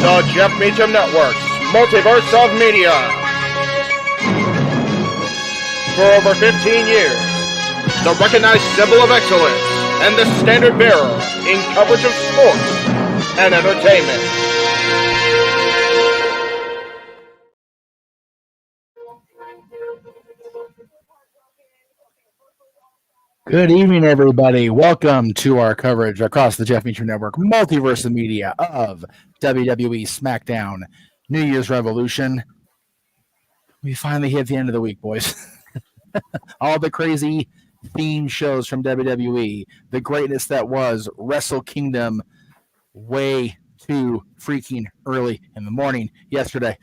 The Jeff Meacham Network's Multiverse of Media. For over 15 years, the recognized symbol of excellence and the standard bearer in coverage of sports and entertainment. Good evening, everybody. Welcome to our coverage across the Jeff Meacham Network, Multiverse of Media of WWE SmackDown New Year's Revolution. We finally hit the end of the week, boys. All the crazy theme shows from WWE, the greatness that was Wrestle Kingdom way too freaking early in the morning yesterday.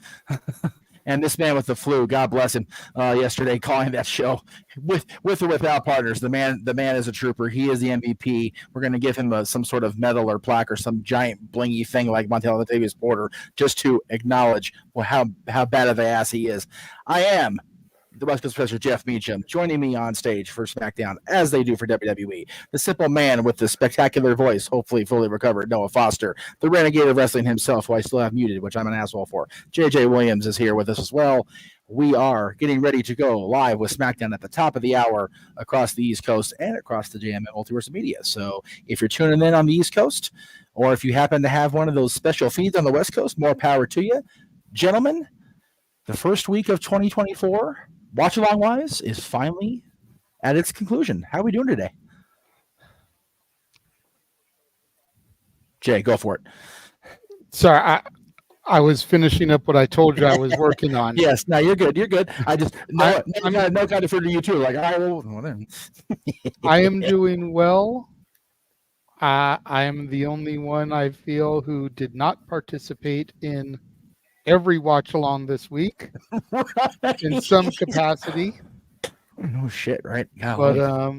And this man with the flu, God bless him, yesterday calling that show with or without partners. The man is a trooper. He is the MVP. We're going to give him some sort of medal or plaque or some giant blingy thing like Montel Latavius Porter just to acknowledge how bad of the ass he is. I am the West Coast Professor Jeff Meacham, joining me on stage for SmackDown, as they do for WWE. The simple man with the spectacular voice, hopefully fully recovered, Noah Foster. The renegade of wrestling himself, who I still have muted, which I'm an asshole for. JJ Williams is here with us as well. We are getting ready to go live with SmackDown at the top of the hour across the East Coast and across the JMN Multiverse of Media. So if you're tuning in on the East Coast, or if you happen to have one of those special feeds on the West Coast, more power to you. Gentlemen, the first week of 2024, watch along wise, is finally at its conclusion. How are we doing today? Jay, go for it. Sorry, I was finishing up what I told you I was working on. Yes, no, you're good. You're good. I just no kind of defer to you too. Like I will. I am doing well. I am the only one I feel who did not participate in every watch along this week in some capacity. No shit, right? Golly. But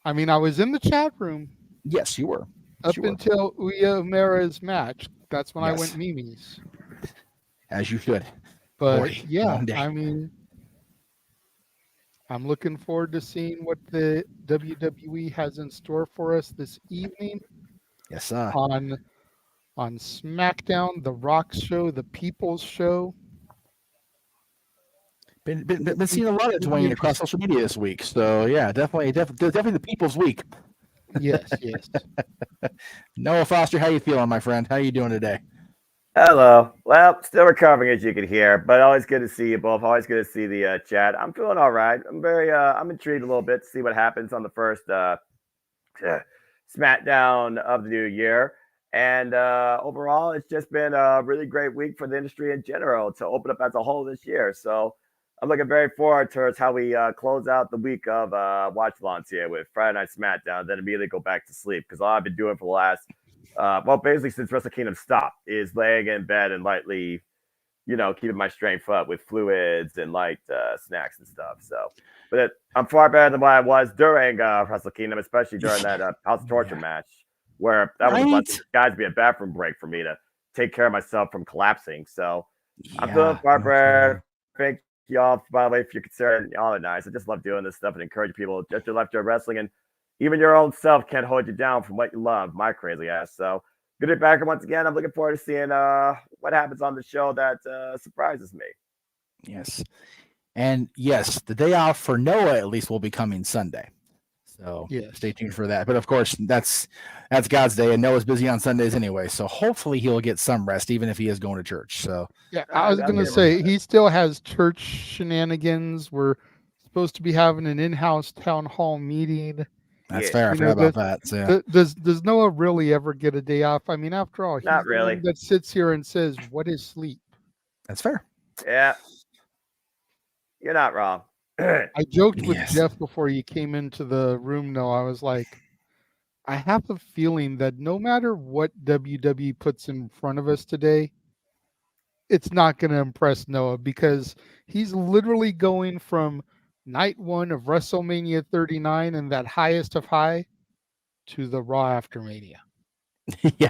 I mean, I was in the chat room. Yes, you were. Until Uya Mera's match. That's when I went Mimi's. As you should. But Boy, yeah, I mean, I'm looking forward to seeing what the WWE has in store for us this evening. Yes, sir. On SmackDown, The Rock Show, The People's Show. Been seeing a lot of Dwayne across social media this week. So yeah, definitely the People's Week. Yes. Noah Foster, how you feeling, my friend? How you doing today? Hello. Well, still recovering, as you can hear, but always good to see you both. Always good to see the chat. I'm feeling all right. I'm intrigued a little bit to see what happens on the first SmackDown of the new year. And overall, it's just been a really great week for the industry in general to open up as a whole this year. So I'm looking very forward towards how we close out the week of watch-alongs here with Friday Night SmackDown, then immediately go back to sleep. Because all I've been doing for the last, basically since Wrestle Kingdom stopped, is laying in bed and lightly, keeping my strength up with fluids and light snacks and stuff. So, but I'm far better than what I was during Wrestle Kingdom, especially during that House of Torture match, where that was a guys be a bathroom break for me to take care of myself from collapsing. So I'm feeling far better. Thank y'all, by the way, if you're concerned. Y'all are nice. I just love doing this stuff and encourage people just to left your wrestling, and even your own self can't hold you down from what you love. My crazy ass. So good to be back once again. I'm looking forward to seeing what happens on the show that surprises me. Yes. And yes, the day off for Noah at least will be coming Sunday. So stay tuned for that. But of course, that's God's day, and Noah's busy on Sundays anyway. So hopefully he'll get some rest, even if he is going to church. So yeah, I was going to say he still has church shenanigans. We're supposed to be having an in-house town hall meeting. That's fair. I forgot about that. So, does Noah really ever get a day off? I mean, after all, he's not the really one that sits here and says, "What is sleep?" That's fair. Yeah, you're not wrong. I joked with Jeff before you came into the room. No, I was like, I have a feeling that no matter what WWE puts in front of us today, it's not going to impress Noah because he's literally going from night 1 of WrestleMania 39 and that highest of high to the Raw after Mania. Yeah.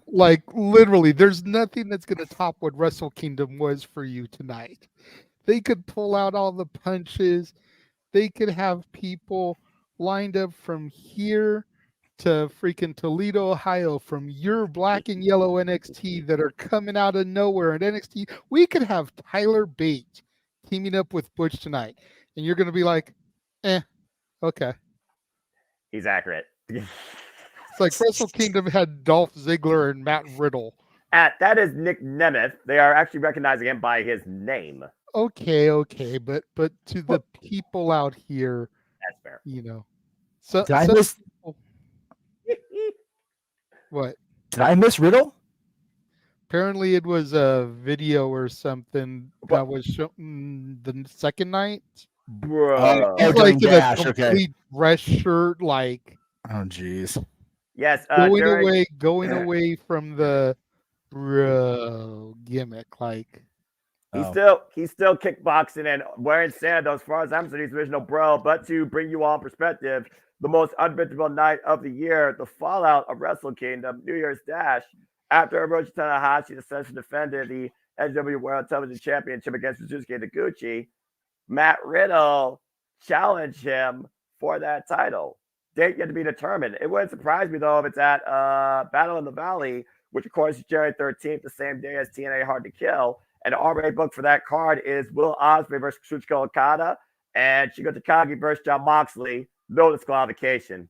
Like literally, there's nothing that's going to top what Wrestle Kingdom was for you tonight. They could pull out all the punches. They could have people lined up from here to freaking Toledo, Ohio, from your black and yellow NXT that are coming out of nowhere. And NXT, we could have Tyler Bate teaming up with Butch tonight. And you're going to be like, okay. He's accurate. It's like Wrestle Kingdom had Dolph Ziggler and Matt Riddle. That is Nick Nemeth. They are actually recognizing him by his name. Okay, but to the people out here, that's fair. You know, what? Did I miss Riddle? Apparently, it was a video or something that was shown the second night. Bro, he's like in a complete dress shirt, like. Oh, jeez. Yes, going away from the bro gimmick, like. He's still kickboxing and wearing sandals. As far as I'm concerned, he's original bro. But to bring you all in perspective, the most unpredictable night of the year, the fallout of Wrestle Kingdom, New Year's Dash, after Hiroshi Tanahashi essentially defended the NW World Television Championship against Suzuki Taguchi, Matt Riddle challenged him for that title. Date yet to be determined. It wouldn't surprise me, though, if it's at Battle in the Valley, which, of course, is January 13th, the same day as TNA Hard to Kill. And already booked for that card is Will Ospreay versus Kazuchika Okada and Shingo Takagi versus Jon Moxley. No disqualification.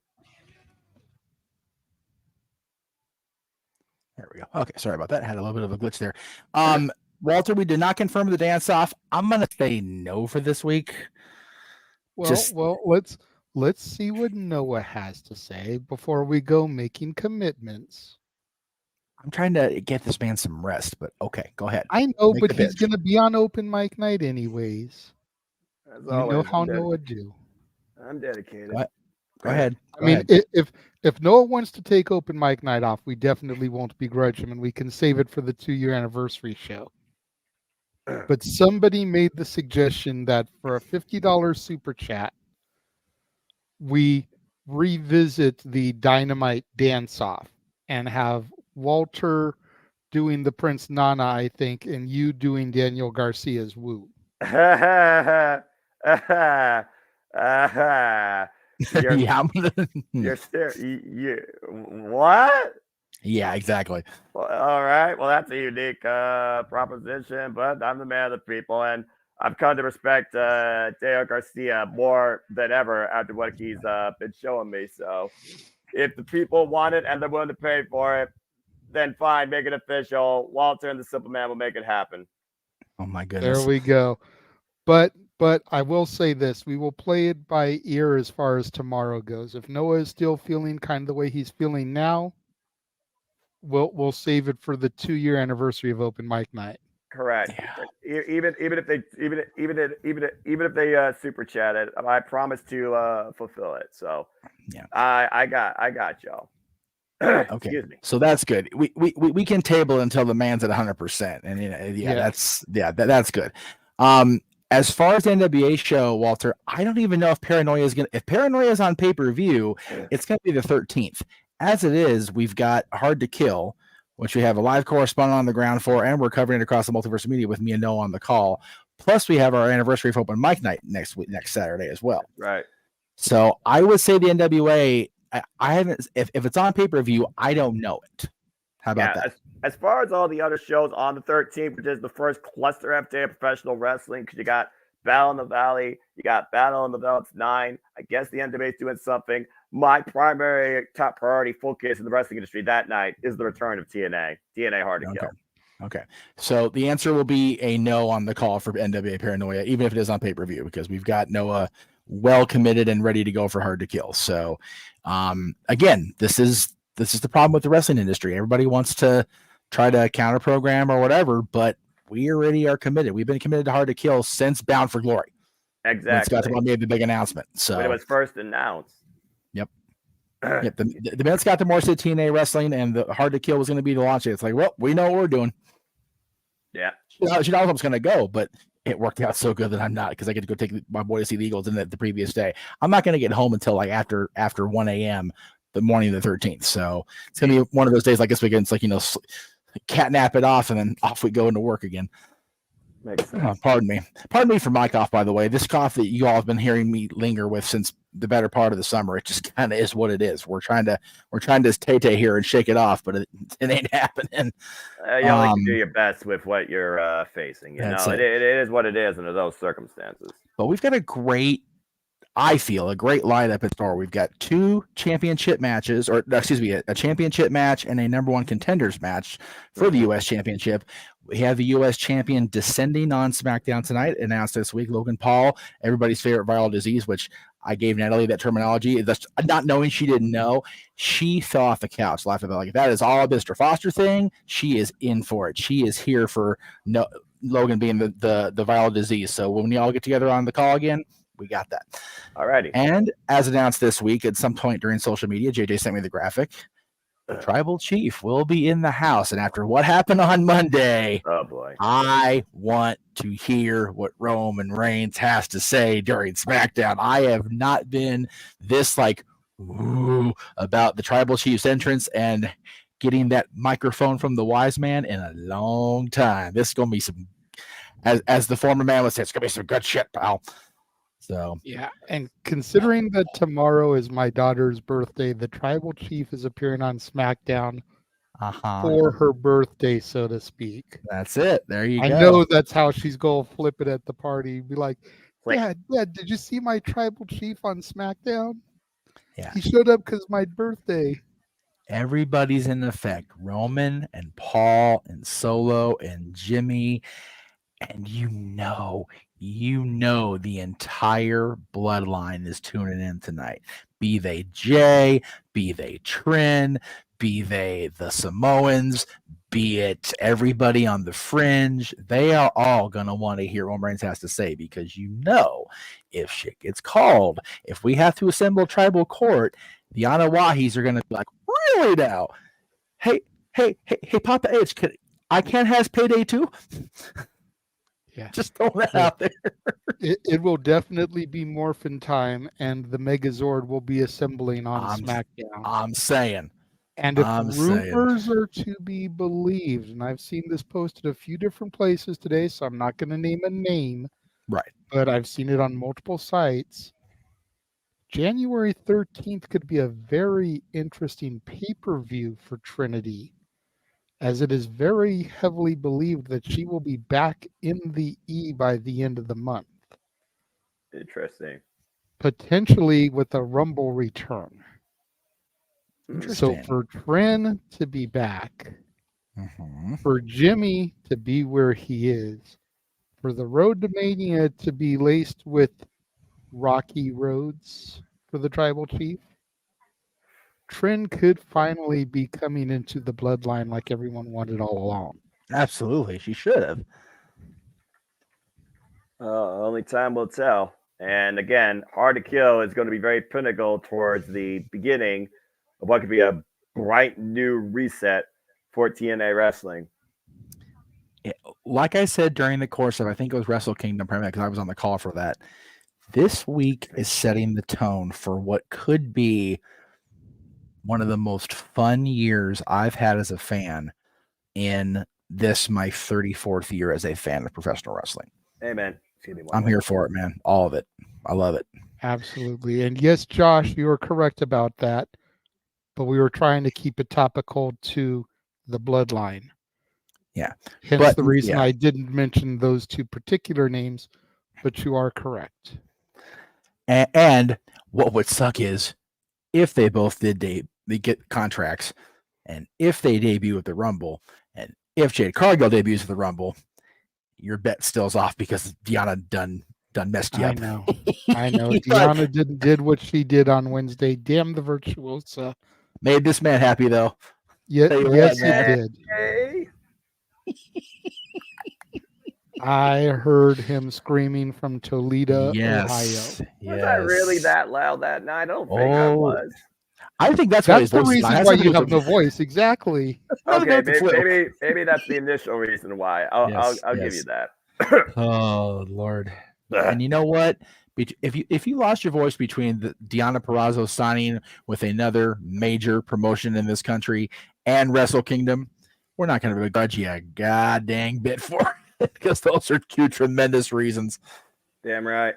There we go. Okay, sorry about that. Had a little bit of a glitch there. Walter, we did not confirm the dance off. I'm gonna say no for this week. Well, let's see what Noah has to say before we go making commitments. I'm trying to get this man some rest, but okay, go ahead. I know, but he's going to be on open mic night anyways. You know how Noah do. I'm dedicated. Go ahead. I mean, if Noah wants to take open mic night off, we definitely won't begrudge him, and we can save it for the 2-year anniversary show. But somebody made the suggestion that for a $50 super chat, we revisit the Dynamite dance-off and have Walter doing the Prince Nana, I think, and you doing Daniel Garcia's Woo. What? Yeah, exactly. Well, all right. Well, that's a unique proposition, but I'm the man of the people, and I've come to respect Daniel Garcia more than ever after what he's been showing me. So if the people want it and they're willing to pay for it, then fine, make it official. Walter and the Simple Man will make it happen. Oh my goodness. There we go. But I will say this: we will play it by ear as far as tomorrow goes. If Noah is still feeling kind of the way he's feeling now, we'll save it for the 2-year anniversary of open mic night. Correct. Yeah. Even if they super chat it, I promise to fulfill it. So yeah, I got y'all. Okay, so that's good. We can table until the man's at 100%, and that's good. As far as the NWA show, Walter, I don't even know if Paranoia is on pay-per-view, it's gonna be the 13th. As it is, we've got Hard to Kill, which we have a live correspondent on the ground for, and we're covering it across the Multiverse Media with me and Noah on the call. Plus, we have our anniversary of open mic night next Saturday as well. Right. So I would say the NWA. I haven't. If it's on pay-per-view, I don't know it. How about that? As far as all the other shows on the 13th, which is the first cluster F day of professional wrestling, because you got Battle in the Valley, you got Battle in the Belts 9. I guess the NWA is doing something. My primary top priority focus in the wrestling industry that night is the return of TNA Hard to Kill. Okay. So the answer will be a no on the call for NWA Paranoia, even if it is on pay-per-view, because we've got Noah well committed and ready to go for Hard to Kill. So again, this is the problem with the wrestling industry. Everybody wants to try to counter program or whatever, but we already are committed. We've been committed to Hard to Kill since Bound for Glory. Exactly. Scott made the big announcement. So when it was first announced. Yep. Yep. The minute Scott Demore said TNA wrestling and the Hard to Kill was going to be the launch, it's like, well, we know what we're doing. Yeah. She knows I was going to go, but it worked out so good that I'm not, because I get to go take my boy to see the Eagles in the previous day. I'm not going to get home until like after 1 a.m. the morning of the 13th. So it's going to be one of those days like this weekend. It's like, cat nap it off, and then off we go into work again. Makes sense. Pardon me for my cough, by the way. This cough that you all have been hearing me linger with since the better part of the summer, it just kind of is what it is. We're trying to tay here and shake it off, but it ain't happening. You only can do your best with what you're facing. It is what it is under those circumstances. But we've got a great lineup in store. We've got 2 championship matches, a championship match and a number 1 contenders match for the U.S. Championship. We have the U.S. champion descending on SmackDown tonight, announced this week, Logan Paul, everybody's favorite viral disease, which I gave Natalie that terminology. That's not knowing she didn't know. She fell off the couch laughing about, like, if that is all a Mr. Foster thing, she is in for it. She is here for Logan being the viral disease. So when y'all get together on the call again, we got that. Alrighty. And as announced this week, at some point during social media, JJ sent me the graphic. The Tribal Chief will be in the house. And after what happened on Monday, oh boy, I want to hear what Roman Reigns has to say during SmackDown. I have not been this about the Tribal Chief's entrance and getting that microphone from the wise man in a long time. This is going to be some, as the former man would say, it's going to be some good shit, pal. So yeah, and considering that tomorrow is my daughter's birthday, the Tribal Chief is appearing on SmackDown for her birthday, so to speak. That's it. There you go. I know that's how she's going to flip it at the party. Be like, Dad, did you see my Tribal Chief on SmackDown? Yeah. He showed up because my birthday. Everybody's in effect. Roman and Paul and Solo and Jimmy. And you know the entire bloodline is tuning in tonight. Be they Jay, be they Trin, be they the Samoans, be it everybody on the fringe. They are all going to want to hear what Reigns has to say, because if shit gets called, if we have to assemble tribal court, the Anawahis are going to be like, really now? Hey, Papa H, I can't have payday too? Yeah. Just throw that out there. It will definitely be morphin time, and the Megazord will be assembling on SmackDown. I'm saying. And if rumors are to be believed, and I've seen this posted a few different places today, so I'm not going to name a name. Right. But I've seen it on multiple sites. January 13th could be a very interesting pay-per-view for Trinity, as it is very heavily believed that she will be back in the E by the end of the month. Interesting. Potentially with a Rumble return. So Interesting. for Trin to be back, for Jimmy to be where he is, for the Road to Mania to be laced with rocky roads for the Tribal Chief, Trin could finally be coming into the bloodline like everyone wanted all along. Absolutely. She should have. Only time will tell. And again, Hard to Kill is going to be very pinnacle towards the beginning of what could be a bright new reset for TNA Wrestling. Like I said during the course of, I think it was Wrestle Kingdom, primarily because I was on the call for that, this week is setting the tone for what could be one of the most fun years I've had as a fan in this, my 34th year as a fan of professional wrestling. Amen. I'm here for it, man. All of it. I love it. Absolutely. And yes, Josh, you are correct about that. But we were trying to keep it topical to the bloodline. Yeah. Hence the reason I didn't mention those 2 particular names, but you are correct. And what would suck is if they both they get contracts, and if they debut at the Rumble, and if Jade Cargill debuts at the Rumble, your bet still's off because Deanna done messed you up. I know. Deanna did what she did on Wednesday. Damn the virtuosa. Made this man happy though. Yes, it did. Hey. I heard him screaming from Toledo, Ohio. Was I really that loud that night? I don't think I was. I think that's why his That's the voice is reason not. why you have no voice. Exactly. Okay, maybe that's the initial reason why. I'll give you that. Oh Lord! And you know what? If you lost your voice between the Deonna Purrazzo signing with another major promotion in this country and Wrestle Kingdom, we're not going to begrudge you a god dang bit for it because those are two tremendous reasons. Damn right.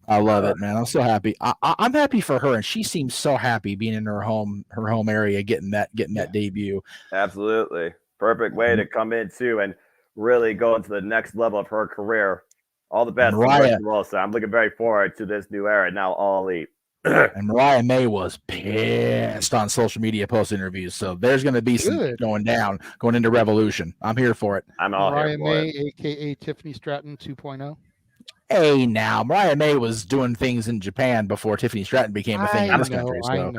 I love it, man. I'm so happy. I'm happy for her, and she seems so happy being in her home area, getting that debut. Absolutely, perfect way to come in too, and really go into the next level of her career. All the best, Mariah. Wilson. I'm looking very forward to this new era. Now, All Elite. And Mariah May was pissed on social media post interviews, so there's going to be some going down, going into Revolution. I'm here for it. I'm all Mariah here for May, it. aka Tiffany Stratton 2.0. Hey, now Mariah May was doing things in Japan before Tiffany Stratton became a thing in this country. So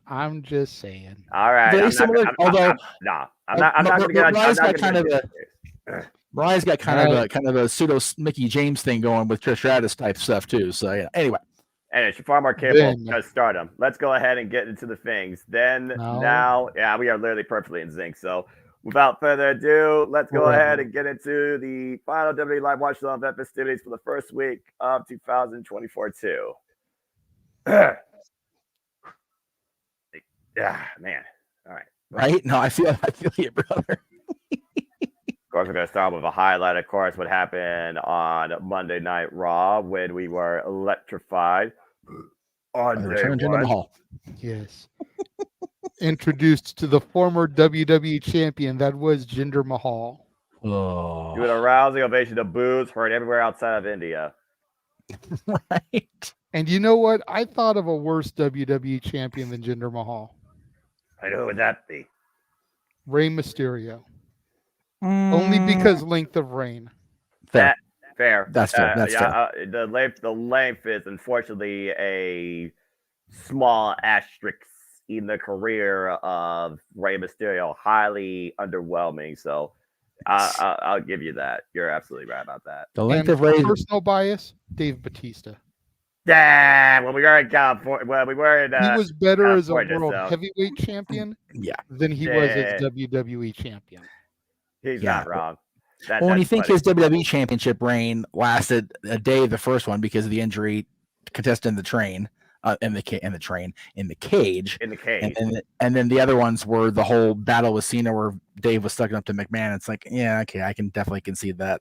I'm just saying. All right. Very similar. Although, I'm not going to get. Mariah's got kind of a pseudo Mickey James thing going with Trish Stratus type stuff too. So yeah. Anyway. And she's far more capable of stardom. Let's go ahead and get into the things. Now, we are literally perfectly in sync. So without further ado, let's go ahead and get into the final WWE Live Watch Along event festivities for the first week of 2024 too. Yeah, man. All right. Right? No, I feel you, brother. Of course, we're going to start with a highlight, of course, what happened on Monday Night Raw when we were electrified on day one. Jinder Mahal. Yes. Introduced to the former WWE champion, that was Jinder Mahal. Oh. Doing a rousing ovation of boos heard everywhere outside of India. Right. And you know what? I thought of a worse WWE champion than Jinder Mahal. And who would that be? Rey Mysterio. Only because length of reign. Fair. That's fair. That's fair. The length is unfortunately a small asterisk in the career of Rey Mysterio. Highly underwhelming. So I'll give you that. You're absolutely right about that. The length of Rey. Personal bias, Dave Bautista. Damn, when we were in California, he was better as a world heavyweight champion than he was as WWE champion. He's not wrong. When you think his WWE championship reign lasted a day, the first one because of the injury contested in the train, in the cage, and then the other ones were the whole battle with Cena where Dave was stuck up to McMahon. It's like, yeah, okay, I can definitely concede that.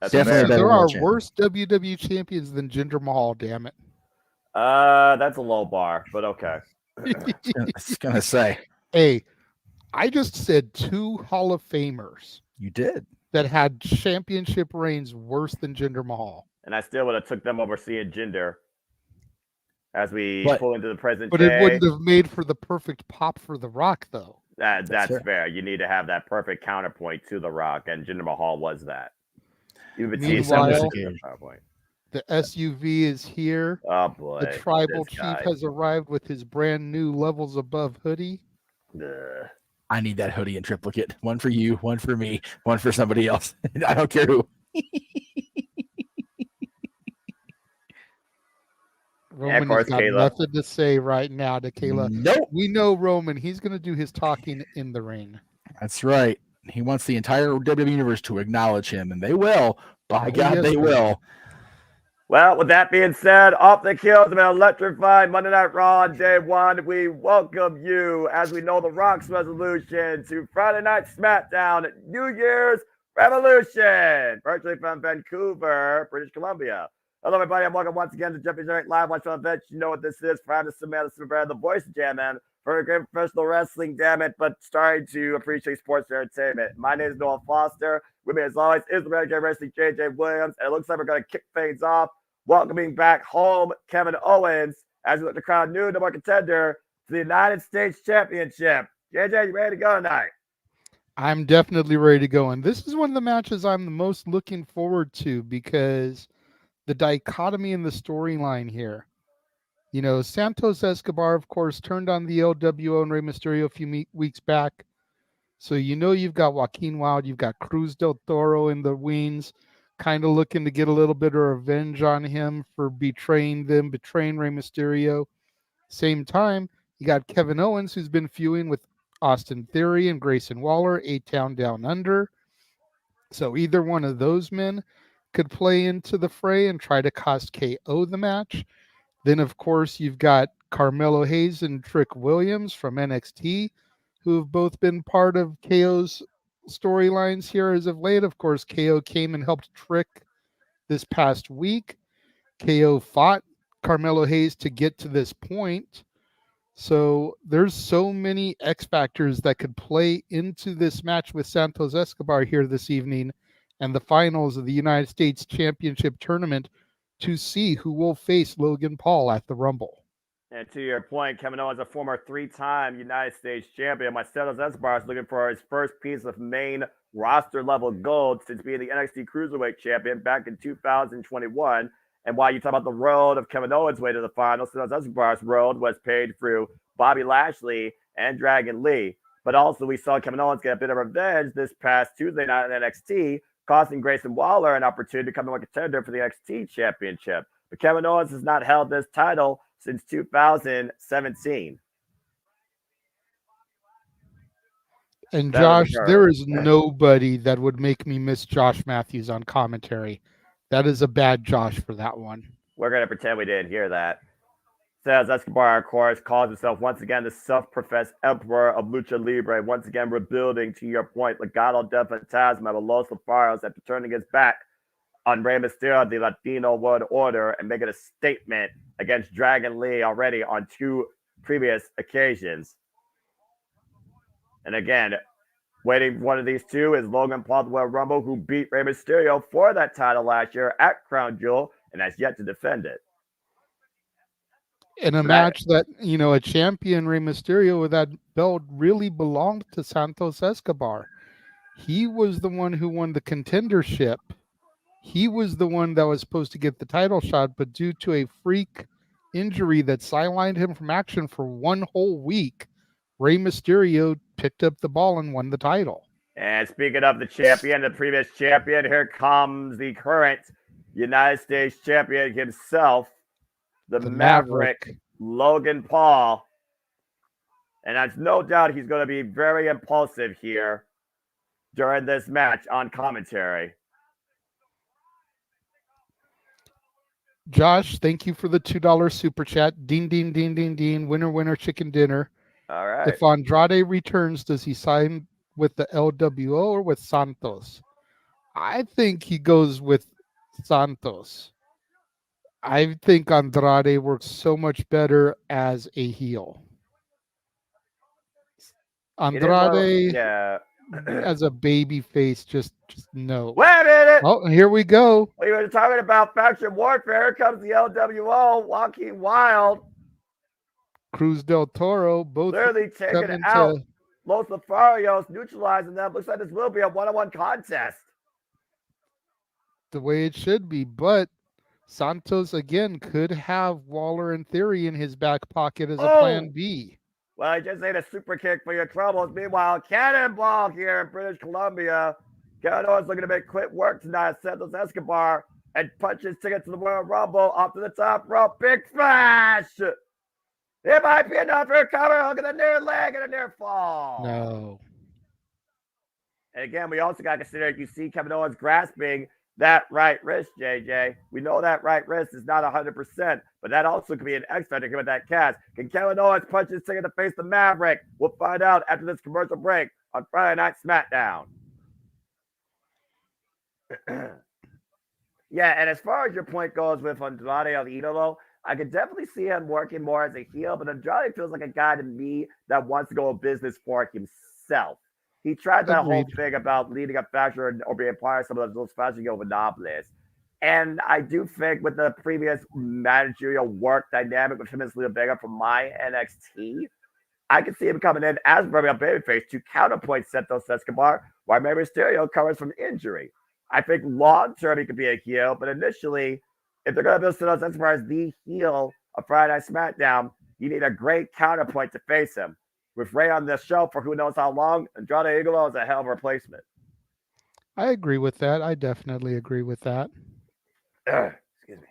Definitely there are worse WWE champions than Jinder Mahal. Damn it. That's a low bar, but okay. I was gonna say, hey. I just said 2 Hall of Famers. You did. That had championship reigns worse than Jinder Mahal. And I still would have took them over seeing Jinder as we pull into the present day. But it wouldn't have made for the perfect pop for The Rock, though. That's fair. You need to have that perfect counterpoint to The Rock, and Jinder Mahal was that. Meanwhile, the SUV is here. Oh, boy. The Tribal Chief has arrived with his brand new Levels Above hoodie. I need that hoodie in triplicate. One for you, one for me, one for somebody else. I don't care who. Roman has got nothing to say right now to Kayla. Nope. We know Roman. He's going to do his talking in the ring. That's right. He wants the entire WWE Universe to acknowledge him, and they will. By God, they will. Well, with that being said, off the heels of an electrified Monday Night Raw on day one, we welcome you, as we know the Rock's resolution, to Friday Night SmackDown New Year's Revolution, virtually from Vancouver, British Columbia. Hello, everybody, and welcome once again to Jeffy Direct Live Watch on Event. You know what this is. Friday, Samantha Superbrand, the voice of JMN, for a great professional wrestling, damn it, but starting to appreciate sports entertainment. My name is Noah Foster. With me, as always, is the Renegade Wrestling JJ Williams, and it looks like we're going to kick things off welcoming back home Kevin Owens as we look to crown new number contender to the United States Championship. JJ, you ready to go tonight? I'm definitely ready to go. And this is one of the matches I'm the most looking forward to because the dichotomy in the storyline here. You know, Santos Escobar, of course, turned on the LWO and Rey Mysterio a few weeks back. So you know you've got Joaquin Wilde, you've got Cruz del Toro in the wings, kind of looking to get a little bit of revenge on him for betraying Rey Mysterio. Same time, you got Kevin Owens, who's been feuding with Austin Theory and Grayson Waller, A-Town Down Under. So either one of those men could play into the fray and try to cost KO the match. Then, of course, you've got Carmelo Hayes and Trick Williams from NXT, who have both been part of KO's storylines here as of late. Of course, KO came and helped Trick this past week. KO fought Carmelo Hayes to get to this point. So there's so many X factors that could play into this match with Santos Escobar here this evening and the finals of the United States Championship Tournament to see who will face Logan Paul at the Rumble. And to your point, Kevin Owens, a former 3-time United States champion. Santos Escobar is looking for his first piece of main roster level gold since being the NXT Cruiserweight champion back in 2021. And while you talk about the road of Kevin Owens' way to the finals, Santos Escobar's road was paved through Bobby Lashley and Dragon Lee. But also we saw Kevin Owens get a bit of revenge this past Tuesday night in NXT, costing Grayson Waller an opportunity to become a contender for the NXT championship. But Kevin Owens has not held this title since 2017. And Josh, there is nobody that would make me miss Josh Matthews on commentary. That is a bad Josh for that one. We're going to pretend we didn't hear that. Says Escobar, of course, calls himself once again the self-professed emperor of Lucha Libre, once again rebuilding, to your point, Legado del Fantasma of Los Lotharios after turning his back on Rey Mysterio, the Latino World Order, and making a statement against Dragon Lee already on 2 previous occasions. And again, waiting one of these two is Logan Paul, the Royal Rumble, who beat Rey Mysterio for that title last year at Crown Jewel and has yet to defend it. In a match that, a champion, Rey Mysterio, with that belt really belonged to Santos Escobar. He was the one who won the contendership. He was the one that was supposed to get the title shot, but due to a freak injury that sidelined him from action for 1 whole week, Rey Mysterio picked up the ball and won the title. And speaking of the champion, the previous champion, here comes the current United States champion himself, the Maverick, Logan Paul. And there's no doubt he's going to be very impulsive here during this match on commentary. Josh, thank you for the $2 super chat. Ding, ding, ding, ding, ding. Winner, winner, chicken dinner. All right. If Andrade returns, does he sign with the LWO or with Santos? I think he goes with Santos. I think Andrade works so much better as a heel. Andrade as a baby face, just no. Wait a minute. Oh, here we go. We were talking about faction warfare. Here comes the LWO, walking wild. Cruz del Toro, both clearly taking out Los Lotharios, neutralizing them. Looks like this will be a one-on-one contest. The way it should be, but Santos again could have Waller and Theory in his back pocket as a plan B. Well, I just ate a super kick for your troubles. Meanwhile, Cannonball here in British Columbia. Kevin Owens looking to make quick work tonight. Santos Escobar and punches ticket to the Royal Rumble off to the top rope. Big splash! It might be enough for a cover. Look at the near leg and a near fall. No. And again, we also got to consider, you see Kevin Owens grasping that right wrist, JJ. We know that right wrist is not 100%, but that also could be an X factor with that cast. Can Kevin Owens punch his ticket to face the Maverick? We'll find out after this commercial break on Friday Night SmackDown. Yeah, and as far as your point goes with Andrade El Idolo, I could definitely see him working more as a heel, but Andrade feels like a guy to me that wants to go a business for himself. He tried that whole thing about leading a faction or being part of some of those faction monopolists. And I do think with the previous managerial work dynamic with him and Leo Vega from my NXT, I could see him coming in as a babyface to counterpoint Santos Escobar while Rey Mysterio covers from injury. I think long-term he could be a heel, but initially, if they're going to build Santos Escobar as the heel of Friday Night SmackDown, you need a great counterpoint to face him. With Rey on this show for who knows how long, Andrade Idolo is a hell of a replacement. I agree with that. I definitely agree with that. Excuse me.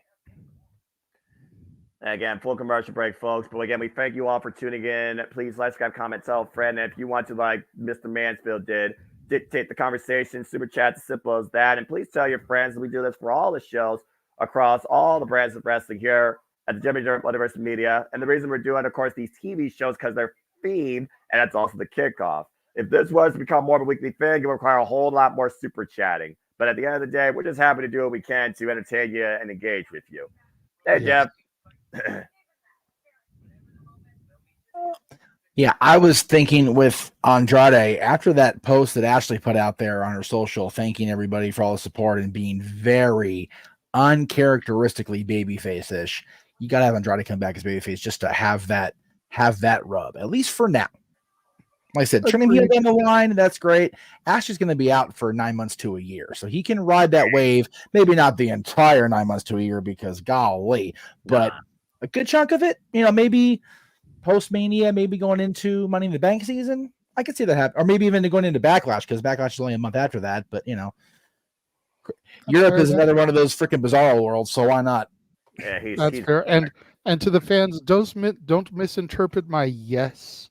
Again, full commercial break, folks. But again, we thank you all for tuning in. Please like, subscribe, comment, tell a friend. And if you want to, like Mr. Mansfield did, dictate the conversation, super chat, as simple as that. And please tell your friends that we do this for all the shows across all the brands of wrestling here at the JMN Multiverse Media. And the reason we're doing, of course, these TV shows because they're themed, and that's also the kickoff. If this was to become more of a weekly thing, it would require a whole lot more super chatting. But at the end of the day, we're just happy to do what we can to entertain you and engage with you. Hey, Yes. Jeff. Yeah, I was thinking with Andrade after that post that Ashley put out there on her social, thanking everybody for all the support and being very uncharacteristically babyface-ish. You got to have Andrade come back as babyface just to have that rub, at least for now. Like I said, turn him heel down the line, that's great. Ashley's going to be out for 9 months to a year, so he can ride that wave. Maybe not the entire 9 months to a year because golly, but a good chunk of it, maybe post-Mania, maybe going into Money in the Bank season. I could see that happen. Or maybe even going into Backlash, because Backlash is only a month after that. But, Europe is another one of those freaking bizarro worlds, so why not? Yeah, that's fair. And to the fans, don't misinterpret my yes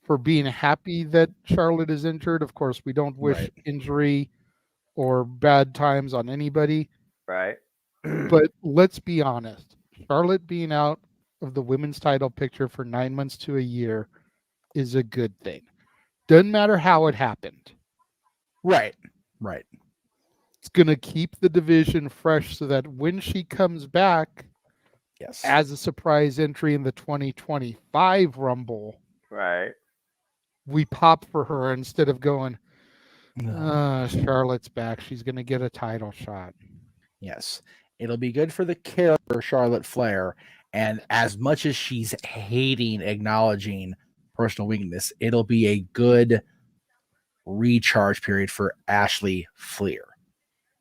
for being happy that Charlotte is injured. Of course, we don't wish injury or bad times on anybody. Right. But let's be honest. Charlotte being out of the women's title picture for 9 months to a year is a good thing. Doesn't matter how it happened. Right. It's going to keep the division fresh so that when she comes back as a surprise entry in the 2025 Rumble, right, we pop for her instead of going, Charlotte's back. She's going to get a title shot. Yes. It'll be good for the character Charlotte Flair. And as much as she's hating acknowledging personal weakness, it'll be a good recharge period for Ashley Flair,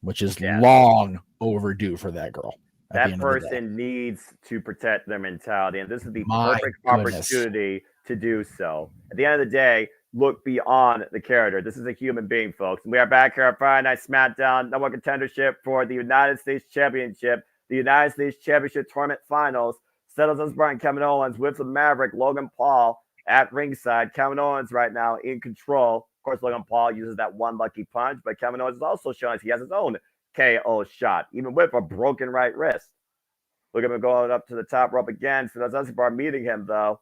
which is long overdue for that girl. That person needs to protect their mentality, and this is the perfect opportunity to do so. At the end of the day, look beyond the character. This is a human being, folks. And we are back here on Friday Night SmackDown, number one contendership for the United States Championship, the United States Championship Tournament Finals. Settles Osborne and Kevin Owens with the Maverick, Logan Paul at ringside. Kevin Owens right now in control. Of course, Logan Paul uses that one lucky punch, but Kevin Owens is also showing us he has his own KO shot, even with a broken right wrist. Look at him going up to the top rope again. Settles Osborne meeting him, though.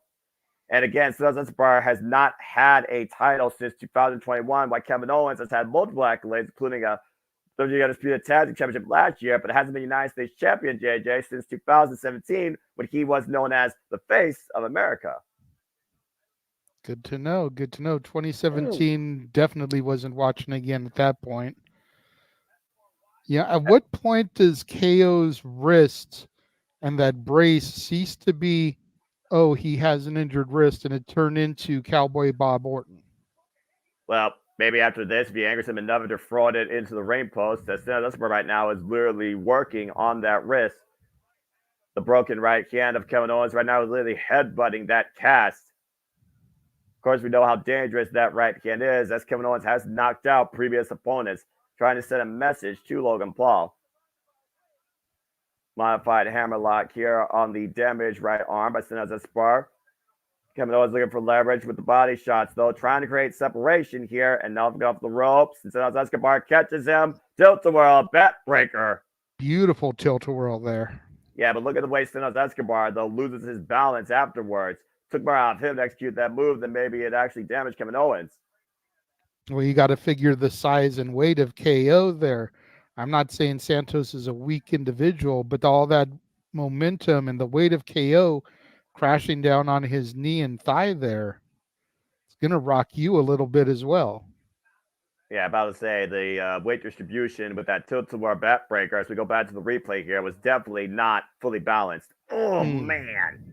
And again, Settles Osborne has not had a title since 2021, while Kevin Owens has had multiple accolades, including a WWE Undisputed Tag Team Championship last year, but it hasn't been United States Champion, JJ, since 2017, when he was known as the face of America. Good to know. 2017 definitely wasn't watching again at that point. Yeah, at what point does KO's wrist and that brace cease to be, he has an injured wrist, and it turned into Cowboy Bob Orton? Well, maybe after this, if he angers him enough to fraud it into the ring post, that's right now is literally working on that wrist. The broken right hand of Kevin Owens right now is literally headbutting that cast. Of course, we know how dangerous that right hand is, as Kevin Owens has knocked out previous opponents, trying to send a message to Logan Paul. Modified hammerlock here on the damaged right arm by Settles Osborne. Kevin Owens looking for leverage with the body shots, though, trying to create separation here, and now off the ropes. And Settles Osborne catches him. Tilt-a-whirl, backbreaker. Beautiful tilt-a-whirl there. Yeah, but look at the way Settles Osborne, though, loses his balance afterwards. Took more out of him to execute that move than maybe it actually damaged Kevin Owens. Well, you got to figure the size and weight of KO there. I'm not saying Santos is a weak individual, but all that momentum and the weight of KO crashing down on his knee and thigh there, it's going to rock you a little bit as well. Yeah, about to say the weight distribution with that tilt-a-whirl backbreaker, as we go back to the replay here, was definitely not fully balanced. Oh, man.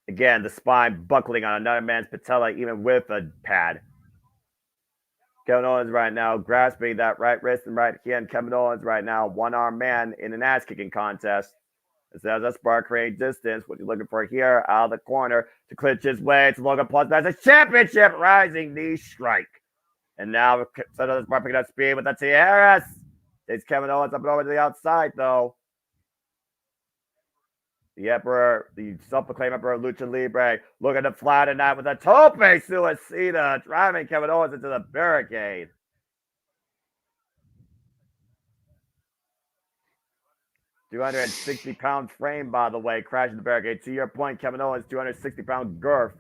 Again, the spine buckling on another man's patella, even with a pad. Kevin Owens right now grasping that right wrist and right hand. Kevin Owens right now, one-armed man in an ass-kicking contest. As Osborne creating distance, what you're looking for here, out of the corner to clinch his way to Logan Paul's Championship rising knee strike. And now Santos Escobar picking up speed with the Tijeras. Takes Kevin Owens up and over to the outside, though. The Emperor, the self-proclaimed Emperor Lucha Libre, looking to fly tonight with a tope suicida, driving Kevin Owens into the barricade. £260 frame, by the way, crashing the barricade. To your point, Kevin Owens, 260-pound girth.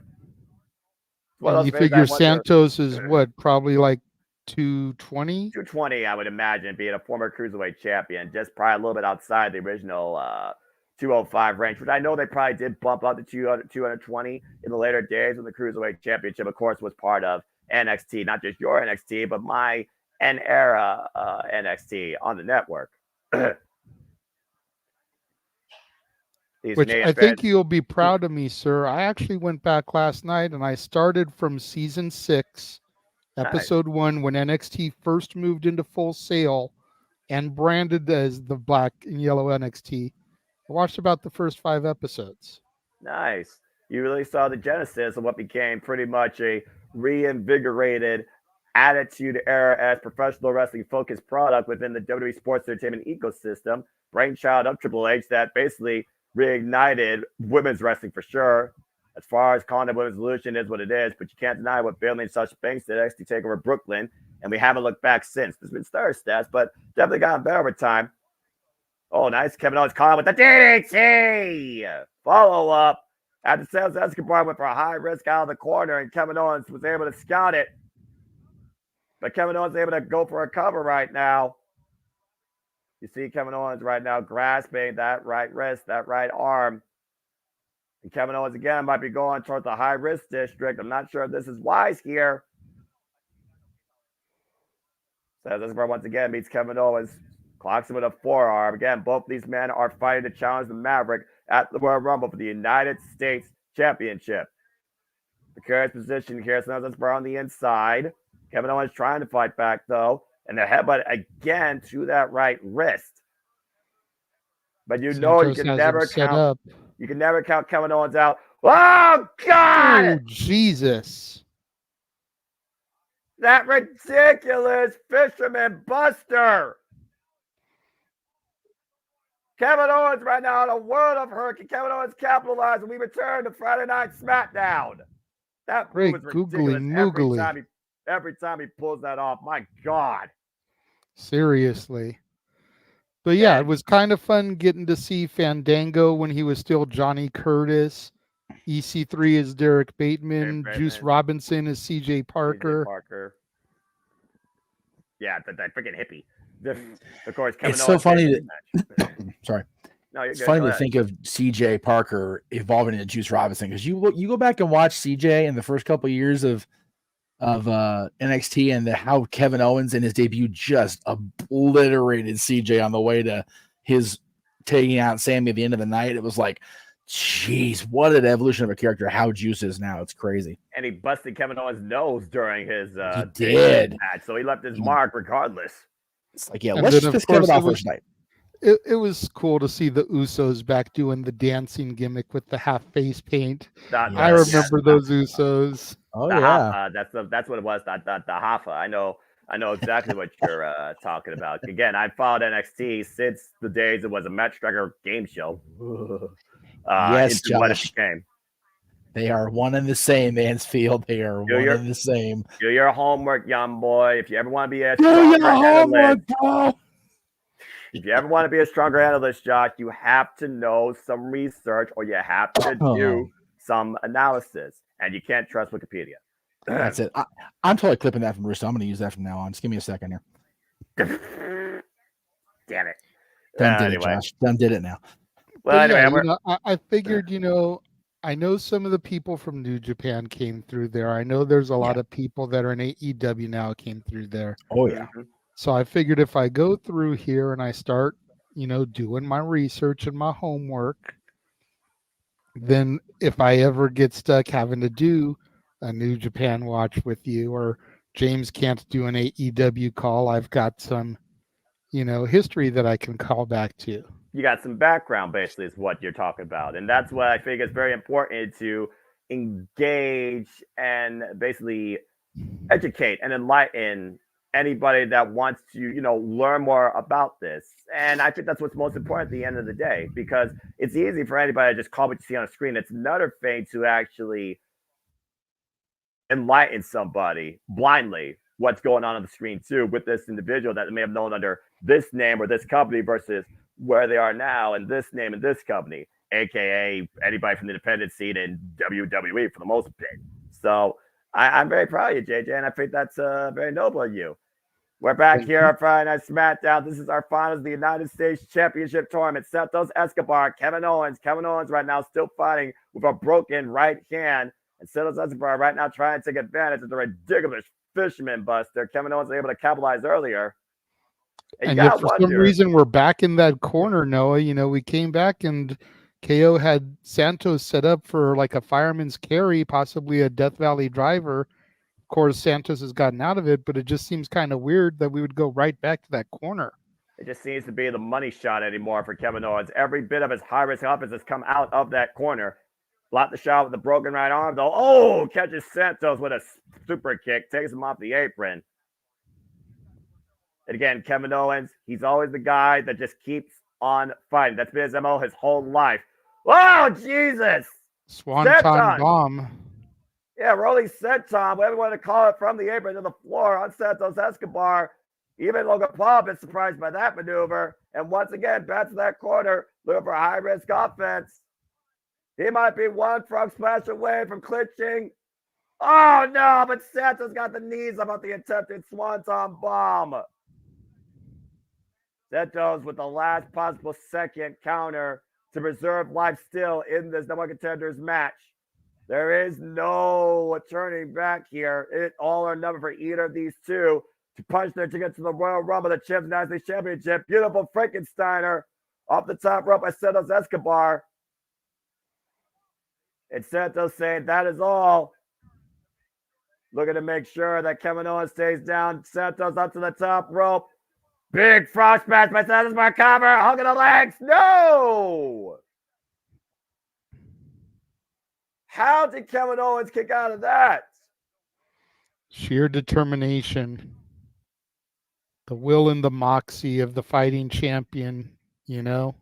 Well, you figure Santos is what, probably like 220? 220, I would imagine, being a former cruiserweight champion, just probably a little bit outside the original 205 range, which I know they probably did bump up to 220 in the later days when the cruiserweight championship, of course, was part of NXT, not just your NXT, but my N-era NXT on the network. Which I think you'll be proud of me, sir. I actually went back last night and I started from season 6, episode 1, when NXT first moved into Full Sail and branded as the black and yellow NXT. I watched about the first 5 episodes. Nice. You really saw the genesis of what became pretty much a reinvigorated attitude era as professional wrestling focused product within the WWE sports entertainment ecosystem, brainchild of Triple H that basically reignited women's wrestling for sure. As far as calling it women's solution is what it is, but you can't deny what Bayley and Sasha Banks did NXT TakeOver Brooklyn, and we haven't looked back since. There's been star stats, but definitely gotten better over time. Oh, nice. Kevin Owens calling with the DDT. Follow up. After Santos Escobar went for a high risk out of the corner, and Kevin Owens was able to scout it. But Kevin Owens is able to go for a cover right now. You see Kevin Owens right now grasping that right wrist, that right arm. And Kevin Owens again might be going towards the high risk district. I'm not sure if this is wise here. Santos Escobar once again meets Kevin Owens. Clocks him with a forearm. Again, both these men are fighting to challenge the Maverick at the Royal Rumble for the United States Championship. The curious position here. Santos Escobar on the inside. Kevin Owens trying to fight back, though. And the headbutt again to that right wrist. But you know you can never count. You can never count Kevin Owens out. Oh, God! Oh, Jesus. That ridiculous fisherman buster. Kevin Owens right now in a world of hurt. Can Kevin Owens capitalize when we return to Friday Night SmackDown? That move is ridiculous every time he pulls that off. My God. Seriously. But yeah, it was kind of fun getting to see Fandango when he was still Johnny Curtis. EC3 is Derek Bateman. Juice Robinson is CJ Parker. Yeah, that freaking hippie. Of course, Kevin it's Owens so funny sorry. No, it's funny to think of CJ Parker evolving into Juice Robinson, because you go back and watch CJ in the first couple of years of NXT and how Kevin Owens in his debut just obliterated CJ on the way to his taking out Sammy at the end of the night. It was like, jeez, what an evolution of a character. How Juice is now. It's crazy. And he busted Kevin Owens' nose during his he did match, so he left his mark regardless. It's like, yeah, let's just Kevin off first night. It was cool to see the Usos back doing the dancing gimmick with the half face paint. I remember those Usos. Oh yeah, that's what it was. The Hoffa. I know exactly what you're talking about. Again, I followed NXT since the days it was a Match Striker game show. Yes, Josh. What it became. They are one and the same, Mansfield. They are one and the same. Do your homework, young boy. If you ever want to be a If you ever want to be a stronger analyst, Josh, you have to know some research, or you have to do some analysis, and you can't trust Wikipedia. That's it. I'm totally clipping that from Russo. I'm going to use that from now on. Just give me a second here. Damn it. Done did it, Josh. Done did it now. Well, anyway, I figured, I know some of the people from New Japan came through there. I know there's a lot of people that are in AEW now came through there. Oh, yeah. So I figured if I go through here and I start, doing my research and my homework, then if I ever get stuck having to do a New Japan watch with you, or James can't do an AEW call, I've got some, history that I can call back to. You got some background, basically, is what you're talking about. And that's what I think is very important, to engage and basically educate and enlighten anybody that wants to, learn more about this. And I think that's what's most important at the end of the day, because it's easy for anybody to just call what you see on a screen. It's another thing to actually enlighten somebody blindly what's going on the screen too, with this individual that they may have known under this name or this company versus where they are now and this name and this company, aka anybody from the independent scene in WWE for the most part. So I'm very proud of you, JJ, and I think that's very noble of you. We're back here on Friday Night SmackDown. This is our finals of the United States Championship Tournament. Santos Escobar, Kevin Owens. Kevin Owens right now still fighting with a broken right hand. And Santos Escobar right now trying to take advantage of the ridiculous fisherman buster Kevin Owens was able to capitalize earlier. And yet for some reason we're back in that corner, Noah. We came back and KO had Santos set up for like a fireman's carry, possibly a Death Valley driver. Of course, Santos has gotten out of it, but it just seems kind of weird that we would go right back to that corner. It just seems to be the money shot anymore for Kevin Owens. Every bit of his high-risk offense has come out of that corner. Blocked the shot with the broken right arm, though. Oh, catches Santos with a super kick, takes him off the apron. And again, Kevin Owens, he's always the guy that just keeps on fighting. That's been his MO his whole life. Oh, Jesus! Swanton bomb. Yeah, rolling senton, whatever you want to call it, from the apron to the floor on Santos Escobar. Even Logan Paul been surprised by that maneuver. And once again, back to that corner, looking for high-risk offense. He might be one frog splash away from clinching. Oh, no, but Santos got the knees about the attempted swanton bomb. Santos with the last possible second counter to preserve life still in this number one contenders match. There is no turning back here. It all or nothing for either of these two to punch their ticket to the Royal Rumble, the Champs United States Championship. Beautiful Frankensteiner off the top rope by Santos Escobar. And Santos saying that is all. Looking to make sure that Kevin Owens stays down. Santos up to the top rope. Big frog smash by Santos by cover. Hugging the legs. No! How did Kevin Owens kick out of that? Sheer determination. The will and the moxie of the fighting champion, So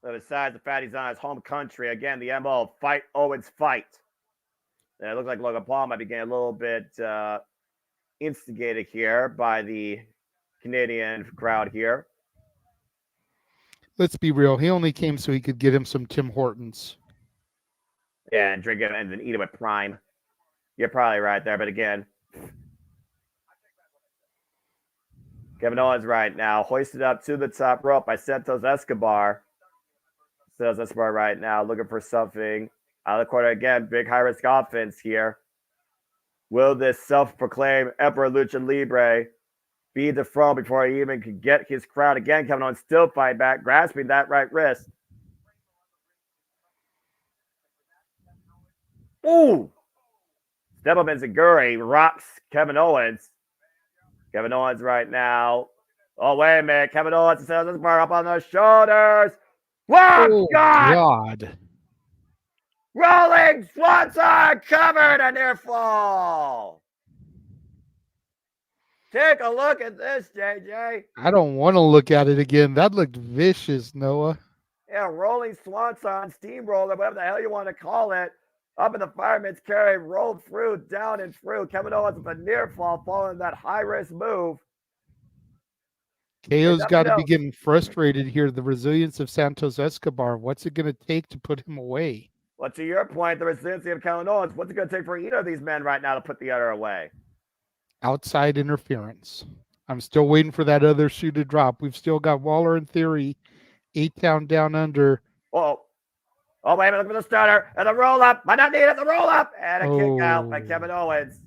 besides the fact he's on his home country, again, the MO, fight Owens, fight. And it looks like Logan Paul might be getting a little bit instigated here by the Canadian crowd here. Let's be real. He only came so he could get him some Tim Hortons. Yeah, and drink it and then eat it with Prime. You're probably right there, but again, Kevin Owens right now hoisted up to the top rope by Santos Escobar. Santos Escobar right now looking for something out of the corner again. Big high risk offense here. Will this self-proclaimed Emperor Lucha Libre be dethroned before he even could get his crowd again? Kevin Owens still fight back, grasping that right wrist. Ooh! Step up and Zaguri rocks Kevin Owens. Kevin Owens right now. Oh, wait a minute. Kevin Owens says this bar up on the shoulders. Whoa, oh, God. Rolling Swanson covered a near fall. Take a look at this, JJ. I don't want to look at it again. That looked vicious, Noah. Yeah, rolling Swanson, steamroller, whatever the hell you want to call it. Up in the fireman's carry, rolled through, down and through. Kevin Owens with a near fall, following that high-risk move. KO's got to be getting frustrated here. The resilience of Santos Escobar. What's it going to take to put him away? Well, to your point, the resiliency of Kevin Owens, what's it going to take for either of these men right now to put the other away? Outside interference. I'm still waiting for that other shoe to drop. We've still got Waller in theory. 8 count down under. Oh, wait a minute, look for the stunner. And the roll-up. Might not need it, the roll-up. And a kick out by Kevin Owens.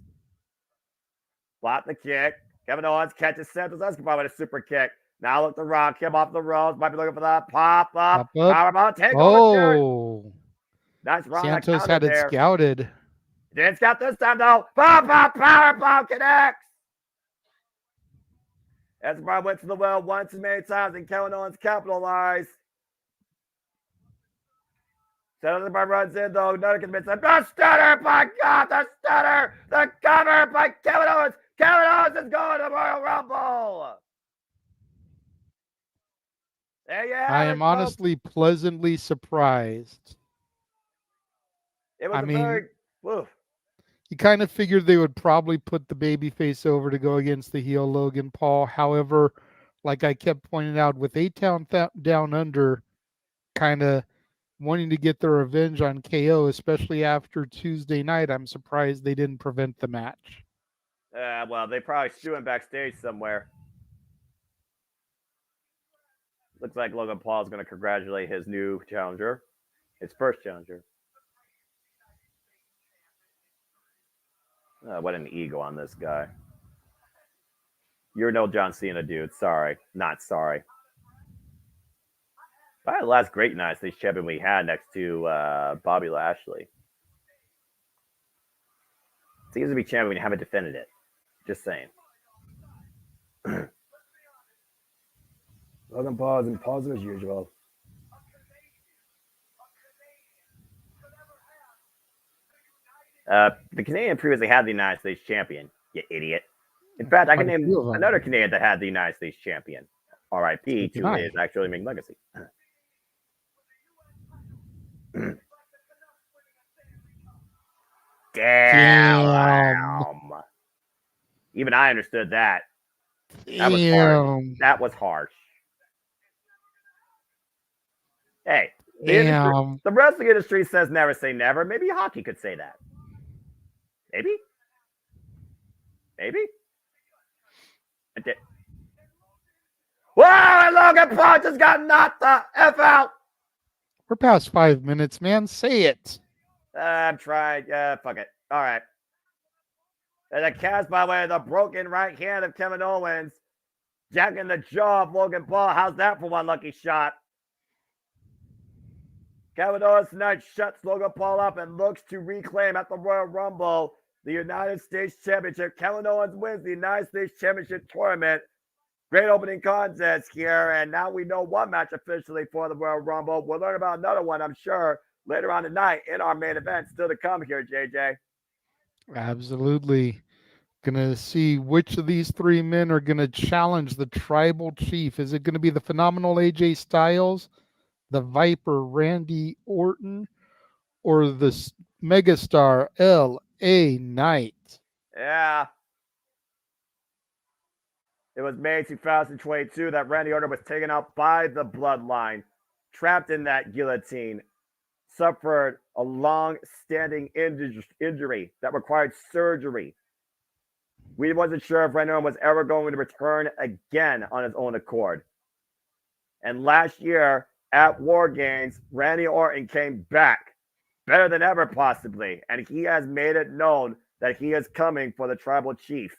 Block the kick. Kevin Owens catches Santos Escobar with a super kick. Now look to rock him off the ropes. Might be looking for that pop-up. Powerbomb. Take over. Nice run. Santos had it scouted. Didn't scout this time, though. Pop-up. Powerbomb connects. Escobar went to the well once as many times, and Kevin Owens capitalized. Stunner runs in, though. None can miss him. The Stunner, by God, the Stunner! The cover by Kevin Owens! Kevin Owens is going to Royal Rumble! There you have I it, am folks. honestly pleasantly surprised. It was very... Woof. You kind of figured they would probably put the babyface over to go against the heel Logan Paul. However, like I kept pointing out, with A-Town Down Under kind of wanting to get their revenge on KO, especially after Tuesday night, I'm surprised they didn't prevent the match. Well, they probably stewing backstage somewhere. Looks like Logan Paul is going to congratulate his new challenger, his first challenger. What an ego on this guy. You're no John Cena, dude. Sorry. Not sorry. Probably the last great United States champion we had next to Bobby Lashley. Seems to be champion when you haven't defended it. Just saying. Logan Paul is impulsive as usual. The Canadian previously had the United States champion, you idiot. In fact, I can name another Canadian that had the United States champion. R.I.P. to his actually making legacy. Damn. Even I understood that. That was harsh. That was harsh. Hey, the wrestling industry says never say never. Maybe hockey could say that. Maybe. Whoa, and Logan Paul just got knocked the F out. We're past 5 minutes, man. Say it. I'm trying. Fuck it. All right. And a cast by way of the broken right hand of Kevin Owens. Jacking the jaw of Logan Paul. How's that for one lucky shot? Kevin Owens tonight shuts Logan Paul up and looks to reclaim at the Royal Rumble the United States Championship. Kevin Owens wins the United States Championship tournament. Great opening contest here, and now we know one match officially for the Royal Rumble. We'll learn about another one, I'm sure, later on tonight in our main event. Still to come here, JJ. Absolutely. Gonna see which of these three men are gonna challenge the Tribal Chief. Is it gonna be the phenomenal AJ Styles, the Viper Randy Orton, or the megastar LA Knight? Yeah. It was May 2022 that Randy Orton was taken out by the Bloodline, trapped in that guillotine, suffered a long-standing injury that required surgery. We wasn't sure if Randy Orton was ever going to return again on his own accord. And last year at War Games, Randy Orton came back better than ever, possibly, and he has made it known that he is coming for the Tribal Chief.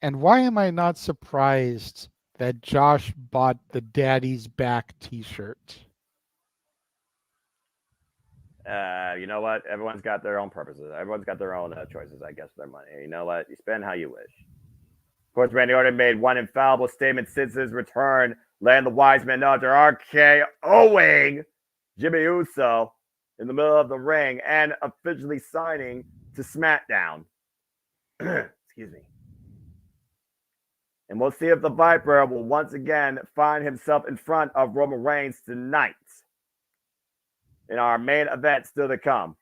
And why am I not surprised that Josh bought the Daddy's Back t-shirt? You know what? Everyone's got their own purposes. Everyone's got their own choices, I guess, with their money. You know what? You spend how you wish. Of course, Randy Orton made one infallible statement since his return, laying the wise men after RKOing Jimmy Uso in the middle of the ring and officially signing to SmackDown. Excuse me. And we'll see if the Viper will once again find himself in front of Roman Reigns tonight in our main event still to come.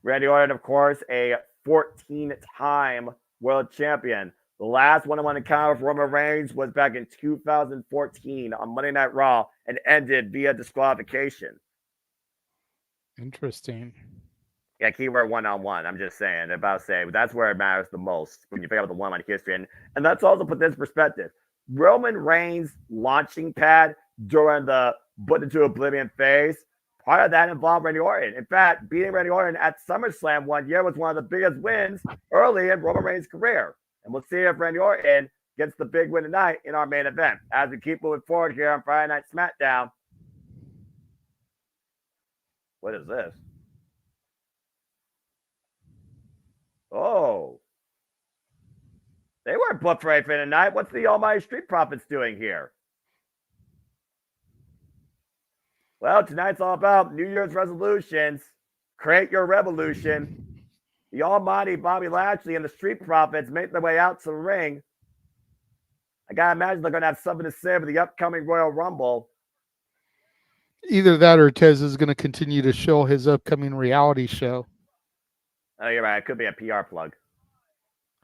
Randy Orton, of course, a 14-time world champion. The last one-on-one encounter with Roman Reigns was back in 2014 on Monday Night Raw and ended via disqualification. Interesting. Yeah, keyword one-on-one. I'm just saying. That's where it matters the most when you figure out the one-on-one history. And let's also put this in perspective. Roman Reigns' launching pad during the Put Into Oblivion phase, part of that involved Randy Orton. In fact, beating Randy Orton at SummerSlam one year was one of the biggest wins early in Roman Reigns' career. And we'll see if Randy Orton gets the big win tonight in our main event. As we keep moving forward here on Friday Night SmackDown. What is this? Oh. They weren't booked for anything tonight. What's the Almighty Street Profits doing here? Well, tonight's all about New Year's resolutions. Create your revolution. The almighty Bobby Lashley and the Street Profits make their way out to the ring. I gotta imagine they're gonna have something to say for the upcoming Royal Rumble. Either that or Tez is going to continue to show his upcoming reality show, Oh, you're right. It could be a PR plug.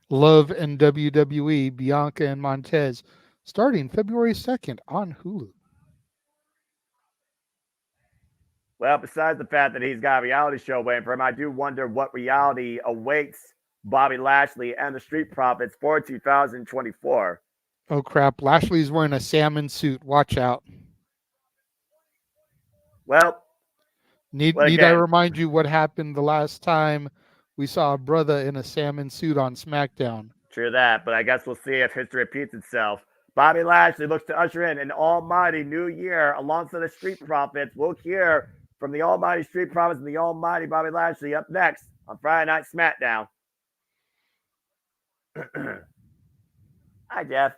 Love and WWE, Bianca and Montez, starting February 2nd on Hulu. Well, besides the fact that he's got a reality show waiting for him, I do wonder what reality awaits Bobby Lashley and the Street Profits for 2024. Oh crap, Lashley's wearing a salmon suit. Watch out. Well, Need I remind you what happened the last time we saw a brother in a salmon suit on SmackDown? True that, but I guess we'll see if history repeats itself. Bobby Lashley looks to usher in an almighty new year alongside the Street Profits. We'll hear from the almighty Street Profits and the almighty Bobby Lashley up next on Friday Night SmackDown. Hi, Jeff.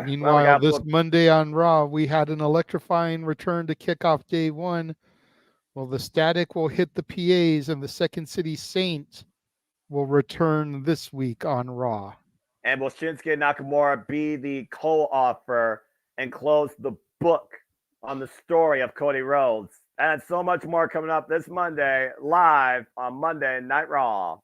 Meanwhile, this Monday on Raw, we had an electrifying return to kick off day one. Well, the static will hit the PAs and the Second City Saints will return this week on Raw. And will Shinsuke Nakamura be the co-author and close the book on the story of Cody Rhodes? And so much more coming up this Monday, live on Monday Night Raw.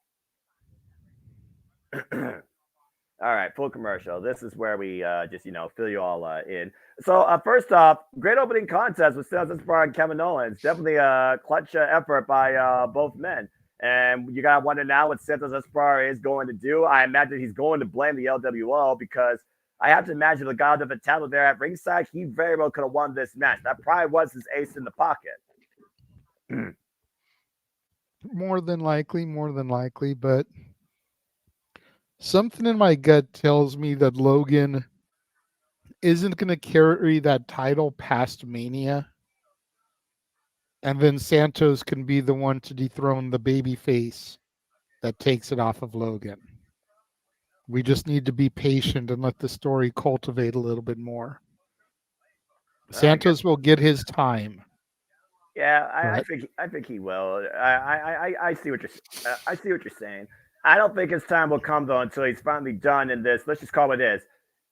All right, full commercial. This is where we just, fill you all in. So first off, great opening contest with Santos Escobar and Kevin Owens. Definitely a clutch effort by both men. And you got to wonder now what Santos Escobar is going to do. I imagine he's going to blame the LWO because I have to imagine the God of the talent there at ringside, he very well could have won this match. That probably was his ace in the pocket. More than likely, but something in my gut tells me that Logan isn't going to carry that title past Mania. And then Santos can be the one to dethrone the babyface that takes it off of Logan. We just need to be patient and let the story cultivate a little bit more. Santos will get his time. Yeah, I think he will. I see what you're saying. I don't think his time will come though until he's finally done in this. Let's just call it is.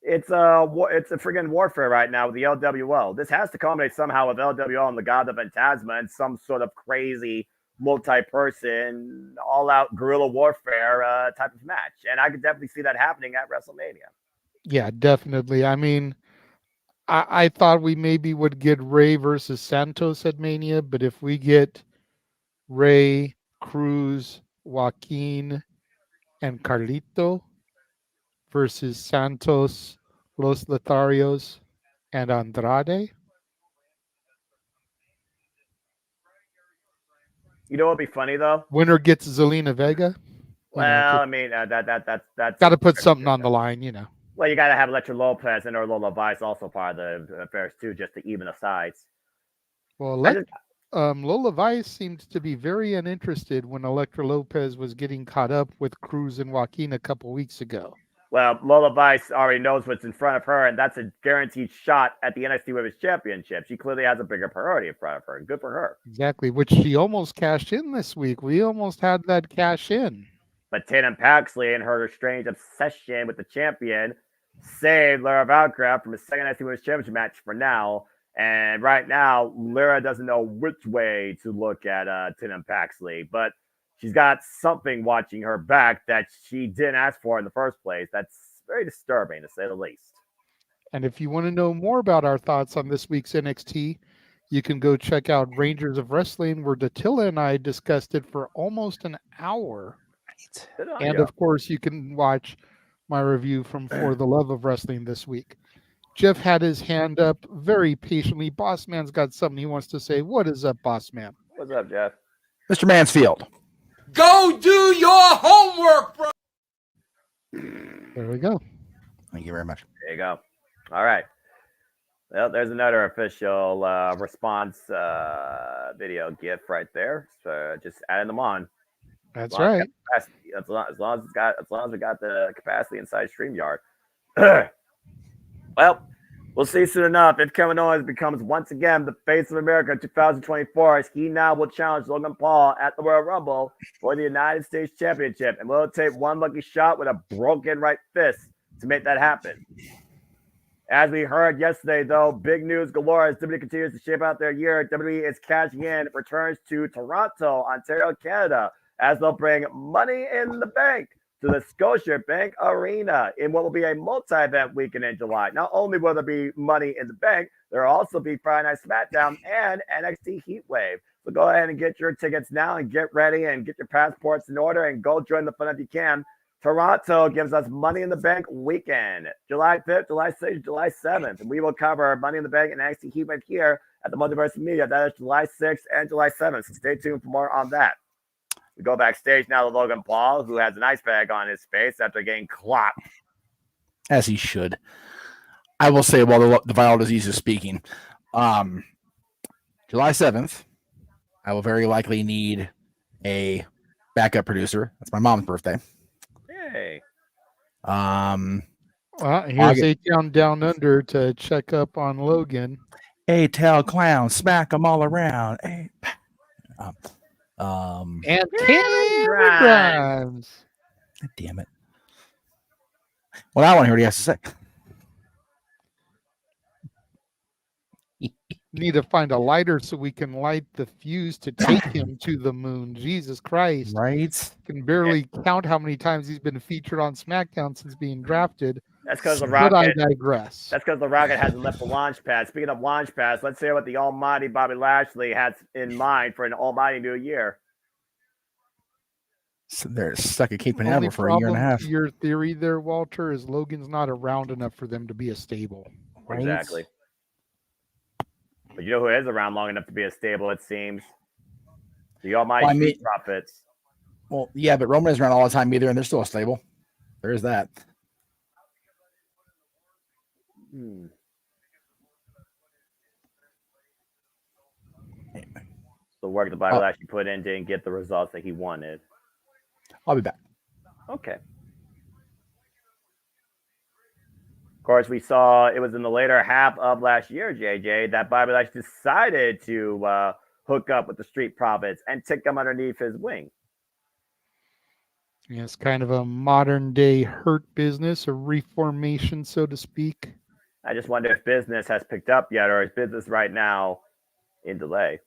It's a friggin' warfare right now with the LWO. This has to culminate somehow with LWO and Legado del Fantasma and some sort of crazy multi-person, all-out guerrilla warfare type of match. And I could definitely see that happening at WrestleMania. Yeah, definitely. I mean, I thought we maybe would get Ray versus Santos at Mania, but if we get Ray, Cruz, Joaquin, and Carlito versus Santos, Los Lotharios, and Andrade. You know what would be funny though? Winner gets Zelina Vega. Well, I mean that's got to put something on the line, Well, you got to have Electra Lopez and or Lola Vice also part of the affairs too, just to even the sides. Well, Lola Vice seemed to be very uninterested when Electra Lopez was getting caught up with Cruz and Joaquin a couple weeks ago. Well, Lola Vice already knows what's in front of her, and that's a guaranteed shot at the NXT Women's Championship. She clearly has a bigger priority in front of her, and good for her. Exactly, which she almost cashed in this week. We almost had that cash in. But Tatum Paxley and her strange obsession with the champion saved Lyra Valkyrie from a second NXT Women's Championship match for now. And right now, Lyra doesn't know which way to look at Tatum Paxley, but she's got something watching her back that she didn't ask for in the first place. That's very disturbing, to say the least. And if you want to know more about our thoughts on this week's NXT, you can go check out Rangers of Wrestling, where Dattila and I discussed it for almost an hour. And of course, you can watch my review from For the Love of Wrestling this week. Jeff had his hand up very patiently. Boss Man's got something he wants to say. What is up, Boss Man? What's up, Jeff? Mr. Mansfield. Go do your homework, bro. There we go. Thank you very much. There you go. All right. Well, there's another official response video GIF right there. So just adding them on. That's right. As long as we got the capacity inside StreamYard. Well, We'll see soon enough if Kevin Owens becomes once again the face of America in 2024, as he now will challenge Logan Paul at the Royal Rumble for the United States Championship, and will take one lucky shot with a broken right fist to make that happen. As we heard yesterday, though, big news galore as WWE continues to shape out their year. WWE is cashing in, returns to Toronto, Ontario, Canada, as they'll bring Money in the Bank to the Scotiabank Arena in what will be a multi-event weekend in July. Not only will there be Money in the Bank, there will also be Friday Night SmackDown and NXT Heatwave. So go ahead and get your tickets now and get ready and get your passports in order and go join the fun if you can. Toronto gives us Money in the Bank weekend, July 5th, July 6th, July 7th. And we will cover Money in the Bank and NXT Heatwave here at the Multiverse Media. That is July 6th and July 7th. So stay tuned for more on that. We go backstage now to Logan Paul, who has an ice bag on his face after getting clocked. As he should. I will say, while the viral disease is speaking, July 7th, I will very likely need a backup producer. That's my mom's birthday. Hey. Here's A-Town Down Under to check up on Logan. A-Tail Clown, smack them all around. And Cameron Grimes. Damn it. Well, I want to hear what he has to say. Need to find a lighter so we can light the fuse to take him to the moon. Jesus Christ. Right? Can barely count how many times he's been featured on SmackDown since being drafted. That's because the But I Rocket. digress. That's because the Rocket hasn't left the launch pad. Speaking of launch pads, let's hear what the almighty Bobby Lashley has in mind for an almighty new year. So they're stuck at Cape Only Canaveral for a year and a problem half. to your theory there, Walter, is Logan's not around enough for them to be a stable. Right? Exactly. But you know who is around long enough to be a stable, it seems? The almighty Street Profits. Well, yeah, but Roman is around all the time either, and they're still a stable. There is that. The work that Bobby Lashley put in didn't get the results that he wanted. I'll be back. Okay. Of course, we saw it was in the later half of last year, JJ, that Bobby Lashley decided to hook up with the Street Profits and take them underneath his wing. Yeah, it's kind of a modern day Hurt Business, a reformation, so to speak. I just wonder if business has picked up yet, or is business right now in delay?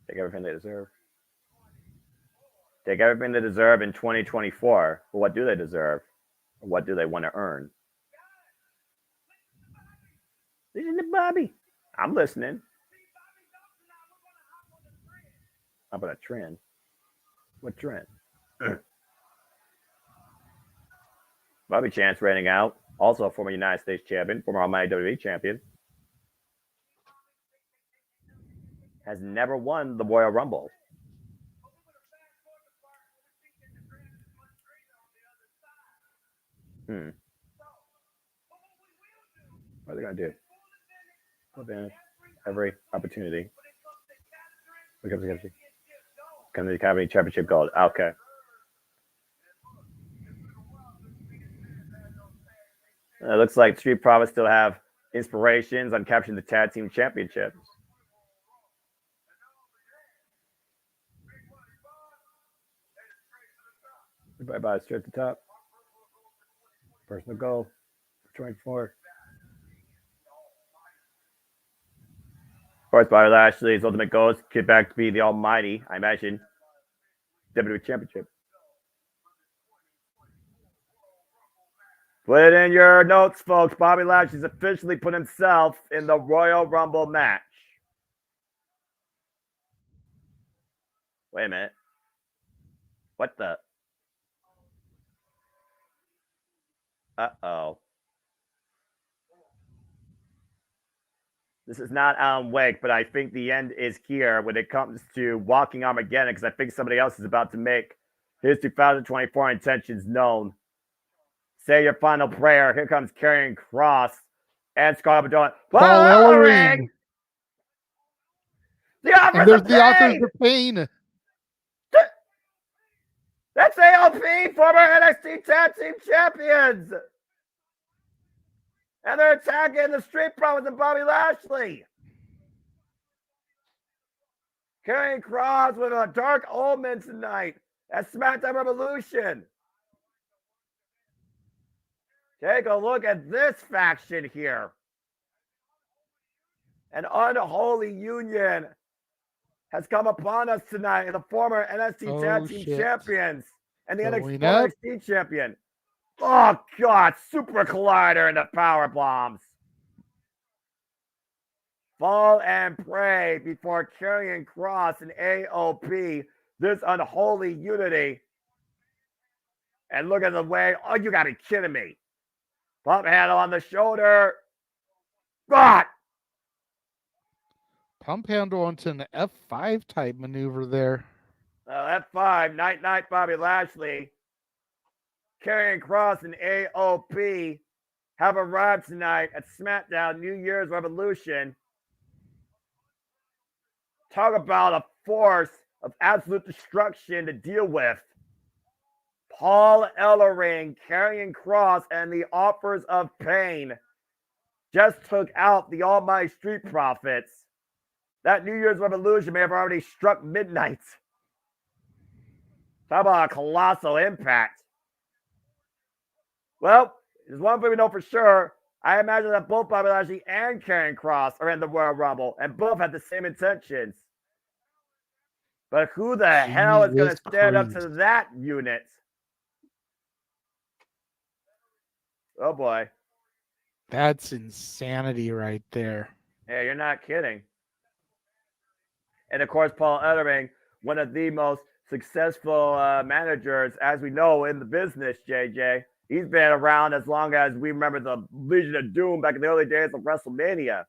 Take everything they deserve. Take everything they deserve in 2024. But what do they deserve? Or what do they want to earn? Listen to Bobby. I'm listening. How about a trend? What trend? Bobby Chance reigning out. Also a former United States champion, former Almighty WWE champion. Has never won the Royal Rumble. What are they going to do? Advantage every opportunity. Come to the Academy Championship Gold. Okay. It looks like Street Profits still have inspirations on capturing the Tag Team Championships. Bye-bye, straight at the top. Personal goal, 24. Of course, Bobby Lashley's ultimate goal is to get back to be the almighty, I imagine, WWE Championship. Put it in your notes, folks. Bobby Lashley's officially put himself in the Royal Rumble match. Wait a minute. What the? Uh-oh. This is not Alan Wake, but I think the end is here when it comes to Walking Armageddon, because I think somebody else is about to make his 2024 intentions known. Say your final prayer. Here comes Karrion Kross and Scarlett Johansson. Paul Ellering. The Authors and there's of the Pain. Authors of Pain. That's AOP, former NXT Tag Team Champions. And they're attacking the Street Profits and Bobby Lashley. Karrion Kross with a Dark Omen tonight at SmackDown Revolution. Take a look at this faction here. An unholy union has come upon us tonight. The former NXT Tag Team Champions and the NXT Champion. Oh, God. Super Collider and the Power Bombs. Fall and pray before Karrion Kross and AOP. This unholy unity. And look at the way. Oh, you got to be kidding me. Pump handle on the shoulder. God. Pump handle onto an F5 type maneuver there. F5, night, Bobby Lashley. Karrion Kross and AOP have arrived tonight at SmackDown New Year's Revolution. Talk about a force of absolute destruction to deal with. Paul Ellering, Karrion Kross, and the Offers of Pain just took out the Almighty Street Profits. That New Year's Revolution may have already struck midnight. Talk about a colossal impact. Well, there's one thing we know for sure. I imagine that both Bobby Lashley and Karrion Kross are in the Royal Rumble, and both have the same intentions. But who the hell is going to stand up to that unit? Oh, boy. That's insanity right there. Yeah, you're not kidding. And, of course, Paul Ellering, one of the most successful managers, as we know, in the business, JJ. He's been around as long as we remember the Legion of Doom back in the early days of WrestleMania.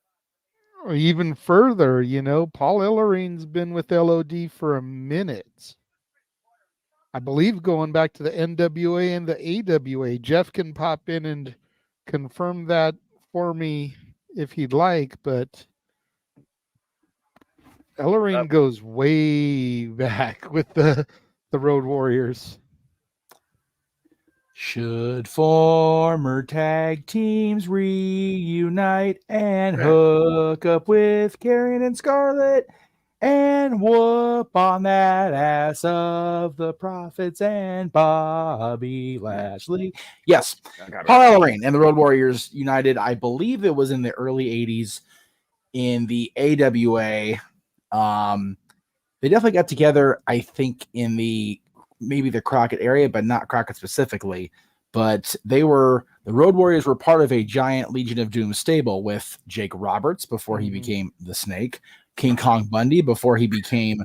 Even further, you know, Paul Ellering's been with LOD for a minute. I believe going back to the NWA and the AWA. Jeff can pop in and confirm that for me if he'd like, but Ellering goes way back with the Road Warriors. Should former tag teams reunite and hook up with Karrion and Scarlett and whoop on that ass of the Profits and Bobby Lashley? Yes, Paul Ellering and the Road Warriors united. I believe it was in the early 80s in the AWA. They definitely got together, I think, in maybe the Crockett area, but not Crockett specifically. But the Road Warriors were part of a giant Legion of Doom stable with Jake Roberts before he became the Snake, King Kong Bundy before he became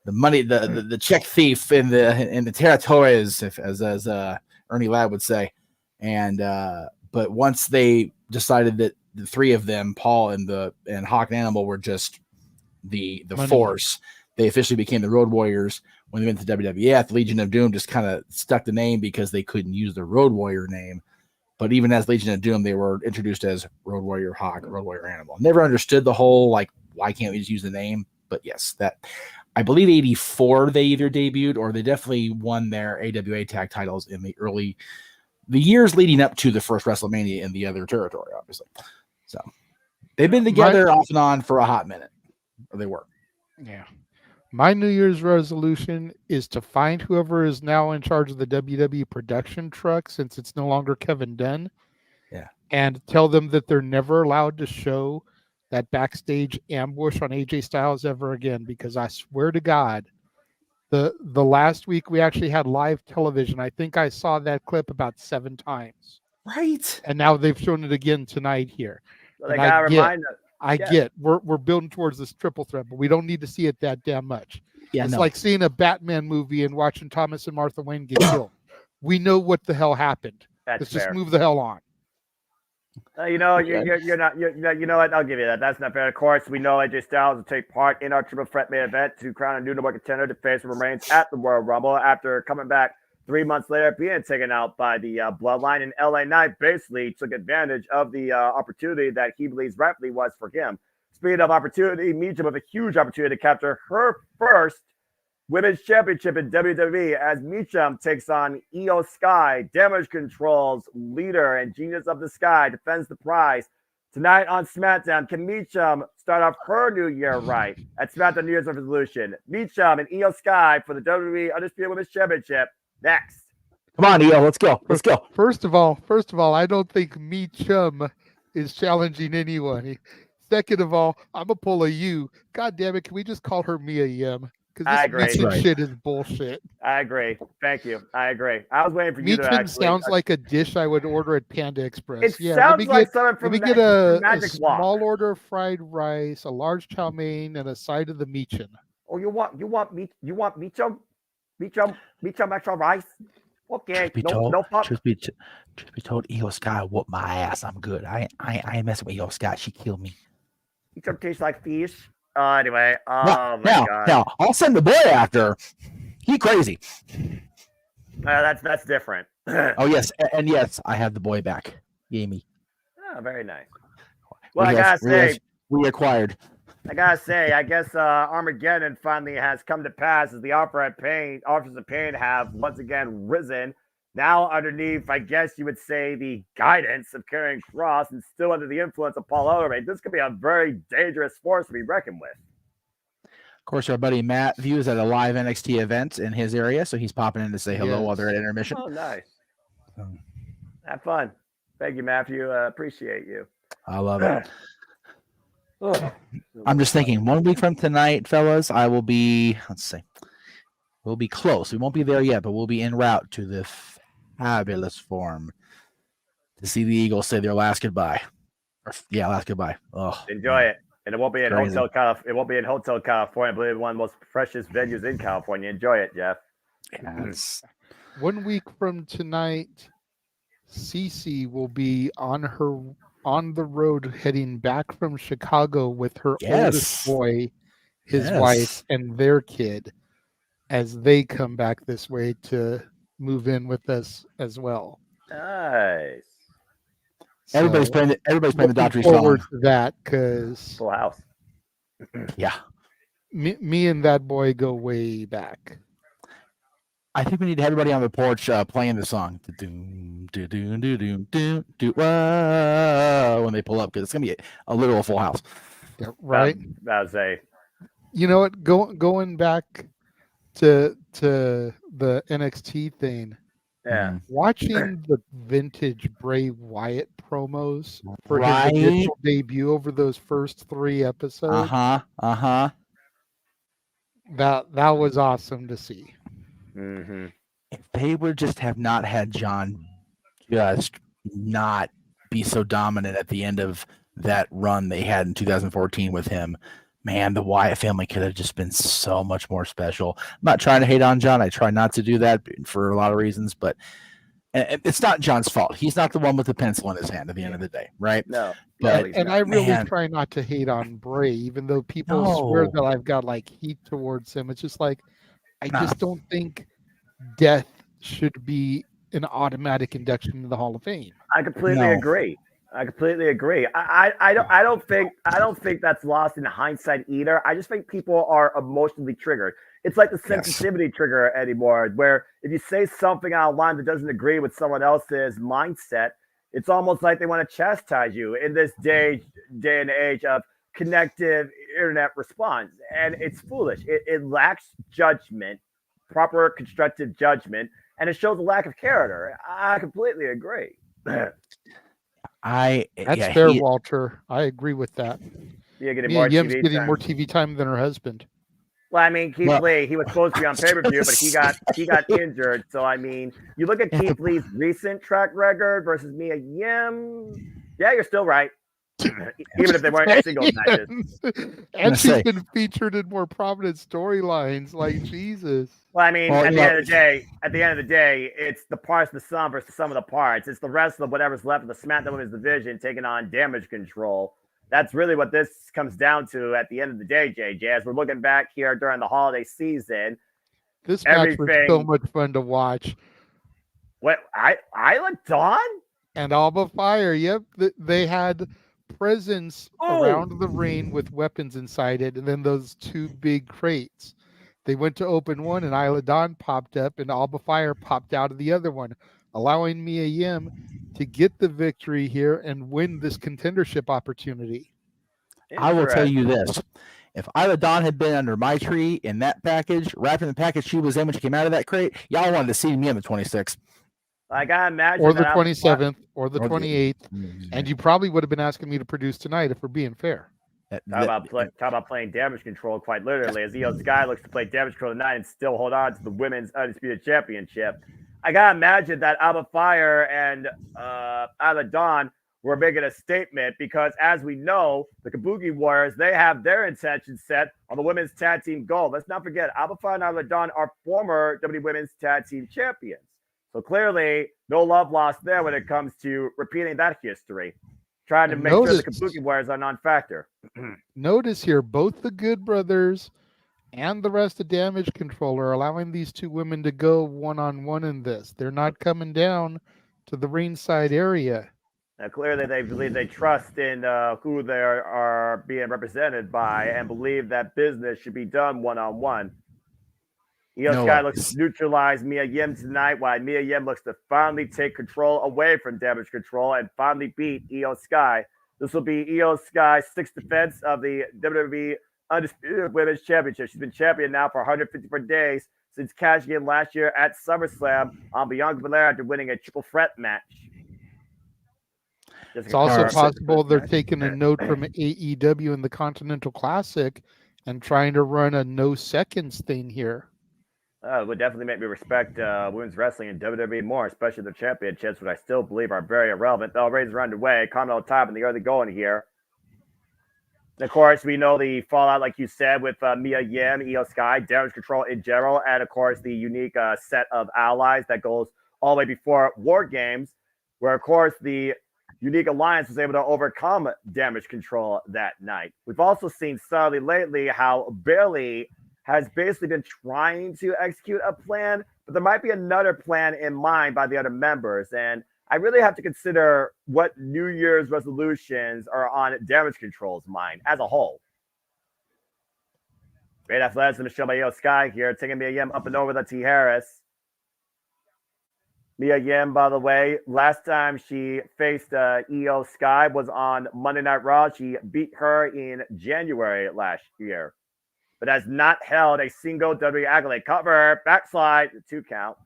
the check thief in the territories, as Ernie Ladd would say. And but once they decided that the three of them, Paul and Hawk and Animal, were just the force, they officially became the Road Warriors. When they went to WWF, the Legion of Doom just kind of stuck the name because they couldn't use the Road Warrior name. But even as Legion of Doom, they were introduced as Road Warrior Hawk, Road Warrior Animal. Never understood the whole, like, why can't we just use the name? But yes, that I believe 84 they either debuted or they definitely won their AWA tag titles in the years leading up to the first WrestleMania in the other territory, obviously. So they've been together off and on for a hot minute. Or they were. Yeah. My New Year's resolution is to find whoever is now in charge of the WWE production truck, since it's no longer Kevin Dunn. Yeah. And tell them that they're never allowed to show that backstage ambush on AJ Styles ever again, because I swear to God, the last week we actually had live television. I think I saw that clip about 7 times. Right. And now they've shown it again tonight here. Well, they gotta remind us. I get we're building towards this triple threat, but we don't need to see it that damn much. Yeah, it's like seeing a Batman movie and watching Thomas and Martha Wayne get killed. We know what the hell happened. Let's just move the hell on. You're not. You know what? I'll give you that. That's not fair. Of course, we know AJ Styles will take part in our triple threat main event to crown a new number one contender to face Roman Reigns at the Royal Rumble after coming back 3 months later, being taken out by the Bloodline. And LA Knight basically took advantage of the opportunity that he believes rightfully was for him. Speaking of opportunity, Mija with a huge opportunity to capture her first Women's Championship in WWE as Meechum takes on Io Sky. Damage Control's leader and Genius of the Sky defends the prize. Tonight on SmackDown, can Meechum start off her new year right at SmackDown New Year's Revolution? Meechum and Io Sky for the WWE Undisputed Women's Championship. Next. Come on, Io, let's go. Let's go. First of all, I don't think Meechum is challenging anyone. Second of all, I'm gonna pull a U. God damn it, can we just call her Mia Yim? I Because agree. this shit is bullshit. I agree. Thank you. I agree. I was waiting for you to Meechum actually. sounds like a dish I would order at Panda Express. It Yeah, sounds like something let from me get a Magic Walk. small order of fried rice, a large chow mein, and a side of the Meechum. Oh, you want Meechum extra rice? Okay, Truth be told, Io Sky whooped my ass. I'm good. I ain't messing with Io Sky. She killed me. Meechum tastes like fish. Anyway, God. Now, I'll send the boy after her. He crazy. That's different. Oh yes, and yes, I have the boy back. Yay me. Oh, very nice. Well, I gotta say, I guess Armageddon finally has come to pass as the offers of pain have once again risen. Now underneath, I guess you would say, the guidance of Karrion Kross and still under the influence of Paul Ellering. This could be a very dangerous force to be reckoned with. Of course, our buddy Matt views at a live NXT event in his area, so he's popping in to say hello while they're at intermission. Oh, nice. Have fun. Thank you, Matthew. Appreciate you. I love it. I'm just thinking, 1 week from tonight, fellas, I will be, we'll be close. We won't be there yet, but we'll be en route to the fabulous Forum to see the Eagles say their last goodbye. Last goodbye. Oh, enjoy it. And it won't be in Hotel California. I believe one of the most precious venues in California. Enjoy it, Jeff. Yes. 1 week from tonight, Cece will be on the road heading back from Chicago with her oldest boy, his wife, and their kid as they come back this way to move in with us as well. Nice. So everybody's playing the Daughtry forward song. to that because Full house. Yeah. Me and that boy go way back. I think we need everybody on the porch playing the song. When they pull up, because it's gonna be a literal full house. Yeah, right. That was a. You know what? Going back to the NXT thing. Yeah. Watching the vintage Bray Wyatt promos for his initial debut over those first 3 episodes. That was awesome to see. Mm-hmm. If they would just have not had John just not be so dominant at the end of that run they had in 2014 with him, man, the Wyatt family could have just been so much more special. I'm not trying to hate on John. I try not to do that for a lot of reasons, but it's not John's fault. He's not the one with the pencil in his hand at the end of the day, right? No. But, and I really try not to hate on Bray, even though people swear that I've got like heat towards him. It's just like, I just don't think death should be an automatic induction into the Hall of Fame. I completely agree. I don't think that's lost in hindsight either. I just think people are emotionally triggered. It's like the sensitivity trigger anymore, where if you say something out of line that doesn't agree with someone else's mindset, it's almost like they want to chastise you in this day and age of connective internet response. And it's foolish. It lacks judgment, proper constructive judgment, and it shows a lack of character. I completely agree. That's fair, Walter. I agree with that. Yim's getting more TV time than her husband. Well, I mean, Keith Lee, he was supposed to be on pay-per-view, but he got injured. So, I mean, you look at Keith Lee's recent track record versus Mia Yim. Yeah, you're still right. Even if they weren't singles matches. And she's been featured in more prominent storylines, like Jesus. Well, I mean, at the end of the day, it's the parts of the sum versus the sum of the parts. It's the rest of whatever's left of the SmackDown Women's division taking on Damage Control. That's really what this comes down to at the end of the day, JJ. As we're looking back here during the holiday season, this match was so much fun to watch. What Isla Dawn and Alba Fire? Yep, they had presents around the ring with weapons inside it, and then those 2 big crates. They went to open one, and Isla Dawn popped up, and Alba Fire popped out of the other one, allowing Mia Yim to get the victory here and win this contendership opportunity. I will tell you this. If Isla Dawn had been under my tree in that package, wrapped in the package she was in when she came out of that crate, y'all wanted to see me on the 26th. I gotta imagine. Or the 27th, or the 28th. And you probably would have been asking me to produce tonight if we're being fair. Talk about playing damage control quite literally, as Io Sky looks to play damage control tonight and still hold on to the women's undisputed championship. I gotta imagine that Alba Fire and Isla Dawn were making a statement because, as we know, the Kabuki Warriors, they have their intentions set on the women's tag team gold. Let's not forget, Alba Fire and Isla Dawn are former WWE Women's Tag Team Champions. So clearly, no love lost there when it comes to repeating that history. Trying to make sure the Kabuki Warriors are non-factor. Notice here, both the Good Brothers and the rest of Damage Control are allowing these two women to go one-on-one in this. They're not coming down to the ringside area. Now, clearly, they believe they trust in who they are being represented by and believe that business should be done one-on-one. Io Sky looks to neutralize Mia Yim tonight, while Mia Yim looks to finally take control away from Damage Control and finally beat Io Sky. This will be Io Sky's sixth defense of the WWE Undisputed Women's Championship. She's been champion now for 154 days since cashing in last year at SummerSlam on Bianca Belair after winning a triple threat match. It's also possible they're taking a note from AEW in the Continental Classic and trying to run a no seconds thing here. It would definitely make me respect women's wrestling and WWE more, especially their championships, which I still believe are very irrelevant. The ratings are underway. Continental top in the early going here. And of course, we know the fallout, like you said, with Mia Yim, Io Sky, Damage Control in general, and of course, the unique set of allies that goes all the way before War Games, where, of course, the unique alliance was able to overcome Damage Control that night. We've also seen subtly lately how Bayley has basically been trying to execute a plan, but there might be another plan in mind by the other members. And I really have to consider what New Year's resolutions are on Damage Control's mind as a whole. Great athleticism shown by Io Sky here, taking Mia Yim up and over the T. Harris. Mia Yim, by the way, last time she faced Io Sky was on Monday Night Raw. She beat her in January last year, but has not held a single WWE accolade. Cover, backslide, 2 count.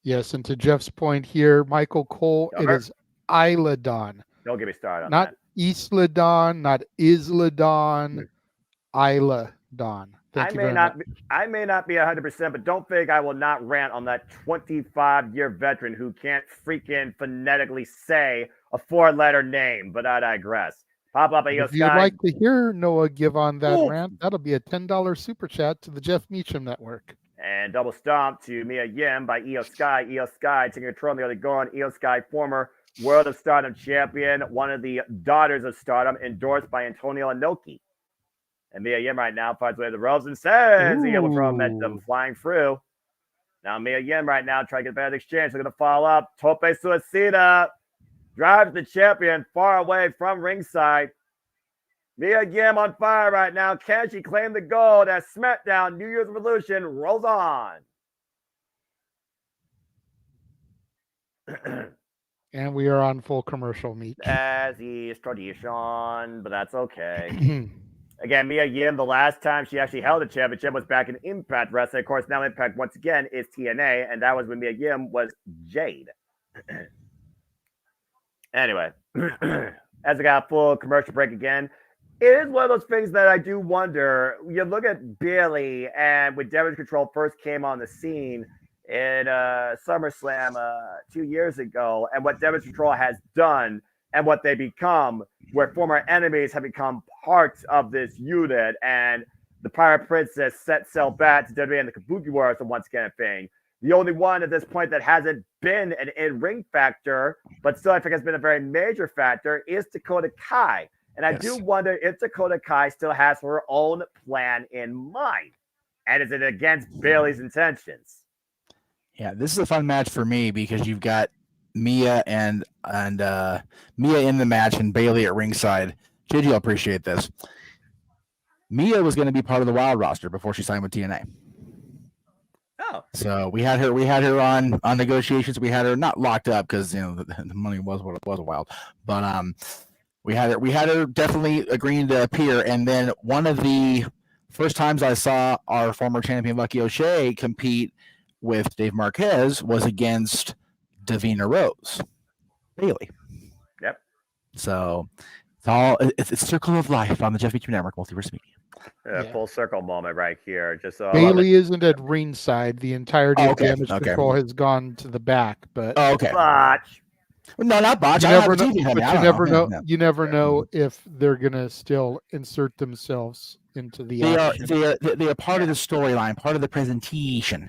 Yes, and to Jeff's point here, Michael Cole, it is Isla Dawn. Don't get me started on not that. Isla Dawn, not Isla Dawn, Isla Dawn. I may not be 100%, but don't think I will not rant on that 25-year veteran who can't freaking phonetically say a 4-letter name, but I digress. Pop up If you'd like to hear Noah give on that rant, that'll be a $10 super chat to the Jeff Meacham Network. And double stomp to Mia Yim by Io Sky. Io Sky taking control on the other going. Io Sky, former World of Stardom champion, one of the daughters of Stardom, endorsed by Antonio Inoki. And Mia Yim right now finds way to the ropes and sends the yellow from momentum flying through. Now Mia Yim right now trying to get a bad exchange. They're going to follow up. Tope Suicida drives the champion far away from ringside. Mia Yim on fire right now. Can she claim the gold as SmackDown New Year's Revolution rolls on? And we are on full commercial meet. As is tradition, but that's okay. Again, Mia Yim, the last time she actually held a championship was back in Impact Wrestling. Of course, now Impact once again is TNA, and that was when Mia Yim was Jade. Anyway, as I got a full commercial break again, it is one of those things that I do wonder. You look at Bayley, and when Damage Control first came on the scene in SummerSlam 2 years ago, and what Damage Control has done and what they become, where former enemies have become parts of this unit, and the Pirate Princess set sail back to WWE and the Kabuki Warriors are once again a thing. The only one at this point that hasn't been an in-ring factor, but still I think has been a very major factor, is Dakota Kai. And I do wonder if Dakota Kai still has her own plan in mind. And is it against Bayley's intentions? Yeah, this is a fun match for me because you've got Mia and Mia in the match and Bayley at ringside. JJ will appreciate this. Mia was going to be part of the Wild roster before she signed with TNA. So we had her on negotiations. We had her not locked up because the money was what it was a while, but we had her definitely agreeing to appear. And then one of the first times I saw our former champion Lucky O'Shea compete with Dave Marquez was against Davina Rose Bailey. Yep. So it's a circle of life on the Jeff Beachman Network Multiverse Media. Full circle moment right here. Just Bailey isn't at ringside. The entirety of Damage Control has gone to the back, but botch. No, not botch. You never know. But you never know. Yeah. You never know if they're gonna still insert themselves into the action. They are part of the storyline, part of the presentation.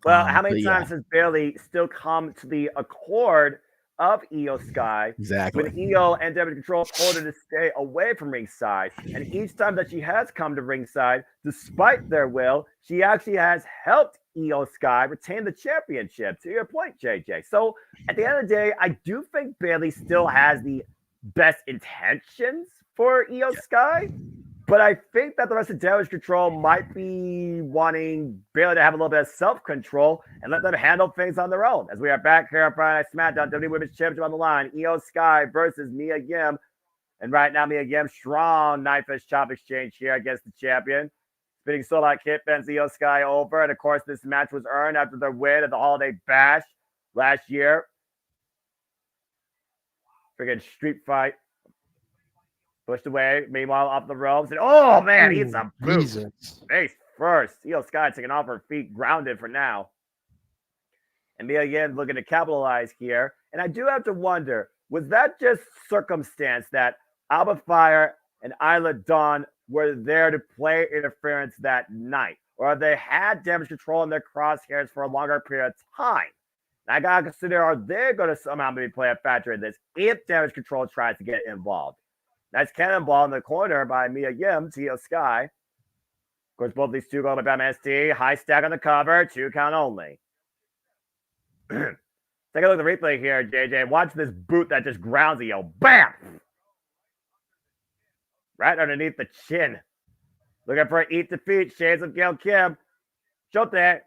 Well, how many times has Bailey still come to the accord of Io Sky? Exactly. When Io and Damage Control told her to stay away from ringside. And each time that she has come to ringside, despite their will, she actually has helped Io Sky retain the championship, to your point, JJ. So at the end of the day, I do think Bailey still has the best intentions for Io Sky. But I think that the rest of Damage Control might be wanting Bailey to have a little bit of self-control and let them handle things on their own. As we are back here on Friday Night SmackDown, WWE Women's Championship on the line, Io Sky versus Mia Yim. And right now, Mia Yim, strong knife edge chop exchange here against the champion. Spinning sold out Kit bends Io Sky over. And of course, this match was earned after their win at the Holiday Bash last year. Freaking street fight. Pushed away, meanwhile, off the ropes. And oh, man, he's a boot. Face first. Io Sky taking off her feet, grounded for now. And Mia again looking to capitalize here. And I do have to wonder, was that just circumstance that Alba Fire and Isla Dawn were there to play interference that night? Or they had Damage Control in their crosshairs for a longer period of time? And I got to consider, are they going to somehow maybe play a factor in this if Damage Control tries to get involved? Nice cannonball in the corner by Mia Yim to Io Sky. Of course, both these two go to Bam ST. High stack on the cover. 2 count only. Take a look at the replay here, JJ. Watch this boot that just grounds Io. Bam! Right underneath the chin. Looking for an eat defeat. Shades of Gail Kim. Shote.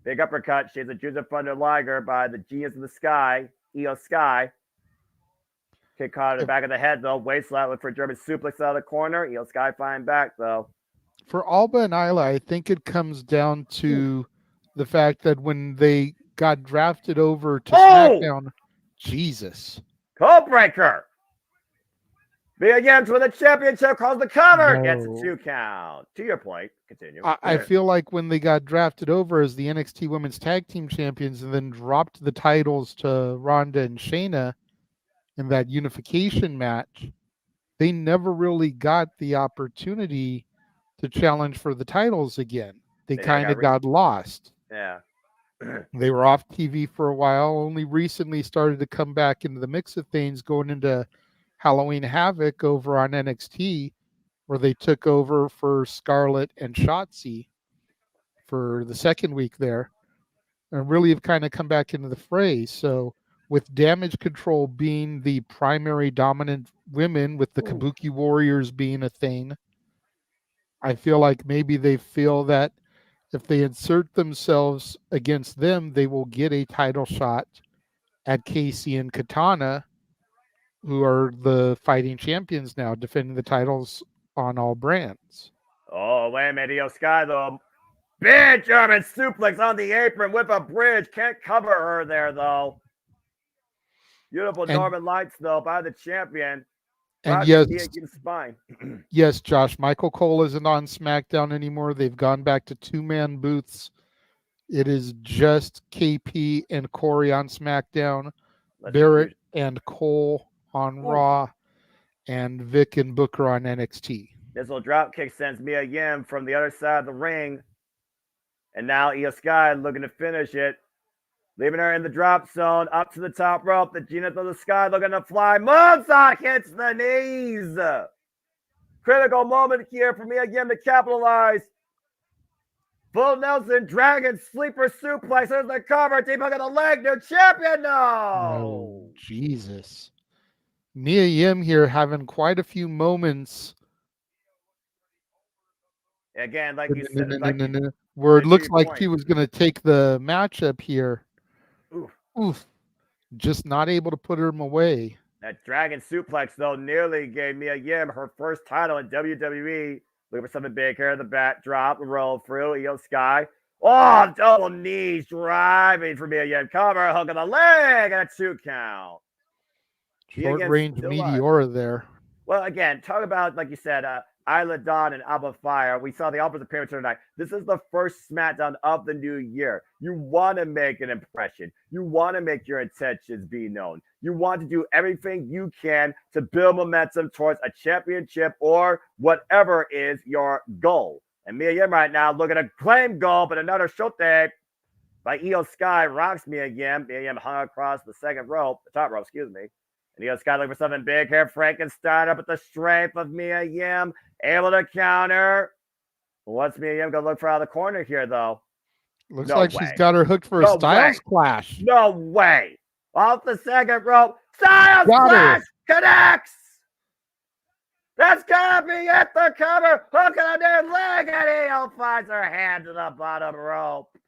Big uppercut. Shades of Joseph Thunder Liger by the Genius of the Sky. Io Sky. Kick caught in the back of the head, though. Waist slap for a German suplex out of the corner. Io Sky flying back, though. For Alba and Isla, I think it comes down to the fact that when they got drafted over to SmackDown, Jesus. Code breaker. Mia Yim for the championship, calls the cover. Gets a 2 count. To your point, continue. I feel like when they got drafted over as the NXT Women's Tag Team Champions and then dropped the titles to Ronda and Shayna, in that unification match, they never really got the opportunity to challenge for the titles again. They kind of got lost. Yeah. They were off TV for a while, only recently started to come back into the mix of things going into Halloween Havoc over on NXT, where they took over for Scarlett and Shotzi for the second week there, and really have kind of come back into the fray. So with Damage Control being the primary dominant women, with the Kabuki Warriors being a thing, I feel like maybe they feel that if they insert themselves against them, they will get a title shot at Casey and Katana, who are the fighting champions now, defending the titles on all brands. Oh, wait a minute. Io Sky, though. Big German suplex on the apron with a bridge. Can't cover her there, though. Beautiful Northern Lights, though, by the champion. And yes, Josh, Michael Cole isn't on SmackDown anymore. They've gone back to 2-man booths. It is just KP and Corey on SmackDown, Barrett and Cole on Raw, and Vic and Booker on NXT. This little drop kick sends Mia Yim from the other side of the ring. And now Io Sky looking to finish it. Leaving her in the drop zone, up to the top rope. The Genius of the Sky looking to fly. Moonsault hits the knees. Critical moment here for Mia Yim to capitalize. Full Nelson, Dragon, Sleeper Suplex. There's the cover. Deep hook of the leg. New champion. No. Oh, Jesus. Mia Yim here having quite a few moments Again, like you said, where it looks your like point. he was going to take the matchup here. Oof. Just not able to put him away. That Dragon Suplex, though, nearly gave Mia Yim her first title in WWE. Looking for something big here. The bat drop, roll through. Io Sky. Oh, double knees driving for Mia Yim. Cover, hook of the leg, and a 2 count. Short range Meteora there. Well, again, talk about, like you said, Isla Dawn and Alba Fire. We saw the opposite appearance tonight. This is the first SmackDown of the new year. You want to make an impression. You want to make your intentions be known. You want to do everything you can to build momentum towards a championship or whatever is your goal. And Mia Yim right now looking to claim goal, but another shote by Io Sky rocks Mia Yim. Mia Yim hung across the top rope, excuse me. And Io Sky looking for something big here. Frankenstein up at the strength of Mia Yim. Able to counter. What's Mia Yim going to look for out of the corner here, though? Looks like she's got her hooked for a Styles Clash. No way. Off the second rope. Styles Clash connects. That's got to be at the cover. Hooking on their leg. And Io finds her hand to the bottom rope.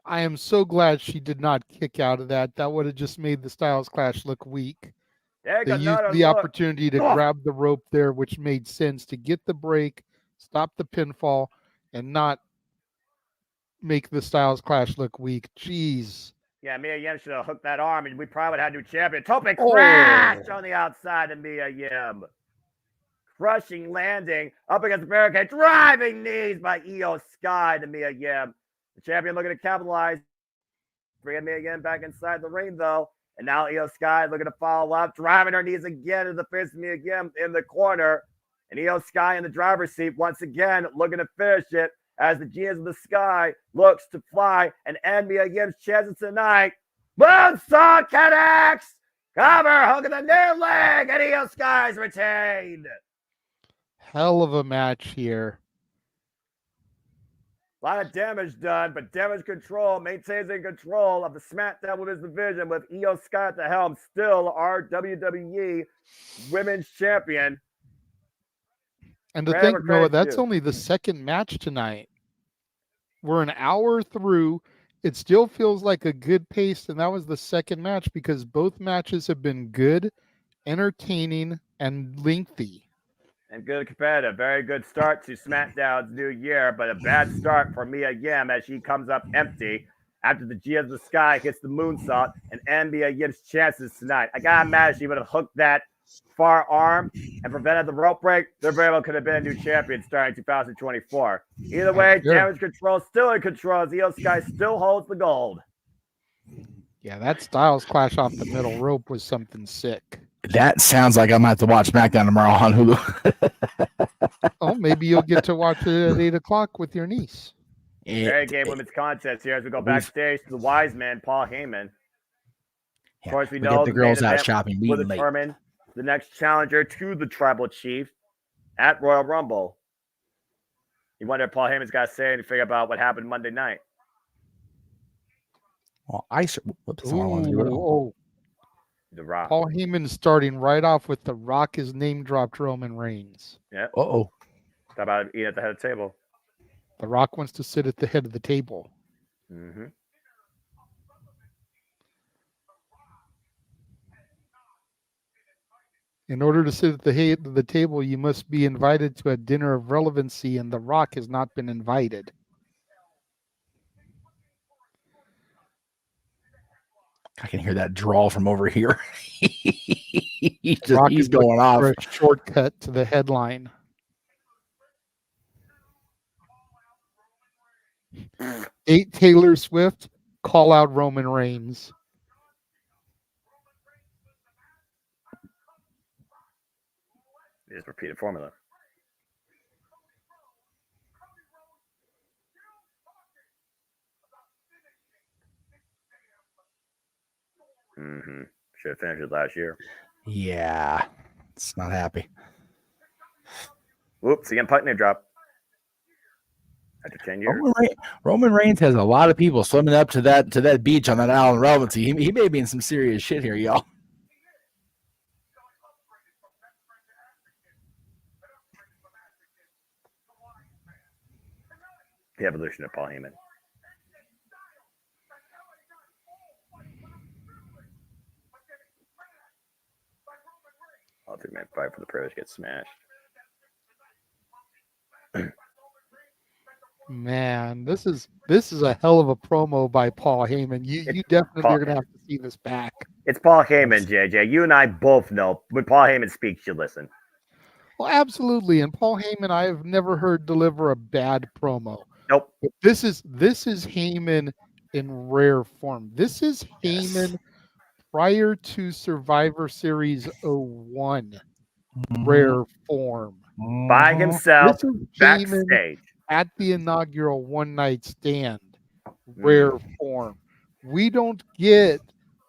I am so glad she did not kick out of that. That would have just made the Styles Clash look weak. They used the opportunity to grab the rope there, which made sense to get the break, stop the pinfall, and not make the Styles Clash look weak. Jeez. Yeah, Mia Yim should have hooked that arm, and we probably would have had a new champion. Tope crash on the outside of Mia Yim. Crushing landing up against the barricade. Driving knees by Io Sky to Mia Yim. The champion looking to capitalize. Bringing Mia Yim back inside the ring, though. And now Io Sky looking to follow up, driving her knees again to the face of Mia Yim in the corner. And Io Sky in the driver's seat once again looking to finish it as the Genius of the Sky looks to fly and end Mia Yim's chances tonight. Moonsault connects! Cover, hook of the near leg, and Io Sky's retained. Hell of a match here. A lot of damage done, but damage control maintains in control of the SmackDown Women's Division with Io Sky at the helm, still our WWE Women's Champion. And to think, Noah, that's only the second match tonight. We're an hour through. It still feels like a good pace, and that was the second match because both matches have been good, entertaining, and lengthy. And good competitive. Very good start to SmackDown's new year, but a bad start for Mia Yim as she comes up empty after the G of the Sky hits the moonsault and end Mia Yim's chances tonight. I gotta imagine she would have hooked that far arm and prevented the rope break. There very well could have been a new champion starting 2024. Either way, damage control still in control as Io Sky still holds the gold. Yeah, that Styles Clash off the middle rope was something sick. That sounds like I'm going to have to watch SmackDown tomorrow on Hulu. Oh, maybe you'll get to watch it at 8 o'clock with your niece. Very gay women's contest here as we go backstage to the wise man, Paul Heyman. Of course, we know the girls out shopping. We will determine the next challenger to the Tribal Chief at Royal Rumble. You wonder if Paul Heyman's got to say anything about what happened Monday night. Well, The Rock. Paul Heyman starting right off with The Rock is name dropped Roman Reigns. Yeah. Uh-oh. How about eating at the head of the table? The Rock wants to sit at the head of the table. Mm-hmm. In order to sit at the head of the table, you must be invited to a dinner of relevancy, and The Rock has not been invited. I can hear that drawl from over here. he's going off. For a shortcut to the headline. Eight Taylor Swift, call out Roman Reigns. Just repeated formula. Mm-hmm. Should have finished it last year. Yeah. It's not happy. Whoops, again, puck name drop. After 10 years. Roman Reigns has a lot of people swimming up to that beach on that island relevancy. He may be in some serious shit here, y'all. The evolution of Paul Heyman. All 3-man fight for the privilege gets smashed. Man, this is a hell of a promo by Paul Heyman. You definitely are gonna have to see this back. It's Paul Heyman, JJ. You and I both know when Paul Heyman speaks, you listen. Well, absolutely. And Paul Heyman, I have never heard deliver a bad promo. Nope. But this is Heyman in rare form. This is Heyman prior to Survivor Series 01. Rare form. By himself, backstage. At the inaugural one night stand, rare form. We don't get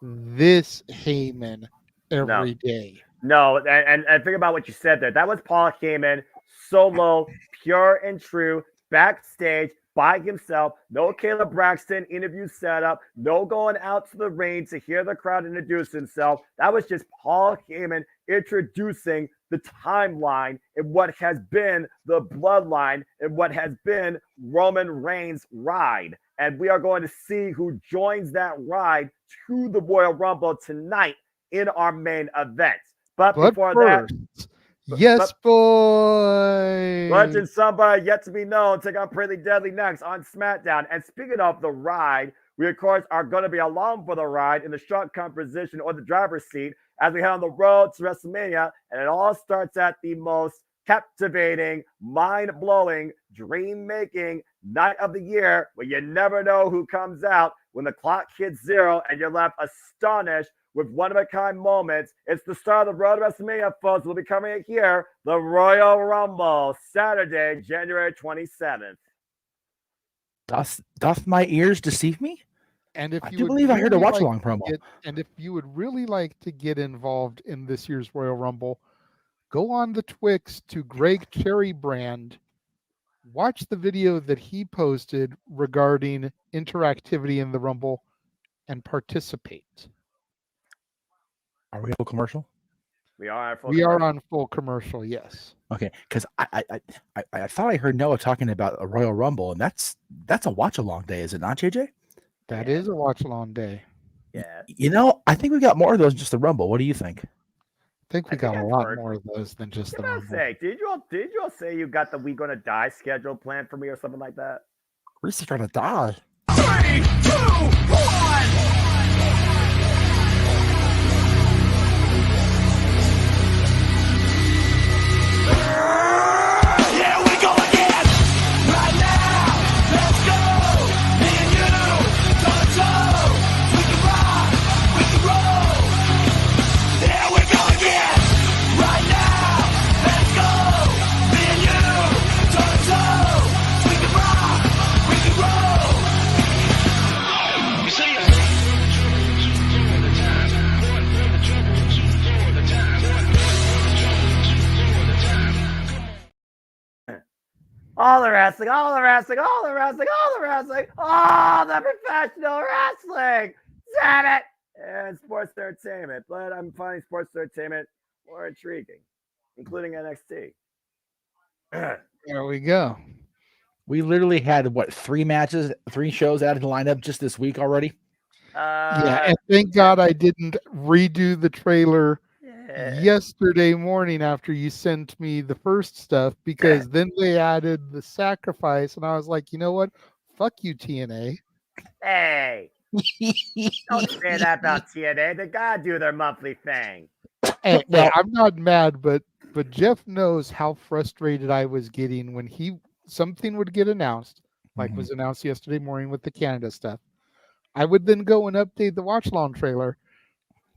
this Heyman every day. No, and think about what you said there. That was Paul Heyman, solo, pure and true, backstage by himself. No Caleb Braxton interview setup. No going out to the ring to hear the crowd introduce himself. That was just Paul Heyman introducing the timeline and what has been the bloodline and what has been Roman Reigns' ride. And we are going to see who joins that ride to the Royal Rumble tonight in our main event. But before first, boy. Legend somebody yet to be known take on Pretty Deadly next on SmackDown. And speaking of the ride, we of course are going to be along for the ride in the shotgun position or the driver's seat as we head on the road to WrestleMania. And it all starts at the most captivating, mind-blowing, dream-making night of the year where you never know who comes out when the clock hits 0 and you're left astonished with one-of-a-kind moments. It's the start of the road to WrestleMania, folks. We'll be coming here, the Royal Rumble, Saturday, January 27th. Doth my ears deceive me? And if I you do would believe I heard a really watch-along promo. And if you would really like to get involved in this year's Royal Rumble, go on the Twix to Greg Cherry Brand. Watch the video that he posted regarding interactivity in the Rumble and participate. Are we full commercial? We are on full commercial, yes. Okay, because I thought I heard Noah talking about a Royal Rumble, and that's a watch-along day, is it not, JJ? That is a watch-along day. Yeah. You know, I think we got more of those than just the Rumble. What do you think? I think we got a lot more of those than just the Rumble. Did you all say you got the We Gonna Die schedule planned for me or something like that? We're just gonna die. 3, 2, 1. All the wrestling, all the wrestling, all the wrestling, all the wrestling, all the professional wrestling. Damn it! And sports entertainment. But I'm finding sports entertainment more intriguing, including NXT. There we go. We literally had, 3 shows added to the lineup just this week already? Yeah, and thank God I didn't redo the trailer yesterday morning after you sent me the first stuff, because then they added the sacrifice, and I was like, you know what? Fuck you, TNA. Hey, don't say that about TNA. They gotta do their monthly thing. Hey, I'm not mad, but Jeff knows how frustrated I was getting when something would get announced, like was announced yesterday morning with the Canada stuff. I would then go and update the watch-along trailer,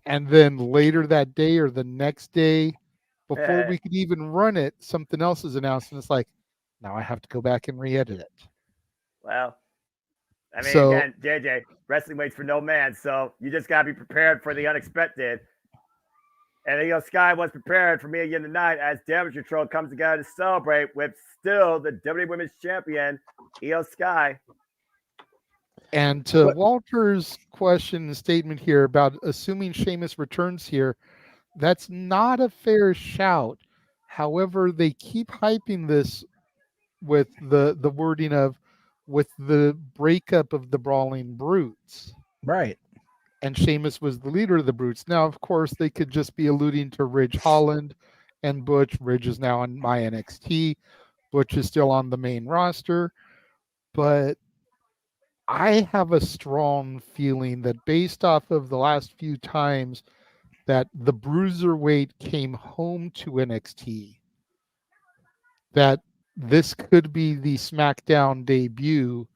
and then later that day or the next day, before we could even run it, something else is announced, and it's like, now I have to go back and re-edit it. Well, I mean, again, JJ, wrestling waits for no man, so you just got to be prepared for the unexpected. And Sky was prepared for me again tonight as Damage Control comes together to celebrate with still the WWE Women's Champion, Sky. And to Walter's question and statement here about assuming Sheamus returns here, that's not a fair shout. However, they keep hyping this with the wording of, with the breakup of the Brawling Brutes. Right. And Sheamus was the leader of the Brutes. Now, of course, they could just be alluding to Ridge Holland and Butch. Ridge is now on my NXT. Butch is still on the main roster. But I have a strong feeling that based off of the last few times that the Bruiserweight came home to NXT, that this could be the SmackDown debut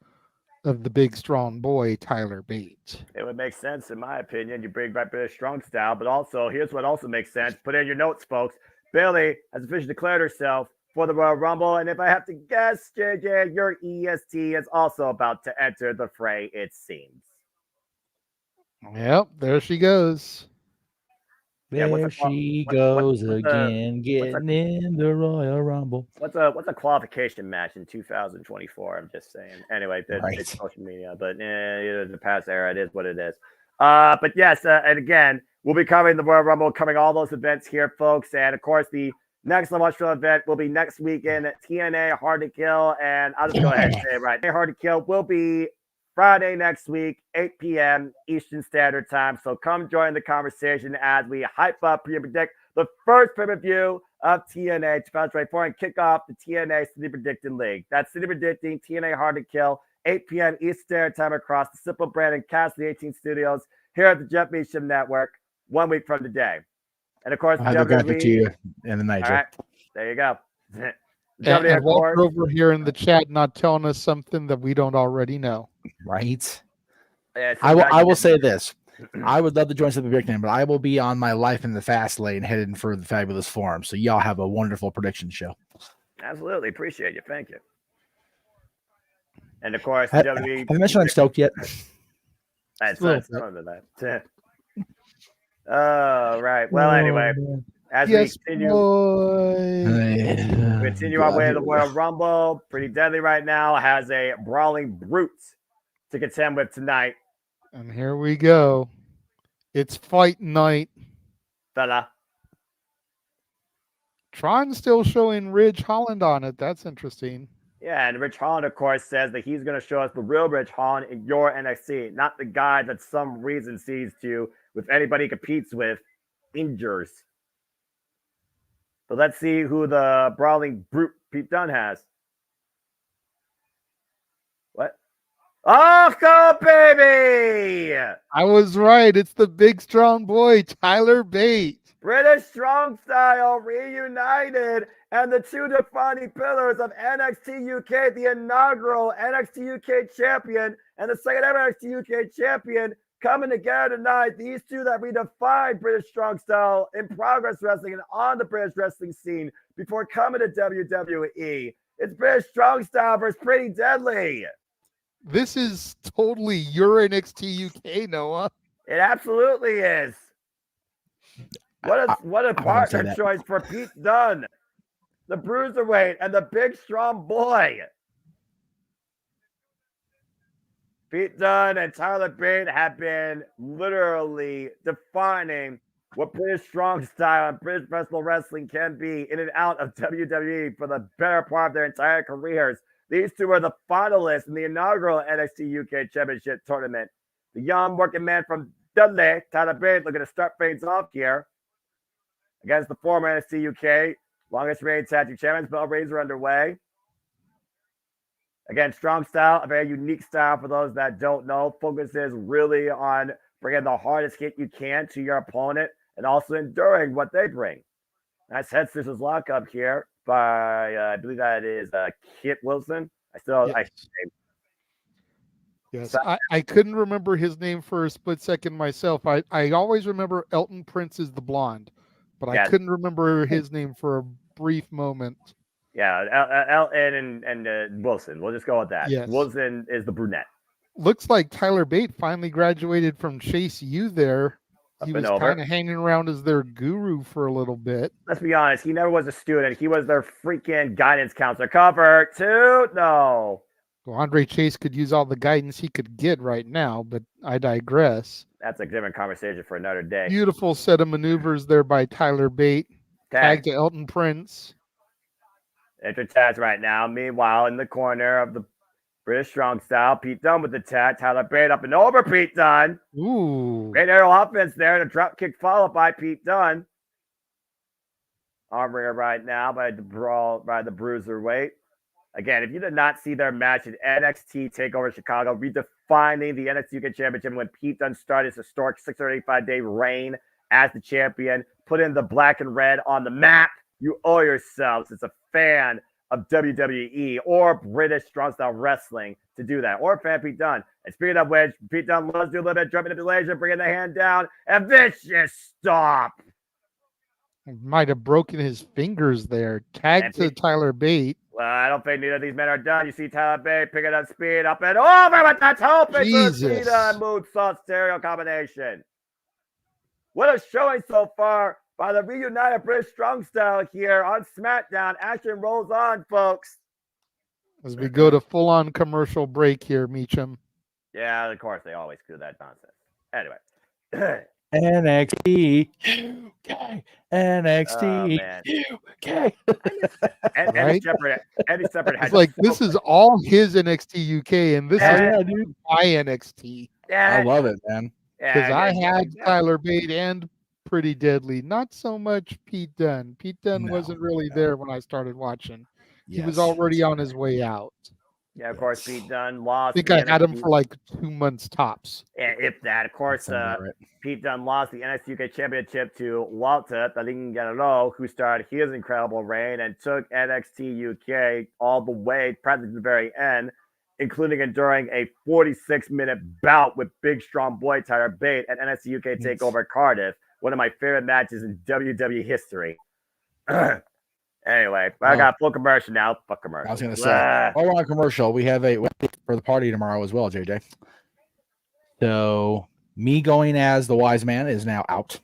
of the big strong boy, Tyler Bate. It would make sense, in my opinion. You bring back British Strong Style, but also, here's what also makes sense. Put in your notes, folks. Bayley has officially declared herself for the Royal Rumble, and if I have to guess, JJ, your EST is also about to enter the fray, it seems. Yep, there she goes. There she goes again, getting in the Royal Rumble. What's a qualification match in 2024? I'm just saying. Anyway, Right. it's social media, but the past era, it is what it is. But yes, and again, we'll be covering the Royal Rumble, covering all those events here, folks. And of course, the next Australia event will be next weekend at TNA Hard to Kill. And I'll just go ahead and say it right. Hard to Kill will be Friday next week, 8 p.m. Eastern Standard Time. So come join the conversation as we hype up and predict the first pay-per-view of TNA 2024 and kick off the TNA City Predicting League. That's City Predicting, TNA Hard to Kill, 8 p.m. Eastern Standard Time across the Simple Brand and Castle 18 Studios here at the Jeff Meacham Network 1 week from today. And of course, I'll have to grab it to you in the night. All right, there you go. And Walter over here in the chat not telling us something that we don't already know. Right. Yeah, I will say this. I would love to join something big name, but I will be on my life in the fast lane heading for the Fabulous Forum. So y'all have a wonderful prediction show. Absolutely. Appreciate you. Thank you. And of course, Have WWE. you mentioned I'm stoked yet? That's that. Oh, right. Well, anyway, as we continue our way to the Royal Rumble, Pretty Deadly right now has a Brawling Brute to contend with tonight. And here we go. It's fight night. Fella. Tron's still showing Ridge Holland on it. That's interesting. Yeah, and Rich Holland, of course, says that he's going to show us the real Rich Holland in your NXT, not the guy that some reason sees to, with anybody he competes with, injures. But let's see who the Brawling Brute Pete Dunne has. What? Oh, go, baby! I was right. It's the big strong boy, Tyler Bate. British Strong Style reunited, and the two defining pillars of NXT UK, the inaugural NXT UK champion and the second ever NXT UK champion, coming together tonight. These two that redefined British Strong Style in Progress Wrestling and on the British wrestling scene before coming to WWE. It's British Strong Style versus Pretty Deadly. This is totally your NXT UK, Noah. It absolutely is. What a partner choice for Pete Dunne, the Bruiserweight and the big strong boy. Pete Dunne and Tyler Bate have been literally defining what British Strong Style and British Professional Wrestling can be in and out of WWE for the better part of their entire careers. These two are the finalists in the inaugural NXT UK Championship tournament. The young working man from Dudley, Tyler Bate, looking to start things off here against the former NXT UK longest reigning tag team champions. Bell raids are underway. Again, Strong Style, a very unique style for those that don't know. Focuses really on bringing the hardest hit you can to your opponent and also enduring what they bring. Nice head scissors lockup here by, I believe that is Kit Wilson. Yes, I couldn't remember his name for a split second myself. I always remember Elton Prince is the blonde, but I couldn't remember his name for a brief moment. Yeah, Elton and Wilson. We'll just go with that. Yes. Wilson is the brunette. Looks like Tyler Bate finally graduated from Chase U there. He was kind of hanging around as their guru for a little bit. Let's be honest. He never was a student. He was their freaking guidance counselor. Cover two. No. Well, Andre Chase could use all the guidance he could get right now, but I digress. That's a different conversation for another day. Beautiful set of maneuvers there by Tyler Bate. Tag to Elton Prince. Enter tags right now. Meanwhile, in the corner of the British strong style. Pete Dunne with the tag. Tyler Bate up and over Pete Dunne. Ooh. Great aerial offense there. And a drop kick followed by Pete Dunne. Armbringer right now by the Bruiserweight. Again, if you did not see their match at NXT TakeOver Chicago, redefining the NXT UK Championship when Pete Dunne started his historic 685-day reign as the champion, put in the black and red on the map, you owe yourselves as a fan of WWE or British strong style wrestling to do that, or fan Pete Dunne. And speaking of which, Pete Dunne loves to do a little bit of drum manipulation, bringing the hand down, and vicious stop. Might have broken his fingers there. Tag to Tyler Bate. Well, I don't think neither of these men are done. You see Tyler Bate picking up speed, up and over with that toe pick for the moonsault stereo combination. What a showing so far by the reunited British strong style here on SmackDown. Action rolls on, folks. As we go to full-on commercial break here, Meacham. Yeah, of course, they always do that nonsense. Anyway. NXT UK, NXT UK. Eddie Separate it's like this is all his NXT UK, and this is dude. my NXT. Yeah, I love it, man. Because I had Tyler Bate and Pretty Deadly, not so much Pete Dunne. Pete Dunne wasn't really there when I started watching. He was already on his way out. Yeah, of course, Pete Dunne lost. I think I had him for like 2 months tops. Yeah, if that. Of course, Pete Dunne lost the NXT UK Championship to Walter Talingaro, who started his incredible reign and took NXT UK all the way, practically to the very end, including enduring a 46-minute bout with big, strong boy Tyler Bate at NXT UK TakeOver Cardiff, one of my favorite matches in WWE history. Anyway, I got full commercial now. Fuck commercial. I was going to say, while we're on commercial, we have a for the party tomorrow as well, JJ. So me going as the wise man is now out.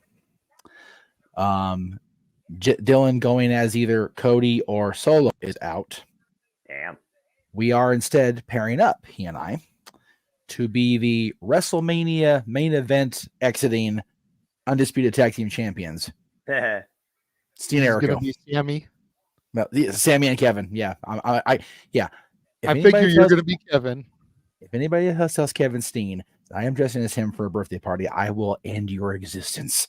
Dylan going as either Cody or Solo is out. Damn. We are instead pairing up, he and I, to be the WrestleMania main event exiting undisputed tag team champions. Steen Erico. It's going to be Sammy. Well, Sammy and Kevin. Yeah. I figure you're going to be Kevin. If anybody else tells Kevin Steen, I am dressing as him for a birthday party, I will end your existence.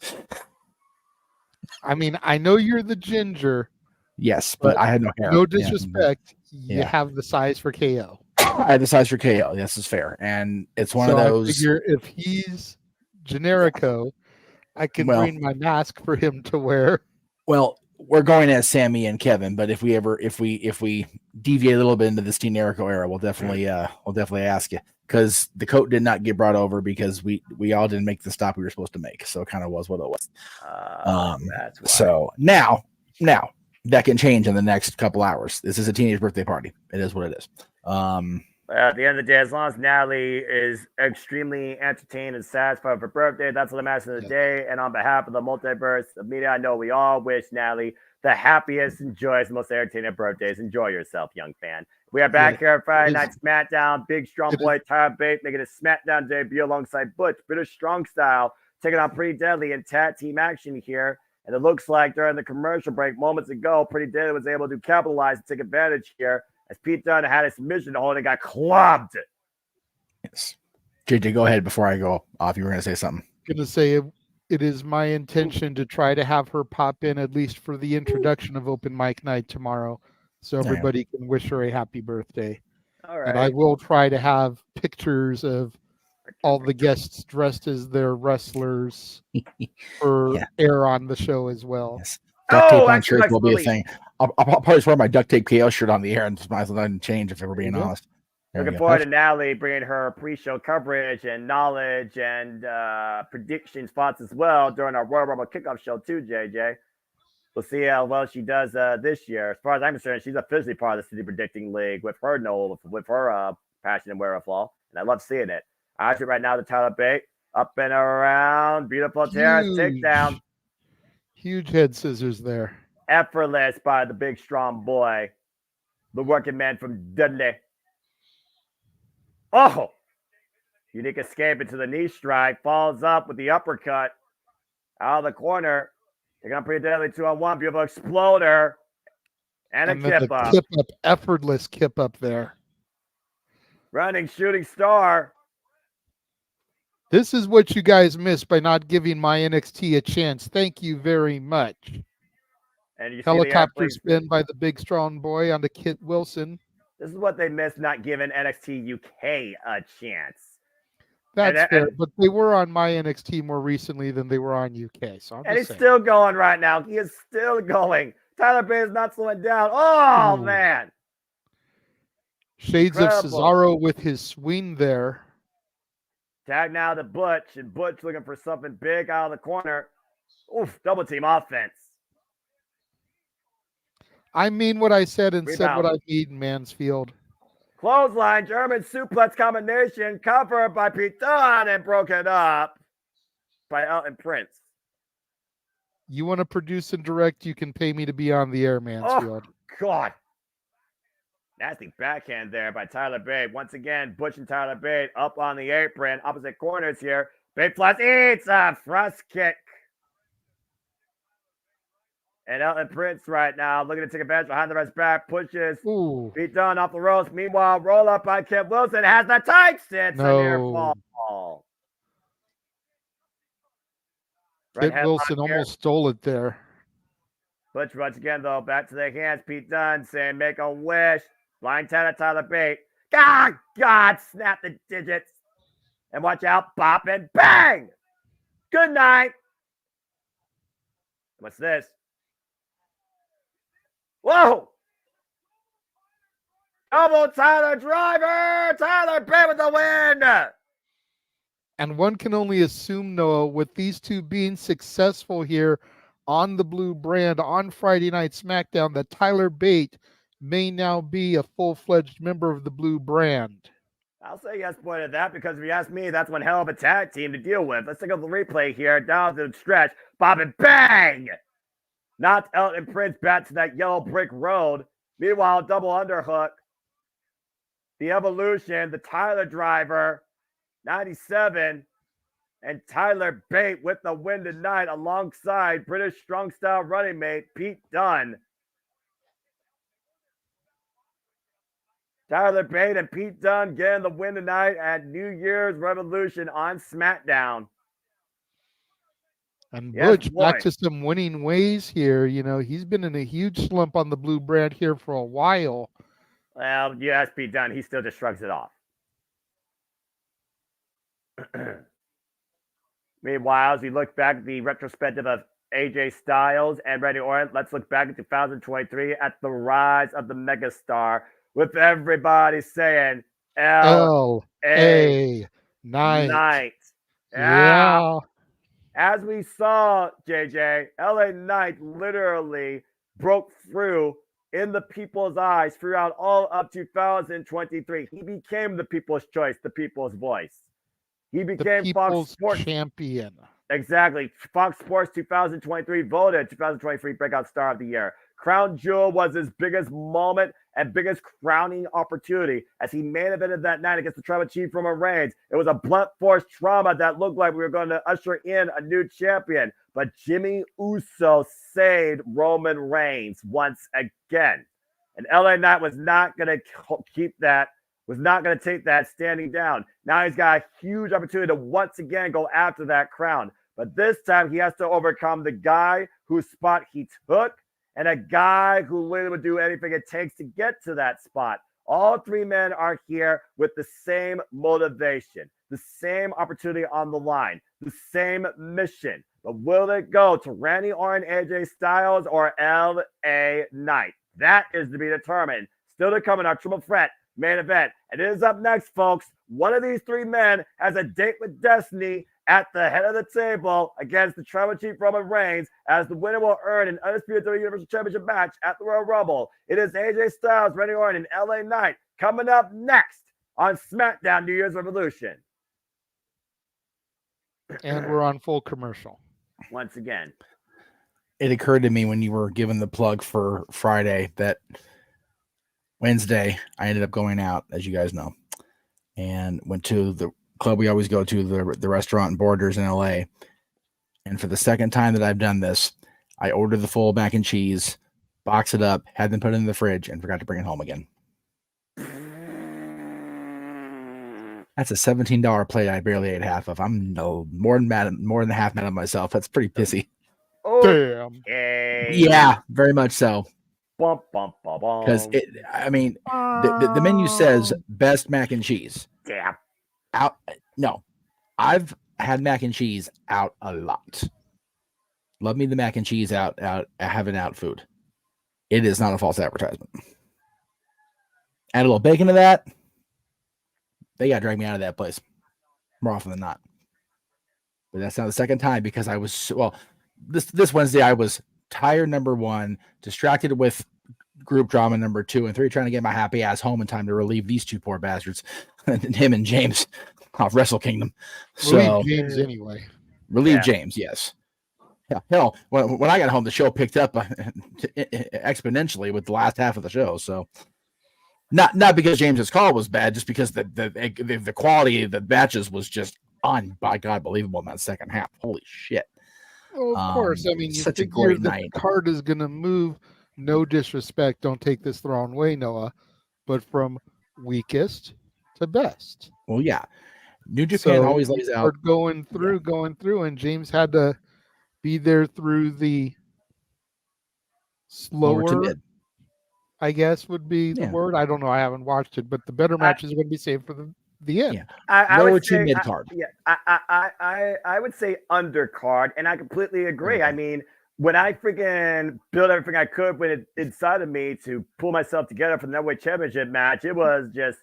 I mean, I know you're the ginger. Yes, but I had no hair. No disrespect. You have the size for KO. I had the size for KO. This is fair. And it's one of those. I figure if he's Generico, I can bring my mask for him to wear. Well, we're going as Sammy and Kevin, but if we deviate a little bit into the Steen Erico era, we'll definitely ask you, because the coat did not get brought over because we all didn't make the stop we were supposed to make, so it kind of was what it was. That's why. So now that can change in the next couple hours. This is a teenage birthday party. It is what it is. At the end of the day, as long as Natalie is extremely entertained and satisfied with her birthday, that's what I'm asking the day. And on behalf of the Multiverse of media, I know we all wish Natalie the happiest and joyous, most entertaining birthdays. Enjoy yourself, young fan. We are back here on Friday Night SmackDown. Big strong boy Tyler Bate making a SmackDown debut alongside Butch, British strong style, taking on Pretty Deadly in tag team action here. And it looks like during the commercial break moments ago, Pretty Deadly was able to capitalize and take advantage here, as Pete Dunne had a submission to hold and got clubbed. Yes. JJ, go ahead before I go off. You were going to say something. Going to say it is my intention to try to have her pop in at least for the introduction of Open Mic Night tomorrow, so everybody can wish her a happy birthday. All right. And I will try to have pictures of all the guests dressed as their wrestlers for air on the show as well. Yes. Duct tape on shirts will be a thing. I'll probably wear my duct tape KO shirt on the air and might as well change if we're being honest. Looking forward to Natalie bringing her pre-show coverage and knowledge and prediction spots as well during our Royal Rumble kickoff show too, JJ. We'll see how well she does this year. As far as I'm concerned, she's officially part of the City Predicting League with her passion and wherewithal, and I love seeing it. Actually, right now, the Tyler Bate up and around, beautiful terrace takedown. Huge head scissors there. Effortless by the big strong boy, the working man from Dudley. Oh, unique escape into the knee strike, falls up with the uppercut out of the corner. Taking on Pretty Deadly 2-on-1, beautiful exploder, and a kip up. Effortless kip up there. Running shooting star. This is what you guys missed by not giving my NXT a chance. Thank you very much. And you Helicopter see spin by the big strong boy onto Kit Wilson. This is what they missed, not giving NXT UK a chance. That's fair, but they were on my NXT more recently than they were on UK. So and he's still going right now. He is still going. Tyler Bate is not slowing down. Oh, man. Shades of Cesaro with his swing there. Tag now to Butch, and Butch looking for something big out of the corner. Oof, double team offense. I mean what I said and said what I mean, Mansfield. Clothesline, German suplex combination, covered by Pete Dunne and broken up by Elton Prince. You want to produce and direct, you can pay me to be on the air, Mansfield. Oh, God. Nasty backhand there by Tyler Bate. Once again, Butch and Tyler Bate up on the apron. Opposite corners here. Bate plus eats a thrust kick. And Elton Prince right now looking to take advantage behind the ref's back. Pushes. Pete Dunne off the ropes. Meanwhile, roll up by Kit Wilson. Has the tight stance. No. Near fall. Kit Wilson almost stole it there. Butch once again, though, back to the hands. Pete Dunne saying, make a wish. Blind tap at Tyler Bate. God, snap the digits. And watch out, bop and bang. Good night. What's this? Whoa. Double Tyler driver. Tyler Bate with the win. And one can only assume, Noah, with these two being successful here on the blue brand on Friday Night SmackDown, that Tyler Bate may now be a full-fledged member of the blue brand. I'll say yes, point at that, because if you ask me, that's one hell of a tag team to deal with. Let's take a replay here, down to the stretch. Bob and bang! Knocked Elton Prince back to that yellow brick road. Meanwhile, double underhook. The Evolution, the Tyler driver, 97, and Tyler Bate with the win tonight alongside British Strong Style running mate Pete Dunne. Tyler Bate and Pete Dunne getting the win tonight at New Year's Revolution on SmackDown. And Butch back to some winning ways here. You know, he's been in a huge slump on the blue brand here for a while. Well, you ask Pete Dunne, he still just shrugs it off. Meanwhile, as we look back at the retrospective of AJ Styles and Randy Orton, let's look back at 2023 at the rise of the megastar, with everybody saying L.A. Knight. Yeah. As we saw, JJ, L.A. Knight literally broke through in the people's eyes throughout all of 2023. He became the people's choice, the people's voice. He became Fox Sports champion. Exactly. Fox Sports 2023 voted 2023 Breakout Star of the Year. Crown Jewel was his biggest moment and biggest crowning opportunity as he main evented that night against the tribal chief Roman Reigns. It was a blunt force trauma that looked like we were going to usher in a new champion, but Jimmy Uso saved Roman Reigns once again. And LA Knight was not going to keep that, was not going to take that standing down. Now he's got a huge opportunity to once again go after that crown. But this time he has to overcome the guy whose spot he took and a guy who literally would do anything it takes to get to that spot. All three men are here with the same motivation, the same opportunity on the line, the same mission. But will it go to Randy Orton, AJ Styles, or LA Knight? That is to be determined. Still to come in our triple threat main event. And it is up next, folks. One of these three men has a date with destiny at the head of the table against the tribal chief Roman Reigns, as the winner will earn an undisputed WWE Universal Championship match at the Royal Rumble. It is AJ Styles, Randy Orton, and LA Knight coming up next on SmackDown New Year's Revolution. And we're on full commercial. Once again. It occurred to me when you were giving the plug for Friday that Wednesday I ended up going out, as you guys know, and went to the club we always go to, the restaurant and Borders in LA. And for the second time that I've done this, I ordered the full mac and cheese, boxed it up, had them put it in the fridge, and forgot to bring it home again. That's a $17 plate I barely ate half of. I'm more than half mad at myself. That's pretty pissy. Damn. Okay. Yeah, very much so. Bump, bump, bump, Because bump. the menu says best mac and cheese. Damn. No, I've had mac and cheese out a lot. Love me the mac and cheese out having out food. It is not a false advertisement. Add a little bacon to that. They got to drag me out of that place more often than not. But that's not the second time because I was this Wednesday I was tired, number one, distracted with group drama number 2 and 3, trying to get my happy ass home in time to relieve these two poor bastards, him and James off Wrestle Kingdom. So Relieve James anyway. Relieve James, yes. Yeah, hell, when I got home, the show picked up exponentially with the last half of the show. So not because James's call was bad, just because the quality of the matches was just by God believable in that second half. Holy shit! Well, of course. I mean, you such a figure great that night. the card is going to move. No disrespect. Don't take this the wrong way, Noah. But from weakest to best. Well, yeah. New Japan always lays out. Going through, and James had to be there through the slower, I guess would be the word. I don't know. I haven't watched it, but the better matches are going to be saved for the end. Yeah. I lower would to say, mid card. I would say undercard, and I completely agree. I mean, when I freaking built everything I could inside of me to pull myself together for the Neverweight Championship match, it was just,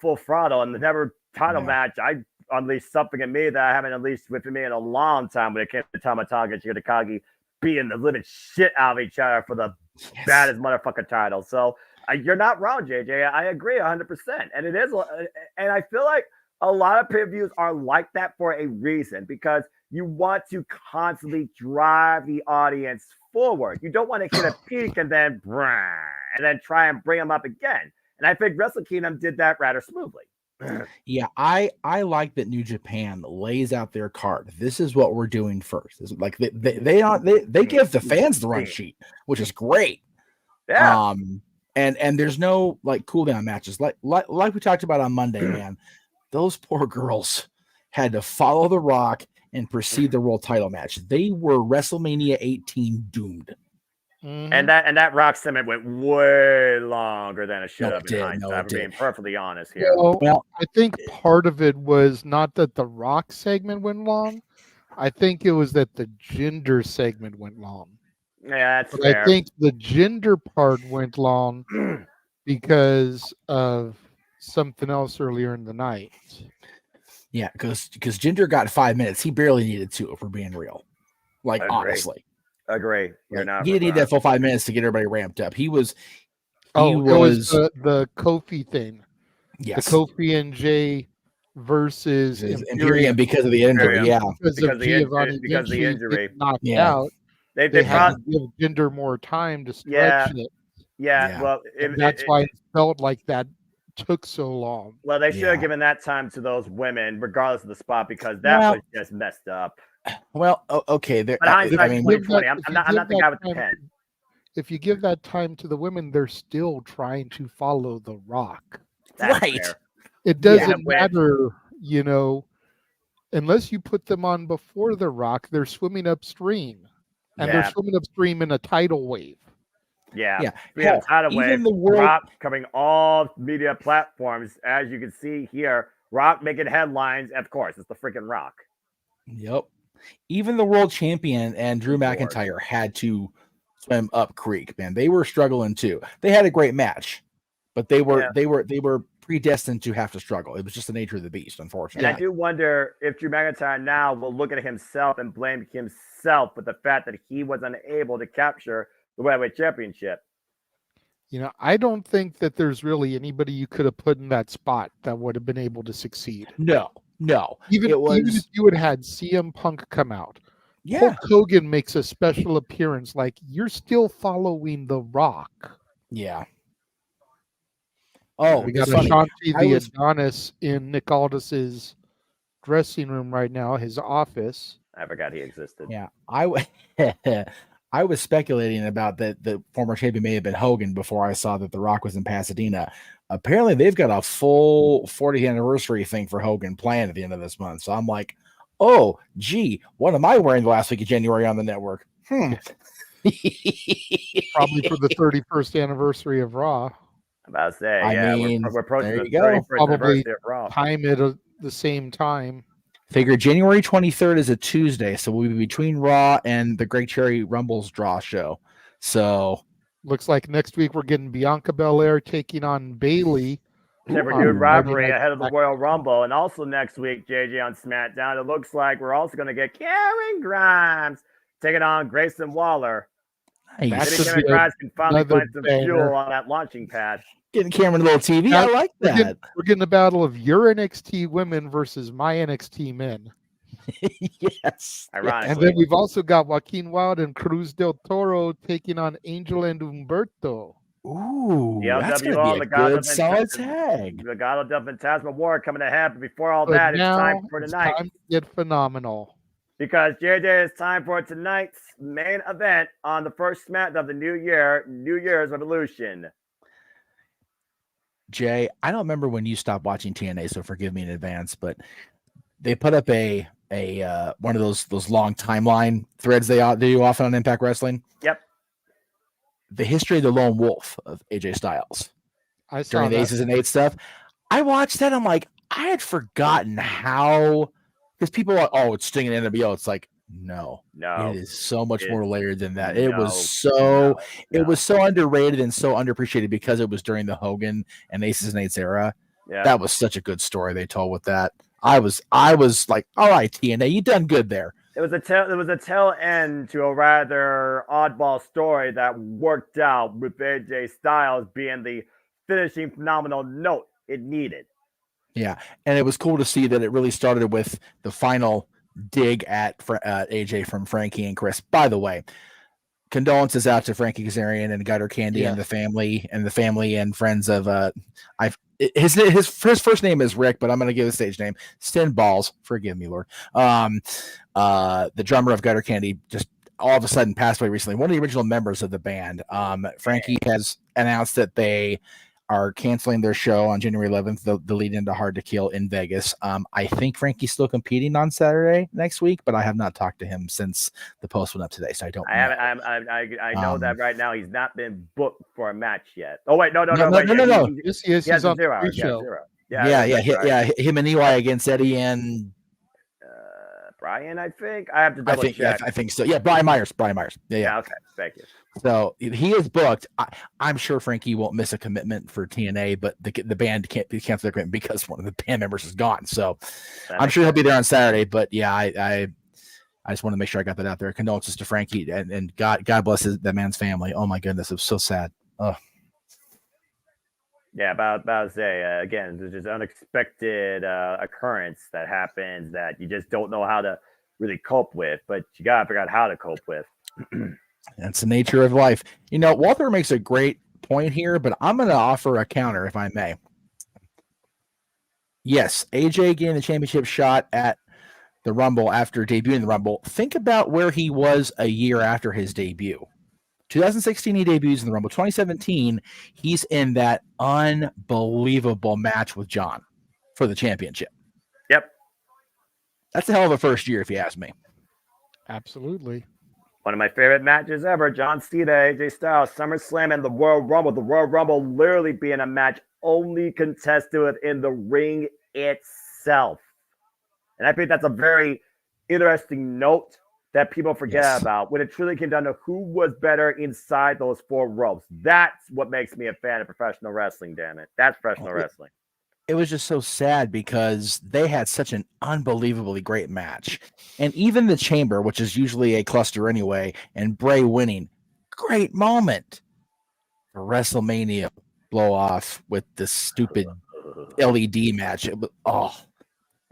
full throttle. And the never title match, I unleashed something in me that I haven't unleashed within me in a long time when it came to Tamatanga and Shigetakagi being the living shit out of each other for the baddest motherfucking title. So you're not wrong, JJ. I agree 100%. And it is, and I feel like a lot of pay-per-views are like that for a reason, because you want to constantly drive the audience forward. You don't want to hit a peak and then try and bring them up again. And I think Wrestle Kingdom did that rather smoothly. Yeah, I like that New Japan lays out their card. This is what we're doing first. It's like they give the fans the run sheet, which is great. Yeah. And there's no like cool down matches like we talked about on Monday, man. Those poor girls had to follow The Rock and proceed the world title match. They were WrestleMania 18 doomed. Mm-hmm. And that Rock segment went way longer than it should have been. I'm being perfectly honest here. Well, I think part of it was not that the Rock segment went long. I think it was that the gender segment went long. Yeah, that's fair. I think the gender part went long because of something else earlier in the night. Yeah, because Ginger got 5 minutes. He barely needed 2, if we're being real. Like, honestly. Agree. He didn't need that full 5 minutes to get everybody ramped up. It was the Kofi thing. Yes. The Kofi and Jay versus Imperium because of the injury. Yeah. Because of the injury. Knocked out. They had to give Jinder more time to stretch it. Yeah. Well, that's why it felt like that took so long. Well, they should have given that time to those women, regardless of the spot, because that was just messed up. Well, okay. But hindsight 2020. I'm not the guy with the pen. If you give that time to the women, they're still trying to follow The Rock. That's fair. It doesn't matter, unless you put them on before The Rock, they're swimming upstream. And they're swimming upstream in a tidal wave. Yeah. Tidal wave. Rock covering all media platforms. As you can see here, Rock making headlines. Of course, it's the freaking Rock. Yep. Even the world champion and Drew McIntyre had to swim up creek, man. They were struggling too. They had a great match, but they were predestined to have to struggle. It was just the nature of the beast, unfortunately. And I do wonder if Drew McIntyre now will look at himself and blame himself for the fact that he was unable to capture the Heavyweight Championship. I don't think that there's really anybody you could have put in that spot that would have been able to succeed. No. Even if you had CM Punk come out, Hulk Hogan makes a special appearance. Like, you're still following The Rock. Yeah. Oh, we got Ashanti the Adonis in Nick Aldis's dressing room right now, his office. I forgot he existed. Yeah, I was speculating about that the former champion may have been Hogan before I saw that The Rock was in Pasadena. Apparently, they've got a full 40th anniversary thing for Hogan planned at the end of this month. So I'm like, oh, gee, what am I wearing the last week of January on the network? Probably for the 31st anniversary of Raw. I'm about to say, I yeah, mean, we're approaching there the you go. 31st Probably anniversary of Raw. time it at the same time. Figure January 23rd is a Tuesday, so we'll be between Raw and the Great Cherry Rumbles draw show. So Looks like next week we're getting Bianca Belair taking on Bailey. Have a on new Monday rivalry Night ahead of the Smackdown. Royal Rumble. And also next week, JJ on SmackDown, it looks like we're also going to get Karen Grimes taking on Grayson Waller. nice. That Maybe could Karen be Grimes can finally another find some banger. fuel on that launching pad. Getting Cameron a little TV. Now, I like that. We're getting a battle of your NXT women versus my NXT men. Yes. Ironically. And then we've also got Joaquin Wilde and Cruz del Toro taking on Angel and Humberto. Ooh, The that's going LWO, to be the a God good, of solid Fantasma- tag. The God of Phantasma War coming ahead. But before all But that, it's now time for it's tonight. time to get phenomenal. Because JJ, it's time for tonight's main event on the first SmackDown of the new year, New Year's Revolution. Jay, I don't remember when you stopped watching TNA, so forgive me in advance, but they put up a one of those long timeline threads they do often on Impact Wrestling. Yep. The history of the Lone Wolf of AJ Styles I saw during the that. Aces and Eights stuff. I watched that. I'm like, I had forgotten how, because people are, oh, it's Sting and NWO. It's like, no, it is so much more layered than that. It was so underrated and so underappreciated because it was during the Hogan and Aces and Eights era. Yeah. That was such a good story they told with that. I was like, all right, TNA, you done good there. It was a tail end to a rather oddball story that worked out with AJ Styles being the finishing phenomenal note it needed. Yeah, and it was cool to see that it really started with the final dig at AJ from Frankie and Chris. By the way, condolences out to Frankie Kazarian and Gutter Candy and the family and friends of his first name is Rick, but I'm going to give the stage name Stin Balls. Forgive me, Lord. The drummer of Gutter Candy just all of a sudden passed away recently. One of the original members of the band. Frankie has announced that they are canceling their show on January 11th, the lead into Hard to Kill in Vegas. I think Frankie's still competing on Saturday next week, but I have not talked to him since the post went up today, so I don't know. I know that right now he's not been booked for a match yet. Oh wait, no. Yes, he is. He's on the pre-show. Zero. Yeah. Him and Eli against Eddie and Brian, I think. I have to double check. I think so. Yeah, Brian Myers. Yeah. Okay, thank you. So he is booked. I'm sure Frankie won't miss a commitment for TNA, but the band can't cancel their commitment because one of the band members is gone. So I'm sure he'll be there on Saturday. But yeah, I just want to make sure I got that out there. Condolences to Frankie and God bless that man's family. Oh my goodness, it was so sad. Oh. Yeah, about to say again, there's just unexpected occurrence that happens that you just don't know how to really cope with, but you gotta figure out how to cope with. That's the nature of life. You know, Walter makes a great point here, but I'm going to offer a counter, if I may. Yes, AJ getting the championship shot at the Rumble after debuting the Rumble. Think about where he was a year after his debut. 2016, he debuts in the Rumble. 2017, he's in that unbelievable match with John for the championship. Yep. That's a hell of a first year, if you ask me. Absolutely. One of my favorite matches ever, John Cena, AJ Styles, SummerSlam, and the Royal Rumble. The Royal Rumble literally being a match only contested within the ring itself. And I think that's a very interesting note that people forget about when it truly came down to who was better inside those four ropes. That's what makes me a fan of professional wrestling, damn it. That's professional wrestling. It was just so sad because they had such an unbelievably great match. And even the Chamber, which is usually a cluster anyway, and Bray winning, great moment. The WrestleMania blow off with this stupid LED match. It was,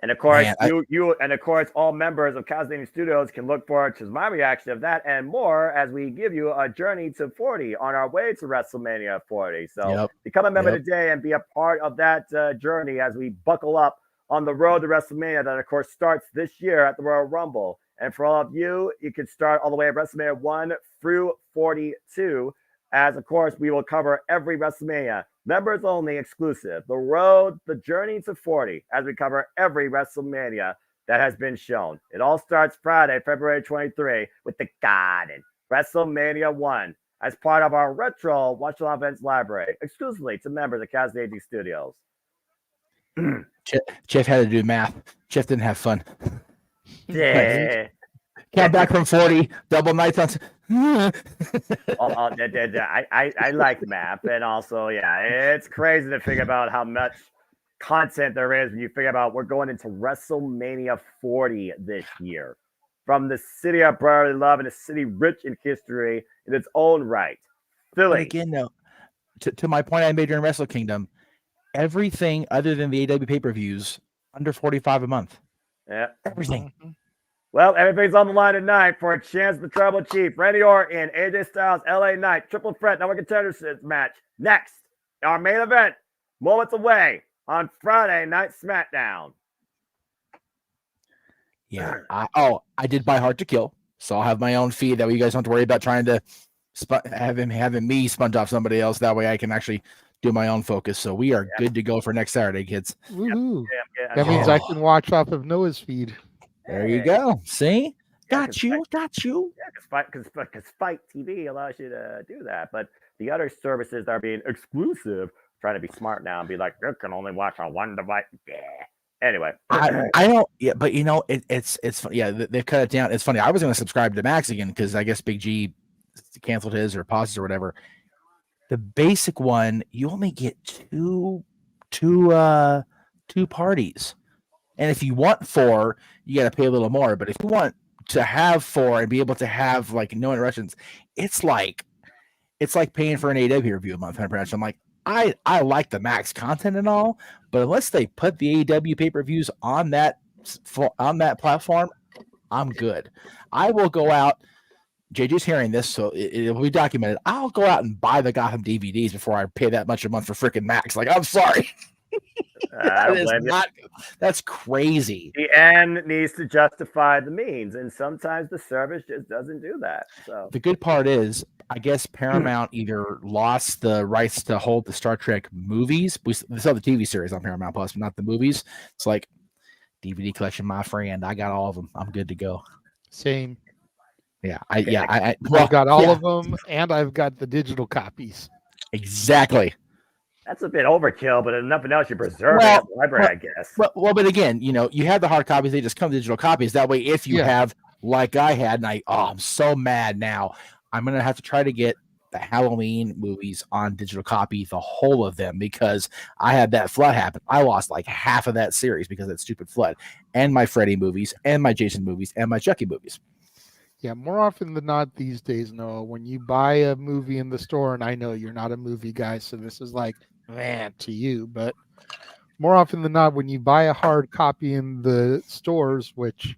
and of course, man, you and of course, all members of Castlevania Studios can look forward to my reaction of that and more as we give you a journey to 40 on our way to WrestleMania 40. So become a member today and be a part of that journey as we buckle up on the road to WrestleMania that, of course, starts this year at the Royal Rumble. And for all of you, you can start all the way at WrestleMania 1 through 42. As, of course, we will cover every WrestleMania. Members only exclusive. The road, the journey to 40, as we cover every WrestleMania that has been shown. It all starts Friday, February 23, with the Garden, WrestleMania 1, as part of our retro Watch Along Events library, exclusively to members of Castle AG Studios. Jeff had to do math. Jeff didn't have fun. Yeah. Count back from 40, double nights on. I like math, and also, yeah, it's crazy to think about how much content there is when you think about we're going into WrestleMania 40 this year, from the city of brotherly love and a city rich in history in its own right. Philly. But again, though, to my point I made during Wrestle Kingdom, everything other than the AW pay-per-views under 45 a month. Yeah. Everything. Well, everything's on the line tonight for a chance for Tribal Chief, Randy Orton, AJ Styles, LA Knight, Triple Threat Network Contenders match. Next, our main event, moments away on Friday Night SmackDown. Yeah. I did buy Hard to Kill, so I'll have my own feed. That way you guys don't have to worry about trying to having me sponge off somebody else. That way I can actually do my own focus. So we are good to go for next Saturday, kids. Woohoo. That means I can watch off of Noah's feed. There you go. See? Yeah, Got you. Yeah, because Fight TV allows you to do that. But the other services that are being exclusive, trying to be smart now and be like, you can only watch on one device. Yeah. Anyway. I don't, yeah, but it's funny. Yeah, they've cut it down. It's funny. I was going to subscribe to Max again because I guess Big G canceled his or paused or whatever. The basic one, you only get two parties. And if you want 4, you got to pay a little more. But if you want to have 4 and be able to have like no interruptions, it's like paying for an AW review a month. I'm like, I like the Max content and all, but unless they put the AW pay-per-views on that platform, I'm good. I will go out. JJ's hearing this, so it will be documented. I'll go out and buy the Gotham DVDs before I pay that much a month for freaking Max. Like, I'm sorry. That's crazy. The end needs to justify the means, and sometimes the service just doesn't do that. So the good part is, I guess Paramount either lost the rights to hold the Star Trek movies. We saw the TV series on Paramount Plus, but not the movies. It's like DVD collection, my friend. I got all of them. I'm good to go. Same. Yeah, I've got all of them, and I've got the digital copies. Exactly. That's a bit overkill, but if nothing else, you preserve it at the library, I guess. Well, but again, you have the hard copies; they just come digital copies. That way, if you have, like I had, and I'm so mad now. I'm gonna have to try to get the Halloween movies on digital copy, the whole of them, because I had that flood happen. I lost like half of that series because of that stupid flood, and my Freddy movies, and my Jason movies, and my Chucky movies. Yeah, more often than not these days, Noah, when you buy a movie in the store, and I know you're not a movie guy, so this is like, man, to you, but more often than not, when you buy a hard copy in the stores, which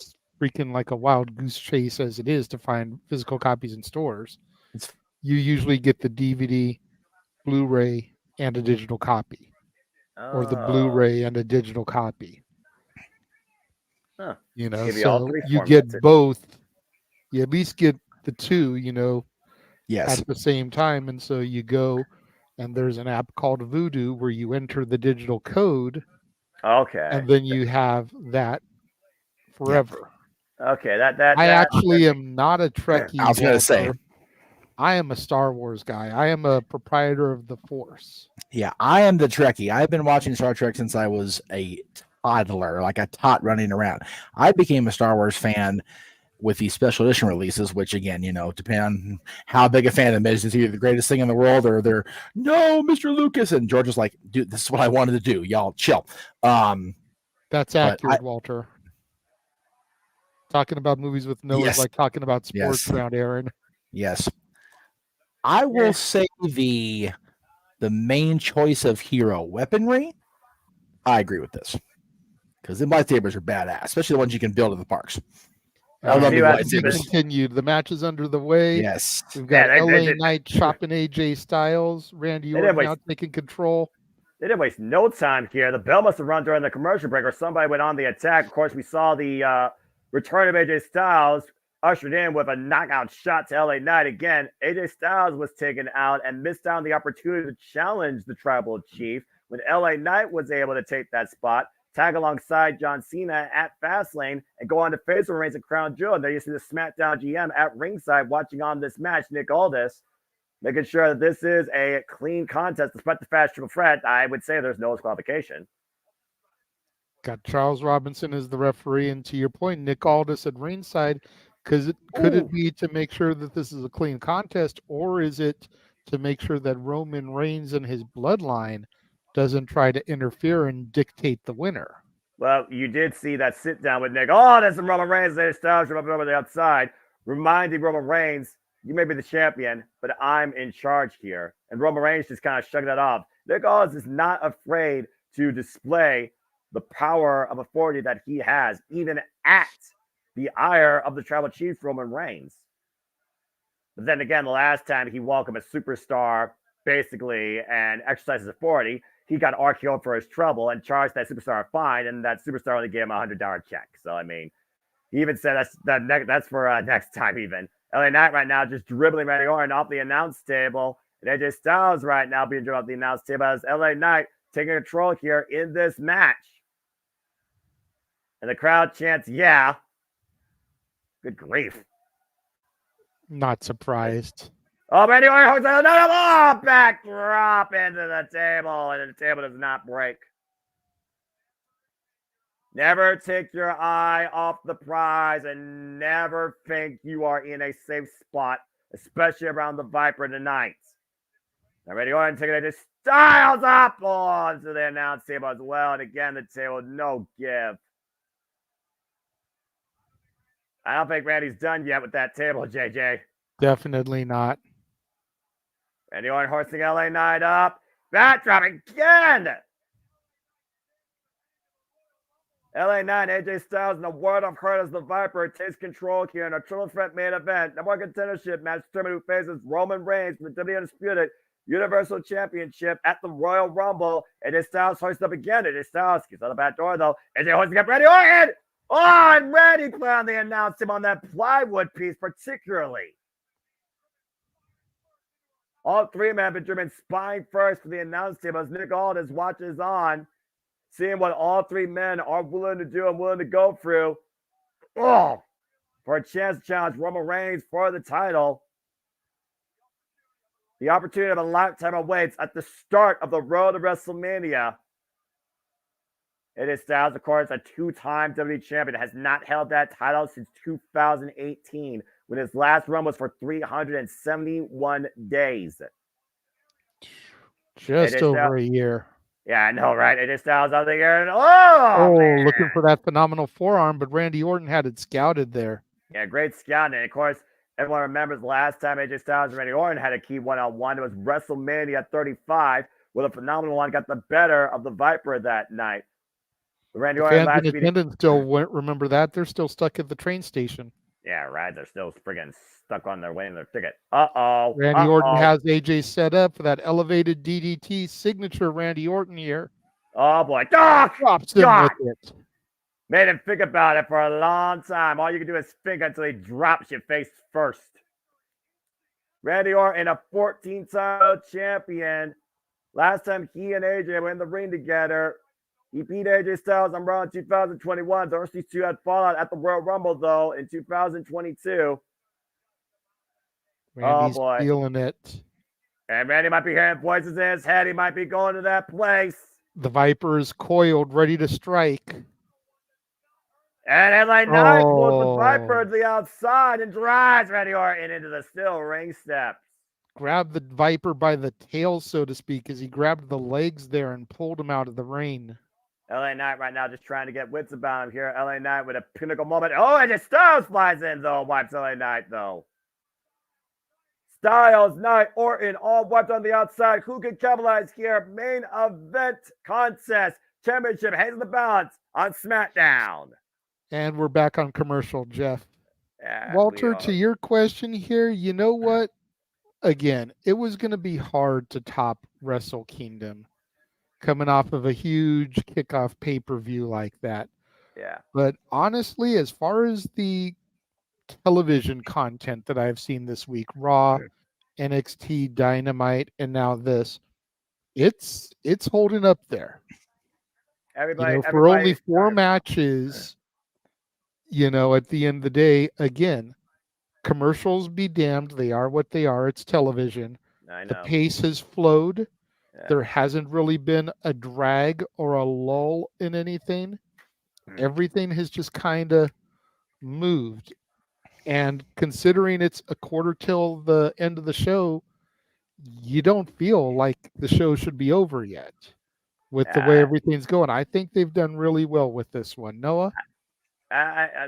is freaking like a wild goose chase as it is to find physical copies in stores, you usually get the DVD, Blu-ray, and a digital copy, or the Blu-ray and a digital copy. Huh. So you get both. You at least get the two, yes, at the same time. And so you go, and there's an app called Voodoo where you enter the digital code. Okay. And then you have that forever. Okay. I actually am not a Trekkie. I was going to say, I am a Star Wars guy. I am a proprietor of the Force. Yeah, I am the Trekkie. I've been watching Star Trek since I was a toddler, like a tot running around. I became a Star Wars fan with these special edition releases, which again, depend on how big a fan of them is. It's either the greatest thing in the world or they're, no, Mr. Lucas. And George was like, dude, this is what I wanted to do. Y'all chill. That's accurate, Walter. Talking about movies with Noah is like talking about sports around Aaron. Yes. I will say the main choice of hero weaponry, I agree with this. Because the lightsabers are badass, especially the ones you can build in the parks. I love the lightsabers. Continued. The match is under the way. Yes. We've got LA Knight chopping AJ Styles. Randy Orton now taking control. They didn't waste no time here. The bell must have run during the commercial break or somebody went on the attack. Of course, we saw the return of AJ Styles ushered in with a knockout shot to LA Knight. Again, AJ Styles was taken out and missed out on the opportunity to challenge the Tribal Chief when LA Knight was able to take that spot, tag alongside John Cena at Fastlane, and go on to face Reigns and Crown Jewel. And there you see the SmackDown GM at ringside watching on this match, Nick Aldis, making sure that this is a clean contest despite the fast triple threat. I would say there's no disqualification. Got Charles Robinson as the referee, and to your point, Nick Aldis at ringside. Because could it be to make sure that this is a clean contest, or is it to make sure that Roman Reigns and his bloodline doesn't try to interfere and dictate the winner? Well, you did see that sit down with Nick. Oh, that's some Roman Reigns. There's Styles from over the outside, reminding Roman Reigns, you may be the champion, but I'm in charge here. And Roman Reigns just kind of shrugged that off. Nick Aldis is not afraid to display the power of authority that he has, even at the ire of the Tribal Chief, Roman Reigns. But then again, the last time he welcomed a superstar, basically, and exercised authority, he got RKO'd for his trouble and charged that superstar a fine, and that superstar only gave him a $100 check. So, I mean, he even said that's for next time even. LA Knight right now just dribbling Randy Orton off the announce table. And AJ Styles right now being driven off the announce table as LA Knight taking control here in this match. And the crowd chants, yeah. Good grief. Not surprised. Oh, Randy Orton hooks another back drop into the table, and the table does not break. Never take your eye off the prize and never think you are in a safe spot, especially around the Viper tonight. Now, Randy Orton taking it to Styles up onto the announce table as well. And again, the table, no give. I don't think Randy's done yet with that table, JJ. Definitely not. Randy Orton hoisting LA Knight up. Back drop again. LA Knight, AJ Styles, and the World of Hurt as the Viper takes control here in a triple threat main event. Number one contendership match determined who faces Roman Reigns for the WWE Undisputed Universal Championship at the Royal Rumble. AJ Styles hoisted up again. AJ Styles gets out the back door though. AJ hoisting up Randy Orton. Oh, and Randy planned the announce him on that plywood piece particularly. All three men have been driven spine first for the announce table as Nick Aldis watches on, seeing what all three men are willing to do and willing to go through. Oh, for a chance to challenge Roman Reigns for the title. The opportunity of a lifetime awaits at the start of the road to WrestleMania. It is Styles, of course, a two-time WWE champion, has not held that title since 2018, when his last run was for 371 days. Just over a year. Yeah, I know, right? AJ Styles out there, and man. Looking for that phenomenal forearm, but Randy Orton had it scouted there. Yeah, great scouting. Of course, everyone remembers the last time AJ Styles and Randy Orton had a key one-on-one. It was WrestleMania 35, where the phenomenal one got the better of the Viper that night. Randy Orton fans in attendance still won't remember that. They're still stuck at the train station. Yeah, right. They're still friggin' stuck on their way in their ticket. Uh-oh. Randy Orton has AJ set up for that elevated DDT signature Randy Orton here. Oh, boy. Drops him with it. Made him think about it for a long time. All you can do is think until he drops you face first. Randy Orton, a 14-time champion. Last time he and AJ were in the ring together, he beat AJ Styles on Raw in 2021. Those two had fallout at the Royal Rumble, though, in 2022. Randy's feeling it. And Randy might be hearing voices in his head. He might be going to that place. The Viper is coiled, ready to strike. And LA Knight pulls the Viper to the outside and drives Randy Orton into the steel ring steps. Grabbed the Viper by the tail, so to speak, as he grabbed the legs there and pulled him out of the ring. LA Knight right now just trying to get wits about him here. LA Knight with a pinnacle moment. Oh, and Styles flies in, though. Wipes LA Knight, though. Styles, Knight, Orton, all wiped on the outside. Who can capitalize here? Main event contest. Championship hangs in the balance on SmackDown. And we're back on commercial, Jeff. Yeah, Walter, to your question here, you know what? Again, it was going to be hard to top Wrestle Kingdom coming off of a huge kickoff pay-per-view like that. Yeah. But honestly, as far as the television content that I've seen this week, Raw, NXT, Dynamite, and now this, it's holding up there. For only 4 matches, at the end of the day, again, commercials be damned. They are what they are. It's television. I know. The pace has flowed. Yeah. There hasn't really been a drag or a lull in anything. Everything has just kind of moved. And considering it's a quarter till the end of the show, you don't feel like the show should be over yet with the way everything's going. I think they've done really well with this one. Noah?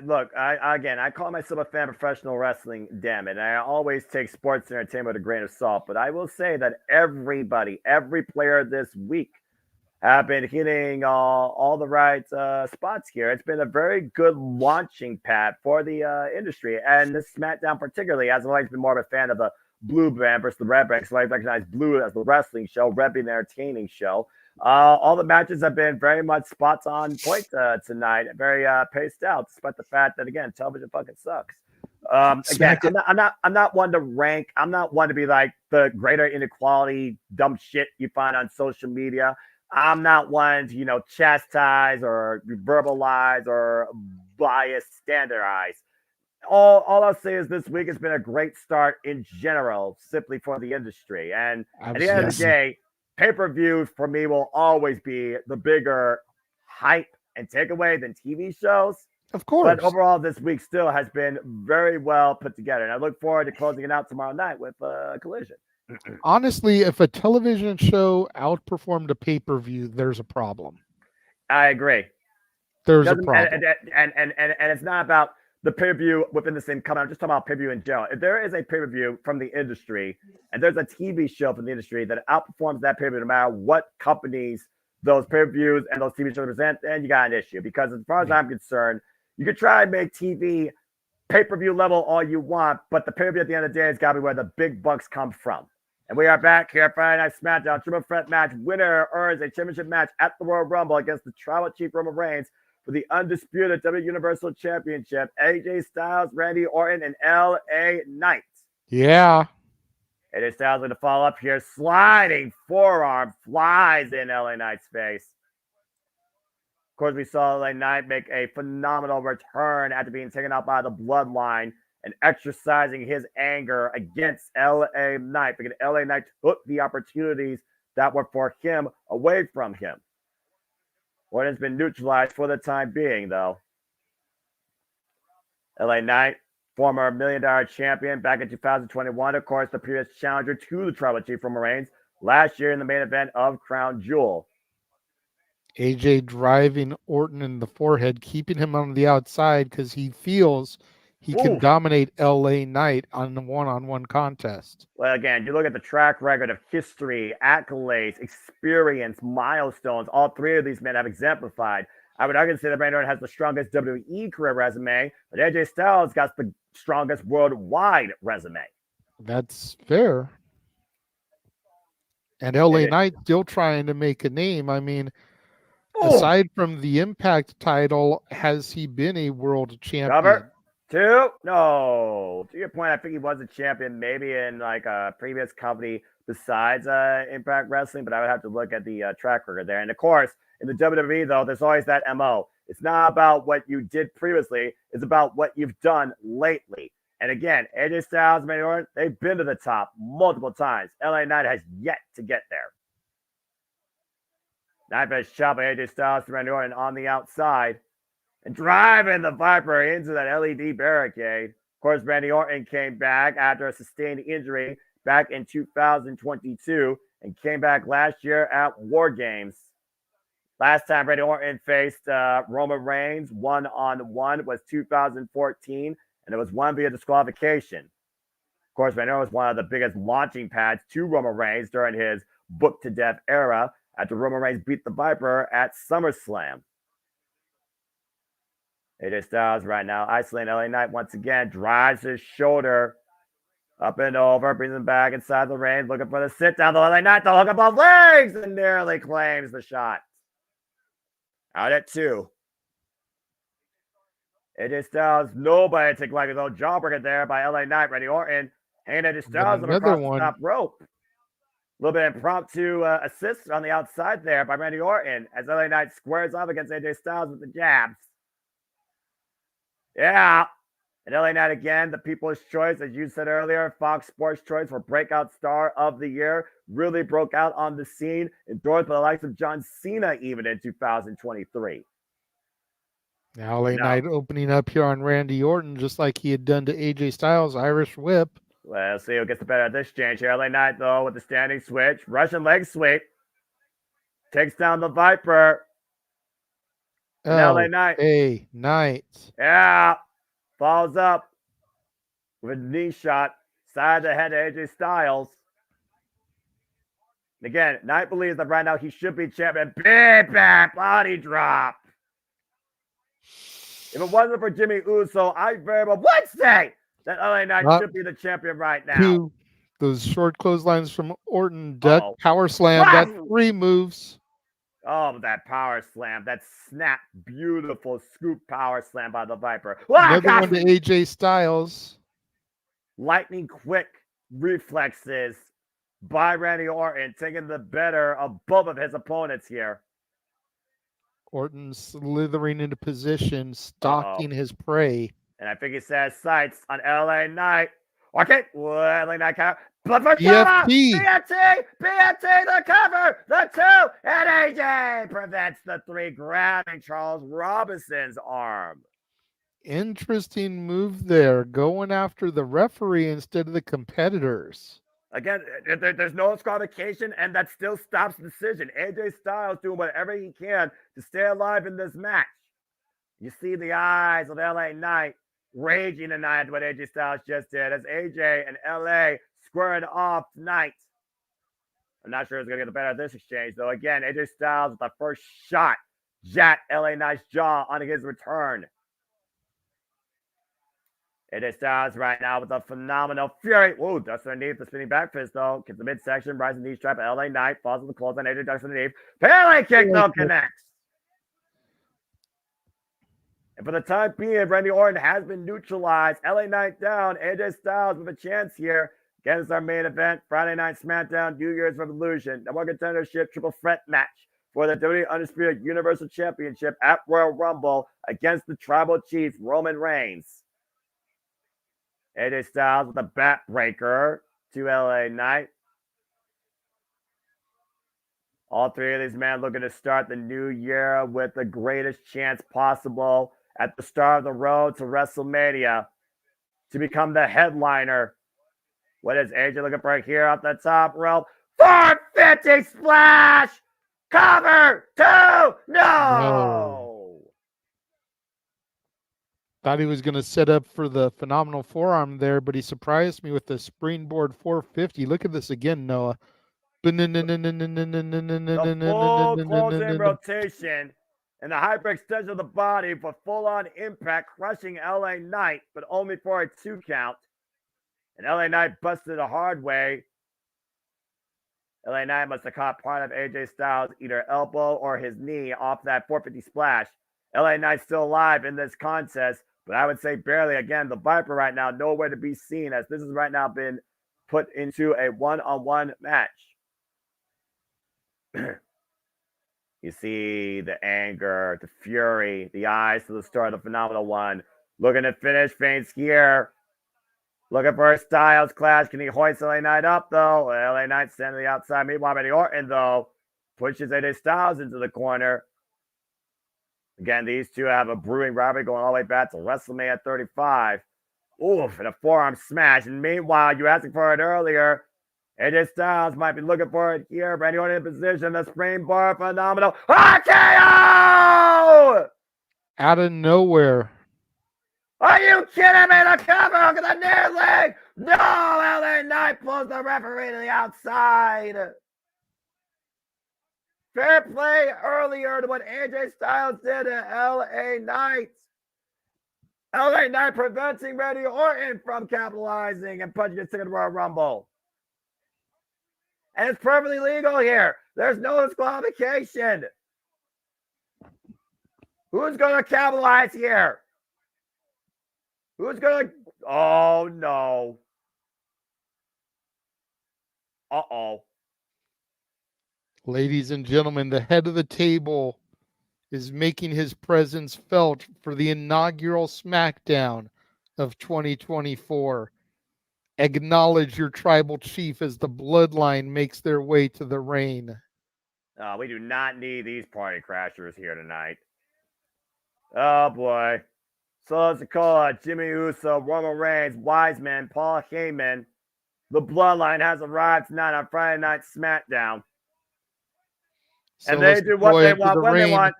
Look, I call myself a fan of professional wrestling, damn it. And I always take sports entertainment with a grain of salt. But I will say that every player this week have been hitting all the right spots here. It's been a very good launching pad for the industry. And this SmackDown particularly, as I've always been more of a fan of the blue brand versus the red brand, because I recognize blue as the wrestling show, red being the entertaining show. All the matches have been very much spots on point tonight, very paced out, despite the fact that, again, television fucking sucks. Again, I'm not one to rank. I'm not one to be like the greater inequality, dumb shit you find on social media. I'm not one to, chastise or verbalize or bias, standardize. All I'll say is this week has been a great start in general, simply for the industry. And at the end of the day, pay-per-view for me will always be the bigger hype and takeaway than TV shows. Of course. But overall, this week still has been very well put together. And I look forward to closing it out tomorrow night with Collision. Honestly, if a television show outperformed a pay-per-view, there's a problem. I agree. There's a problem. And it's not about the pay-per-view within the same company. I'm just talking about pay-per-view in general. If there is a pay-per-view from the industry and there's a TV show from the industry that outperforms that pay-per-view, no matter what companies those pay-per-views and those TV shows represent, then you got an issue. Because as far as I'm concerned, you could try and make TV pay-per-view level all you want, but the pay-per-view at the end of the day has got to be where the big bucks come from. And we are back here Friday Night SmackDown. Triple threat match. Winner earns a championship match at the Royal Rumble against the Tribal Chief Roman Reigns for the undisputed WWE Universal Championship. AJ Styles, Randy Orton, and LA Knight. Yeah. AJ Styles going to follow up here. Sliding forearm flies in LA Knight's face. Of course, we saw LA Knight make a phenomenal return after being taken out by the Bloodline and exercising his anger against LA Knight, because LA Knight took the opportunities that were for him away from him. Orton's been neutralized for the time being, though. LA Knight, former $1 Million champion back in 2021, of course, the previous challenger to the Tribal Chief Roman Reigns last year in the main event of Crown Jewel. AJ driving Orton in the forehead, keeping him on the outside because he feels he can dominate LA Knight on the one-on-one contest. Well, again, you look at the track record of history, accolades, experience, milestones. All three of these men have exemplified. I would argue that Randy Orton has the strongest WWE career resume, but AJ Styles got the strongest worldwide resume. That's fair. And LA Knight still trying to make a name. I mean, aside from the Impact title, has he been a world champion? Cover. No. To your point, I think he was a champion maybe in like a previous company besides Impact Wrestling, but I would have to look at the track record there. And of course, in the WWE, though, there's always that MO. It's not about what you did previously. It's about what you've done lately. And again, AJ Styles and Randy Orton, they've been to the top multiple times. LA Knight has yet to get there. Knight shot by AJ Styles to Randy Orton on the outside and driving the Viper into that LED barricade. Of course, Randy Orton came back after a sustained injury back in 2022 and came back last year at War Games. Last time Randy Orton faced Roman Reigns one-on-one was 2014, and it was won via disqualification. Of course, Randy Orton was one of the biggest launching pads to Roman Reigns during his book-to-death era after Roman Reigns beat the Viper at SummerSlam. AJ Styles right now isolating LA Knight once again, drives his shoulder up and over, brings him back inside the ring, looking for the sit down. The LA Knight, the hook up both legs, and nearly claims the shot. Out at 2. AJ Styles, nobody took like his own jawbreaker there by LA Knight. Randy Orton hanging AJ Styles Another across one. the top rope. A little bit impromptu assist on the outside there by Randy Orton as LA Knight squares off against AJ Styles with the jabs. Yeah. And LA Knight again, the people's choice, as you said earlier, Fox Sports choice for breakout star of the year, really broke out on the scene, endorsed by the likes of John Cena even in 2023. Now LA Knight opening up here on Randy Orton, just like he had done to AJ Styles, Irish whip. Let's see who gets the better of this exchange here. LA Knight, though, with the standing switch, Russian leg sweep, takes down the Viper. LA Knight. Knight. Yeah. Falls up with a knee shot, side of the head to AJ Styles. And again, Knight believes that right now he should be champion. Big back body drop. If it wasn't for Jimmy Uso, I very well would say that LA Knight should be the champion right now. Those short clotheslines from Orton, duck, power slam, What? got 3 moves. Oh, that power slam, that snap, beautiful scoop power slam by the Viper. Another one to AJ Styles. Lightning quick reflexes by Randy Orton, taking the better of both of his opponents here. Orton slithering into position, stalking his prey. And I think he says sights on LA Knight. Okay, LA Knight cover. But for BFT, the cover, the 2, and AJ prevents the 3, grabbing Charles Robinson's arm. Interesting move there, going after the referee instead of the competitors. Again, there's no disqualification, and that still stops the decision. AJ Styles doing whatever he can to stay alive in this match. You see the eyes of LA Knight raging tonight at what AJ Styles just did as AJ and LA squaring off tonight. I'm not sure who's going to get the better of this exchange, though. Again, AJ Styles with the first shot jacked LA Knight's jaw on his return. AJ Styles right now with a phenomenal fury. Whoa, ducks underneath the spinning back fist, though. Gets the midsection, rising knee strap. LA Knight falls on the close on AJ, ducks underneath. Pele kick, though, connects. And for the time being, Randy Orton has been neutralized. LA Knight down. AJ Styles with a chance here. Again, it's our main event. Friday Night SmackDown, New Year's Revolution. Number 1 contendership triple threat match for the WWE Undisputed Universal Championship at Royal Rumble against the Tribal Chief, Roman Reigns. AJ Styles with a bat breaker to LA Knight. All 3 of these men looking to start the new year with the greatest chance possible at the start of the road to WrestleMania to become the headliner. What is AJ looking for here off the top rope? 450 splash! Cover! 2! No! Thought he was going to set up for the phenomenal forearm there, but he surprised me with the springboard 450. Look at this again, Noah. The full closing rotation and the hyperextension of the body for full-on impact, crushing LA Knight, but only for a 2 count. And LA Knight busted the hard way. LA Knight must have caught part of AJ Styles' either elbow or his knee off that 450 splash. LA Knight's still alive in this contest, but I would say barely. Again, the Viper right now nowhere to be seen, as this has right now been put into a one-on-one match. You see the anger, the fury, the eyes to the start of the phenomenal one. Looking to finish, feints here. Looking for a Styles clash. Can he hoist LA Knight up, though? LA Knight standing on the outside. Meanwhile, Randy Orton, though, pushes AJ Styles into the corner. Again, these two have a brewing rivalry going all the way back to WrestleMania 35. Oof, and a forearm smash. And meanwhile, you were asking for it earlier. AJ Styles might be looking for it here. Randy Orton in position. The springboard, phenomenal. RKO! Out of nowhere. Are you kidding me? The cover to the near leg. No, LA Knight pulls the referee to the outside. Fair play earlier to what AJ Styles did to LA Knight. LA Knight preventing Randy Orton from capitalizing and punching his ticket to Royal Rumble. And it's perfectly legal here. There's no disqualification. Who's going to capitalize here? Who's gonna? Oh no. Uh-oh. Ladies and gentlemen, the head of the table is making his presence felt for the inaugural SmackDown of 2024. Acknowledge your tribal chief as the bloodline makes their way to the ring. We do not need these party crashers here tonight. Oh boy. So let's call it Jimmy Uso, Roman Reigns, Wiseman, Paul Heyman. The bloodline has arrived tonight on Friday Night SmackDown. So And they let's do what go they into want the when they ring. want.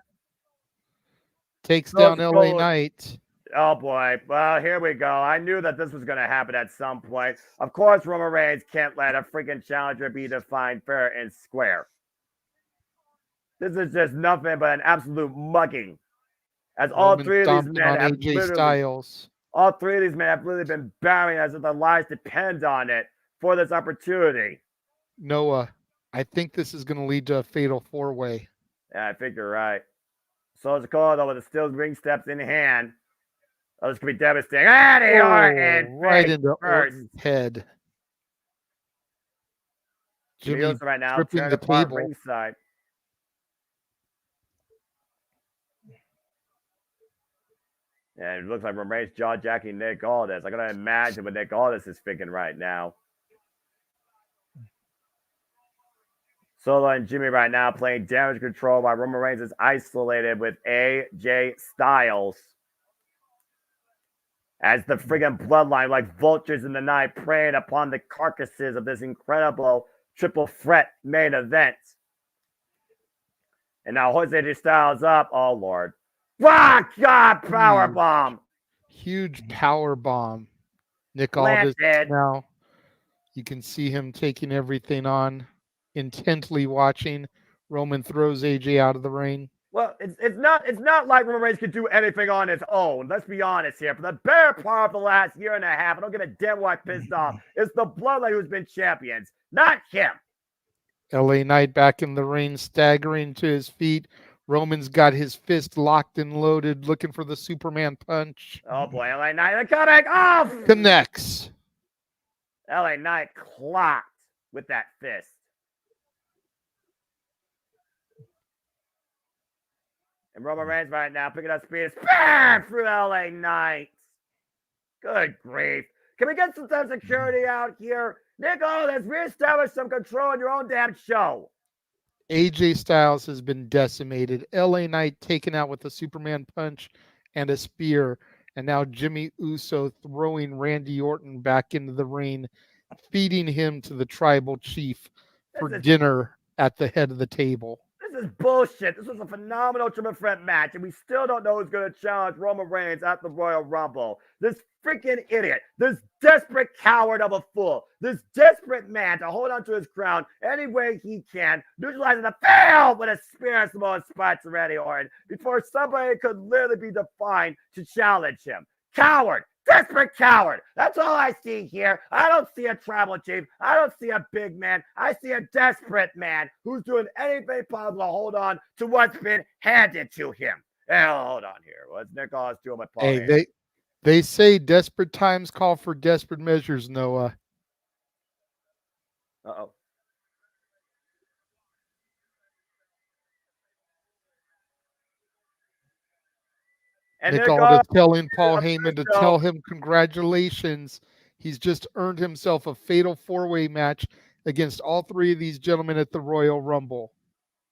Takes So down let's LA go- Knight. Oh boy. Well, here we go. I knew that this was going to happen at some point. Of course, Roman Reigns can't let a freaking challenger be defined fair and square. This is just nothing but an absolute mugging. As all Roman three of these stomping men on have AJ literally, Styles. all three of these men have literally been bowing as if their lives depend on it for this opportunity. Noah, I think this is going to lead to a fatal four-way. Yeah, I think you're right. So it's called though with the steel ring steps in hand. Oh, this could be devastating. Randy Orton right face into first. Orton's head. Jimmy Jimmy Uso right now tripping tearing the apart table. ringside. Yeah, it looks like Roman Reigns jaw-jacking Nick Aldis. I gotta imagine what Nick Aldis is thinking right now. Solo and Jimmy right now playing damage control while Roman Reigns is isolated with AJ Styles. As the friggin' bloodline, like vultures in the night, preying upon the carcasses of this incredible triple threat main event. And now Jose Styles up. Oh, Lord. Rock God power bomb. Huge power bomb. Nick Aldis Planted. now. You can see him taking everything on, intently watching. Roman throws AJ out of the ring. Well, it's not like Roman Reigns can do anything on his own. Let's be honest here. For the better part of the last year and a half, I don't give a damn what pissed off. It's the Bloodline who's been champions, not him. LA Knight back in the ring, staggering to his feet. Roman's got his fist locked and loaded, looking for the Superman punch. Oh boy, LA Knight, they're coming off. Connects. LA Knight clocked with that fist. And Roman Reigns right now picking up speed. Spam through LA Knight. Good grief. Can we get some security out here? Nick Aldis, reestablish some control in your own damn show. AJ Styles has been decimated. LA Knight taken out with a Superman punch and a spear. And now Jimmy Uso throwing Randy Orton back into the ring, feeding him to the tribal chief for dinner at the head of the table. This is bullshit. This was a phenomenal triple threat match, and we still don't know who's going to challenge Roman Reigns at the Royal Rumble. This freaking idiot, this desperate coward of a fool, this desperate man to hold on to his crown any way he can, neutralizing the fail with a spear and Samoan spots to Randy Orton before somebody could literally be defined to challenge him. Coward. Desperate coward. That's all I see here. I don't see a tribal chief. I don't see a big man. I see a desperate man who's doing anything possible to hold on to what's been handed to him. Hey, hold on here. What's Nick Aldis doing with Paul? Hey, they say desperate times call for desperate measures, Noah. Uh-oh. And Nick Aldis telling Paul Heyman to tell him congratulations. He's just earned himself a fatal four-way match against all three of these gentlemen at the Royal Rumble.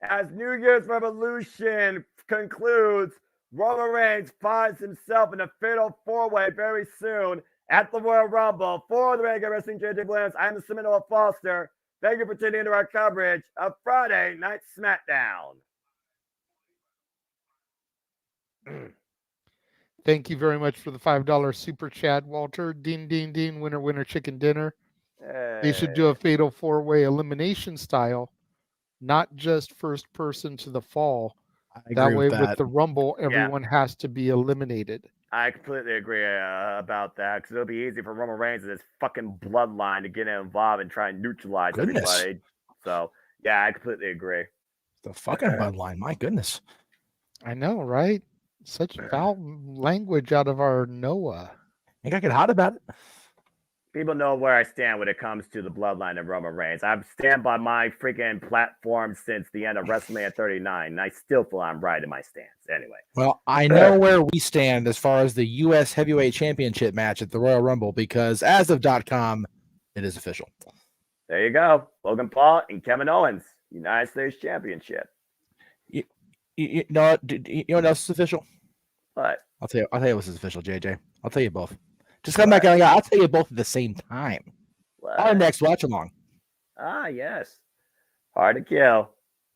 As New Year's Revolution concludes, Roman Reigns finds himself in a fatal four-way very soon at the Royal Rumble. For the Regular Wrestling JJ Williams, I'm the Seminole Foster. Thank you for tuning into our coverage of Friday Night SmackDown. Thank you very much for the $5 super chat, Walter. Ding, ding, ding. Winner, winner, chicken dinner. Hey. They should do a fatal four-way elimination style, not just first person to the fall. That way, with the Rumble, everyone has to be eliminated. I completely agree about that because it'll be easy for Roman Reigns and his fucking bloodline to get involved and try and neutralize everybody. So, yeah, I completely agree. The fucking bloodline, my goodness. I know, right? Such foul language out of our Noah. Ain't got to get hot about it. People know where I stand when it comes to the bloodline of Roman Reigns. I've stand by my freaking platform since the end of WrestleMania 39, and I still feel I'm right in my stance. Anyway. Well, I know where we stand as far as the U.S. Heavyweight Championship match at the Royal Rumble because as of .com, it is official. There you go. Logan Paul and Kevin Owens, United States Championship. You know what else is official? What? I'll tell you what's official, JJ. I'll tell you both. Just come back and I'll tell you both at the same time. What? Our next watch along. Ah, yes. Hard to Kill.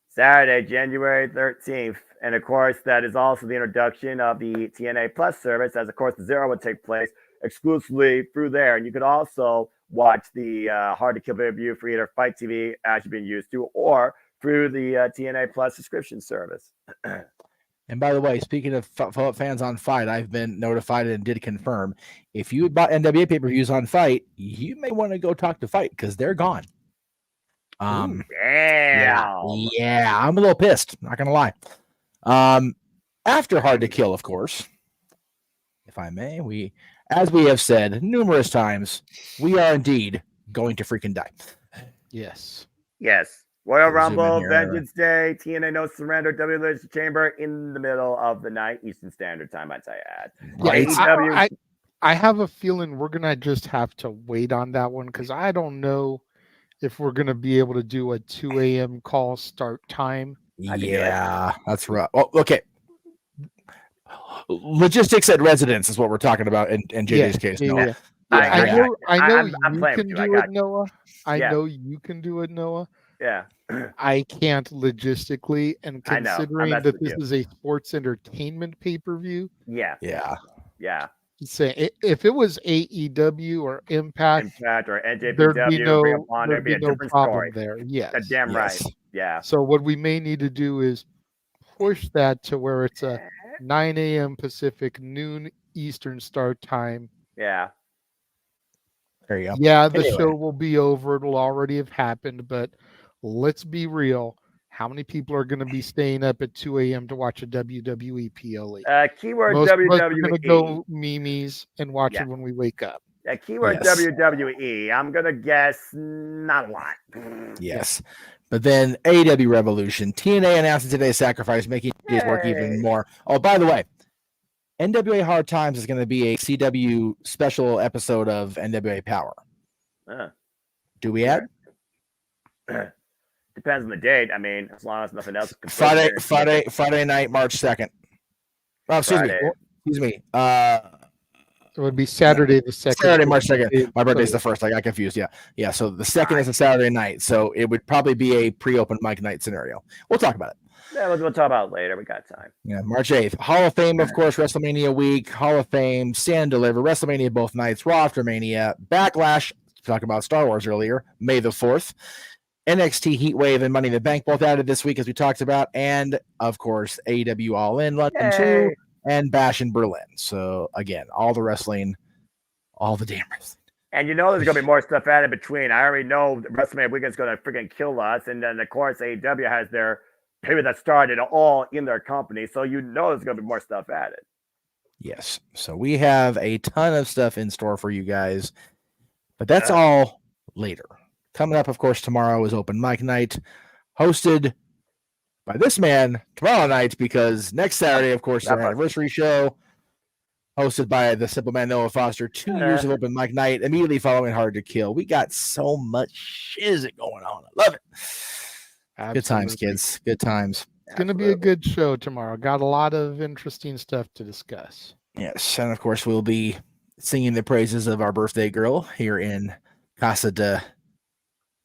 Saturday, January 13th. And of course, that is also the introduction of the TNA Plus service, as of course the Zero would take place exclusively through there. And you could also watch the Hard to Kill pay-per-view for either Fight TV, as you've been used to, or through the TNA Plus subscription service. And by the way, speaking of fans on Fight, I've been notified and did confirm. If you bought NWA pay-per-views on Fight, you may want to go talk to Fight because they're gone. Damn. Yeah, I'm a little pissed. Not gonna lie. After Hard to Kill, of course, if I may, as we have said numerous times, we are indeed going to freaking die. Yes. Yes. Royal Zoom in Rumble, here. Vengeance Day, TNA No Surrender, WWE Elimination Chamber in the middle of the night, Eastern Standard Time, I'd say. Right. I have a feeling we're gonna just have to wait on that one because I don't know if we're gonna be able to do a 2 a.m. call start time. Yeah, that's right. Oh, okay. Logistics at residence is what we're talking about in JJ's case. Yeah. Noah. I know I'm you playing can with you. do it, Noah. I Yeah. know you can do it, Noah. Yeah. I can't logistically, and I know. I'm considering messing that with this you. is a sports entertainment pay-per-view, Yeah. Yeah. say if it was AEW or Impact, Impact or NJPW, there'd be no, Ring of Honor, there'd be a no different problem story. there. Yes. Damn right. Yes. Yeah. So what we may need to do is push that to where it's a 9 a.m. Pacific, noon Eastern start time. Yeah. There you go. Yeah, the Anyway. show will be over. It'll already have happened, but let's be real. How many people are going to be staying up at 2 a.m. to watch a WWE PLE? Keyword Most of us are WWE. going to go memes and watch Yeah. it when we wake up. Keyword Yes. WWE. I'm going to guess not a lot. Yes. But then AEW Revolution. TNA announced today's sacrifice, making his work Yay. even more. Oh, by the way, NWA Hard Times is going to be a CW special episode of NWA Power. Do we add? Depends on the date. I mean, as long as nothing else. is confirmed. Friday night, March 2nd. Oh, excuse me. It would be Saturday the 2nd. Saturday, March 2nd. My birthday's the 1st. I got confused. Yeah. So the 2nd is a Saturday night. So it would probably be a pre-open mic night scenario. We'll talk about it. Yeah, we'll talk about it later. We got time. Yeah, March 8th. Hall of Fame, of course, WrestleMania week. Hall of Fame, Stand Deliver, WrestleMania both nights, Raw after Mania, Backlash, talking about Star Wars earlier, May the 4th. NXT Heatwave and Money in the Bank both added this week, as we talked about. And, of course, AEW All In London 2 and Bash in Berlin. So, again, all the wrestling, all the damn wrestling. And you know there's going to be more stuff added between. I already know the WrestleMania weekend's going to freaking kill us. And then, of course, AEW has their period that started all in their company. So you know there's going to be more stuff added. Yes. So we have a ton of stuff in store for you guys. But that's all later. Coming up, of course, tomorrow is open mic night, hosted by this man tomorrow night, because next Saturday, of course, is our anniversary show, hosted by the Simple Man Noah Foster. 2 years of open mic night, immediately following Hard to Kill. We got so much shit going on. I love it. Absolutely. Good times, kids. Good times. It's going to be a good show tomorrow. Got a lot of interesting stuff to discuss. Yes, and of course, we'll be singing the praises of our birthday girl here in Casa de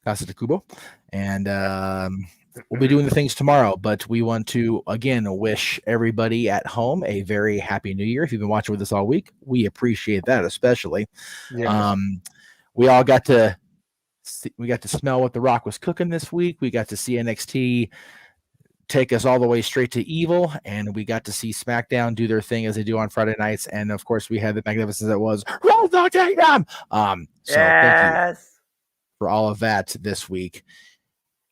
Cubo. And we'll be doing the things tomorrow, but we want to, again, wish everybody at home a very happy new year. If you've been watching with us all week, we appreciate that, especially. Yeah. We all got to smell what The Rock was cooking this week. We got to see NXT take us all the way straight to evil, and we got to see SmackDown do their thing as they do on Friday nights. And of course, we had the magnificence that was Roll the Kingdom. So thank you for all of that this week.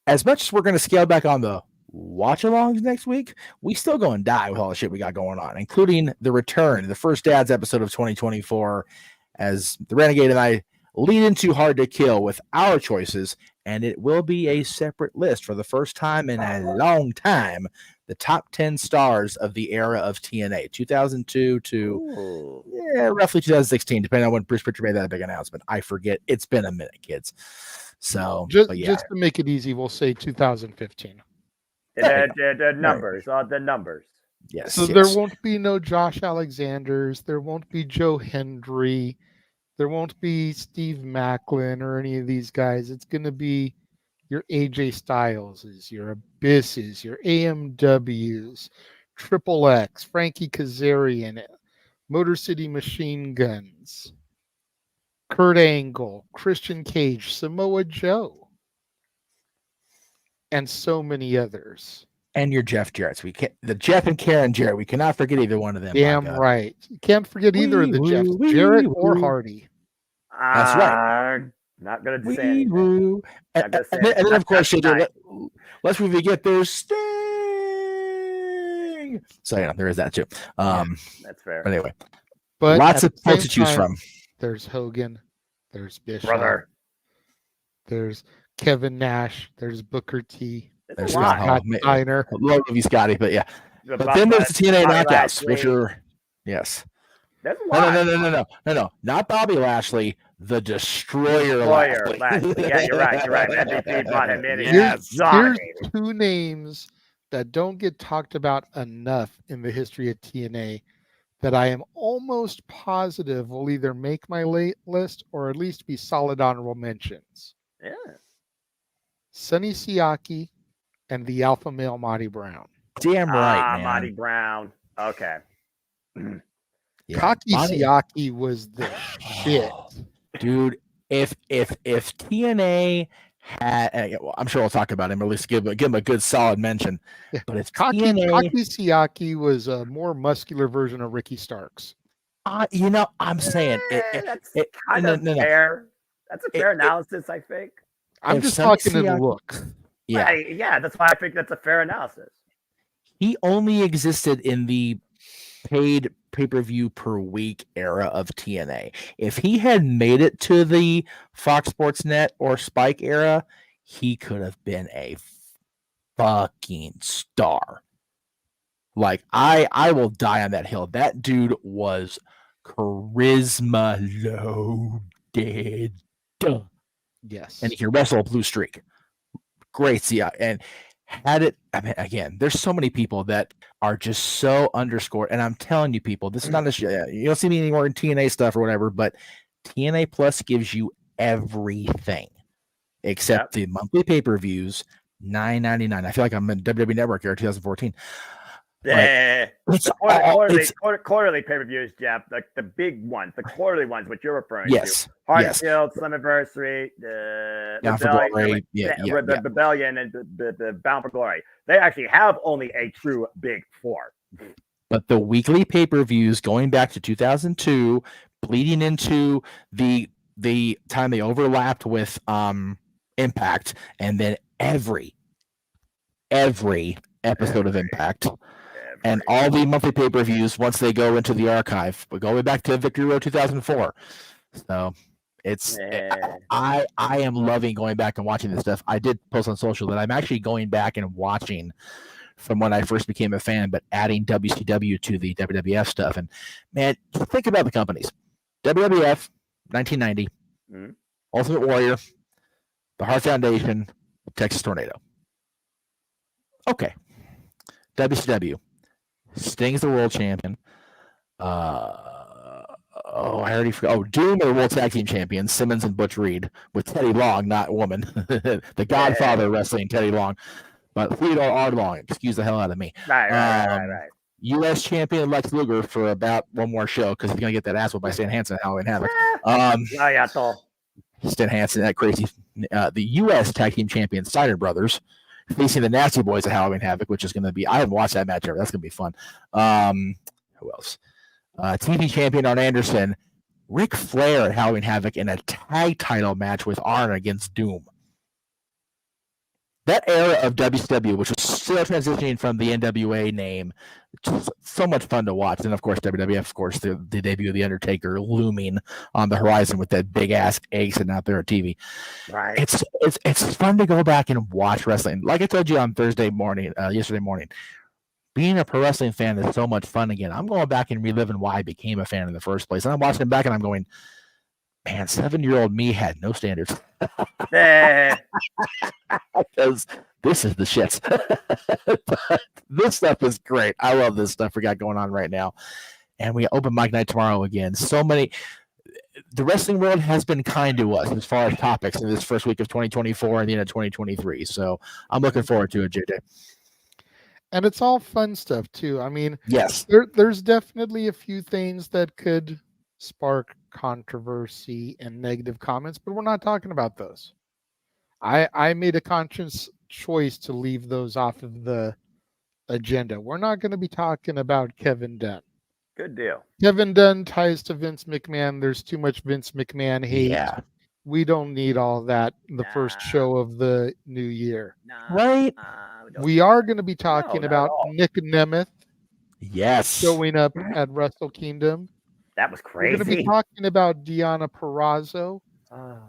As much as we're going to scale back on the watch-alongs next week, we still go and die with all the shit we got going on, including the return, the First Dads episode of 2024, as the Renegade and I lead into Hard to Kill with our choices, and it will be a separate list for the first time in a long time. The top 10 stars of the era of TNA, 2002 to roughly 2016, depending on when Bruce Pritchard made that big announcement. I forget. It's been a minute, kids. So just to make it easy, we'll say 2015. The numbers, the numbers. Yes. So there won't be no Josh Alexanders. There won't be Joe Hendry. There won't be Steve Macklin or any of these guys. It's going to be your AJ Styleses, your Abysses, your AMWs, Triple X, Frankie Kazarian, Motor City Machine Guns, Kurt Angle, Christian Cage, Samoa Joe, and so many others. And your Jeff Jarrett's. The Jeff and Karen Jarrett. We cannot forget either one of them. Damn right. You can't forget either of the Jeffs, Jarrett or Hardy. That's right. Not going to say anything. And then, of course, let's get their Sting. So, there is that too. That's fair. But anyway, but lots of folks to choose from. There's Hogan. There's Bishop. Brother. There's Kevin Nash. There's Booker T. There's Scott Steiner. Love you, Scotty, but yeah. But then there's the TNA Knockouts, which are That's a lot. No, not Bobby Lashley, the Destroyer Lashley. Yeah, you're right. MVP brought him in. Here's two names that don't get talked about enough in the history of TNA that I am almost positive will either make my late list or at least be solid honorable mentions. Yeah. Sonny Siaki and the Alpha Male Marty Brown. Damn right, man. Marty Brown. Okay. Yeah. Kaki Siaki was the shit. Dude, if TNA had, I'm sure we'll talk about him, or at least give him a good solid mention. Yeah. But if Kaki TNA, Siaki was a more muscular version of Ricky Starks. I'm saying that's kind of fair. That's a fair analysis, I think. I'm just talking in look. Yeah. Yeah, that's why I think that's a fair analysis. He only existed in the paid pay-per-view per week era of TNA. If he had made it to the Fox Sports Net or Spike era, he could have been a fucking star. Like, I will die on that hill. That dude was charisma loaded. Yes. And he can wrestle a blue streak. Great. Yeah. And had it, I mean, again, there's so many people that are just so underscored. And I'm telling you, people, this is not a, you don't see me anymore in TNA stuff or whatever, but TNA Plus gives you everything except the monthly pay-per-views, $9.99. I feel like I'm in WWE Network era 2014. It's quarterly pay-per-views, Jeff. The big ones, the quarterly ones, which you're referring to. Hard to Kill, Slammiversary, the Rebellion, and the Bound for Glory. They actually have only a true big four. But the weekly pay-per-views going back to 2002, bleeding into the time they overlapped with Impact, and then every episode of Impact. And all the monthly pay-per-views once they go into the archive, but going back to Victory Road 2004. So it's I am loving going back and watching this stuff. I did post on social that I'm actually going back and watching from when I first became a fan, but adding WCW to the WWF stuff. And man, think about the companies: WWF 1990, Ultimate Warrior, the Hart Foundation, Texas Tornado. Okay, WCW. Sting's the world champion. I already forgot. Oh, Doom are the world tag team champions, Simmons and Butch Reed, with Teddy Long, not woman. The Godfather of wrestling, Teddy Long. But Theodore R. Long, excuse the hell out of me. Right. U.S. champion Lex Luger for about one more show because he's going to get that ass whooped by Stan Hansen at Halloween Havoc. Stan Hansen, that crazy. The U.S. tag team champion, Steiner Brothers, facing the Nasty Boys at Halloween Havoc, which is going to be, I haven't watched that match ever. That's going to be fun. Who else? TV champion Arn Anderson, Ric Flair at Halloween Havoc in a tag title match with Arn against Doom. that era of WCW, which was still transitioning from the NWA name, just so much fun to watch. And of course, WWF, of course, the debut of the Undertaker looming on the horizon with that big ass egg sitting out there on TV. Right. It's fun to go back and watch wrestling. Like I told you on yesterday morning, being a pro wrestling fan is so much fun again. I'm going back and reliving why I became a fan in the first place. And I'm watching it back and I'm going, man, 7-year-old me had no standards. Because this is the shit. But this stuff is great. I love this stuff we got going on right now. And we open mic night tomorrow again. So many. The wrestling world has been kind to us as far as topics in this first week of 2024 and the end of 2023. So I'm looking forward to it, JJ. And it's all fun stuff too. I mean, yes, there's definitely a few things that could spark controversy and negative comments, but we're not talking about those. I made a conscious choice to leave those off of the agenda. We're not going to be talking about Kevin Dunn. Good deal. Kevin Dunn ties to Vince McMahon. There's too much Vince McMahon hate. Yeah. We don't need all that the first show of the new year. Right? We are going to be talking about Nick Nemeth. Yes. Showing up at Wrestle Kingdom. That was crazy. We're going to be talking about Deonna Purrazzo,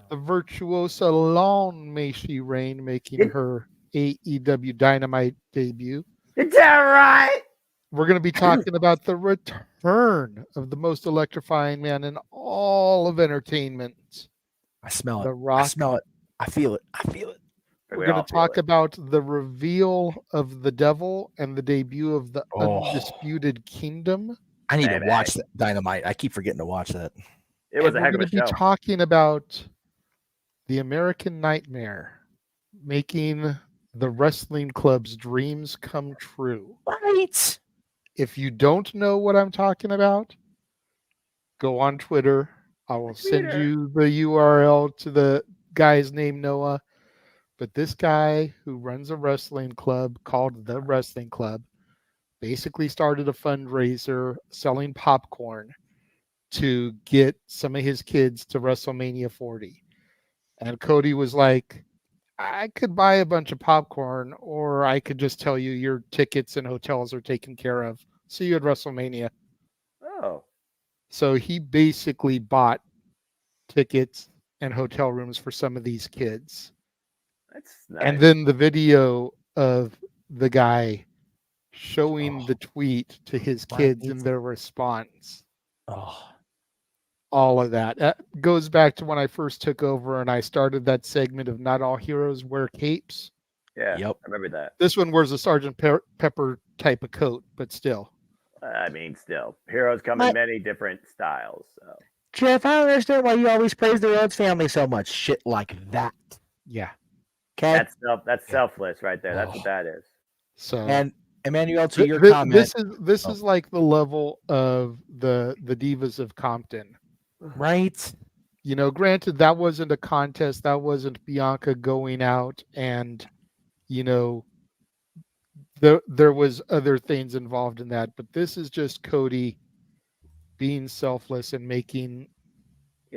the virtuosa Long May She Reign, making her AEW Dynamite debut. Is that right? We're going to be talking about the return of the most electrifying man in all of entertainment. I smell it. The Rock. I smell it. I feel it. I feel it. We're going to talk about the reveal of the Devil and the debut of the Undisputed Kingdom. I need to watch that Dynamite. I keep forgetting to watch that. It was a heck of a show. We're going to be talking about the American Nightmare, making the wrestling club's dreams come true. Right. If you don't know what I'm talking about, go on Twitter. I will send you the URL to the guy's name, Noah. But this guy who runs a wrestling club called The Wrestling Club basically started a fundraiser selling popcorn to get some of his kids to WrestleMania 40. And Cody was like, I could buy a bunch of popcorn, or I could just tell you your tickets and hotels are taken care of. See you at WrestleMania. Oh. So he basically bought tickets and hotel rooms for some of these kids. That's nice. And then the video of the guy showing the tweet to his kids and their response. All of that goes back to when I first took over and I started that segment of Not All Heroes Wear Capes. Yeah, yep. I remember that. This one wears a Sergeant Pepper type of coat, but still. I mean, still. Heroes come in many different styles. So. Jeff, I don't understand why you always praise the Rhodes family so much. Shit like that. Yeah. Okay. That's selfless right there. That's what that is. So and Emmanuel, to your comment, this is like the level of the Divas of Compton, right? You know, granted that wasn't a contest, that wasn't Bianca going out, and you know, there was other things involved in that, but this is just Cody being selfless and making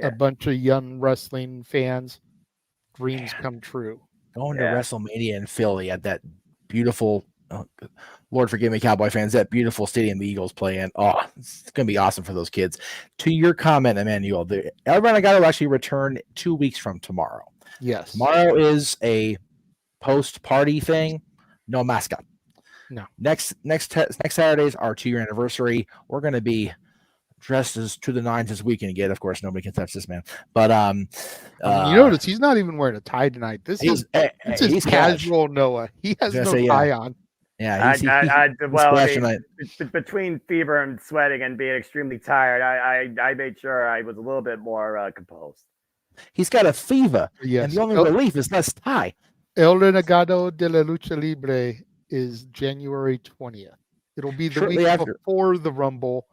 a bunch of young wrestling fans dreams come true. Going to WrestleMania in Philly at that beautiful, Lord forgive me, Cowboy fans, that beautiful stadium the Eagles play in. Oh, it's going to be awesome for those kids. To your comment, Emmanuel, the El Renegado will actually return 2 weeks from tomorrow. Yes. Tomorrow is a post-party thing. No mascot. No. Next Saturday is our 2-year anniversary. We're going to be dressed as to the nines as we can get. Of course, nobody can touch this man. But you notice he's not even wearing a tie tonight. This is casual Noah. He has no tie on. Yeah, between fever and sweating and being extremely tired, I made sure I was a little bit more composed. He's got a fever, and the only relief is less tie. El Renegado de la Lucha Libre is January 20th. It'll be the week before the Rumble,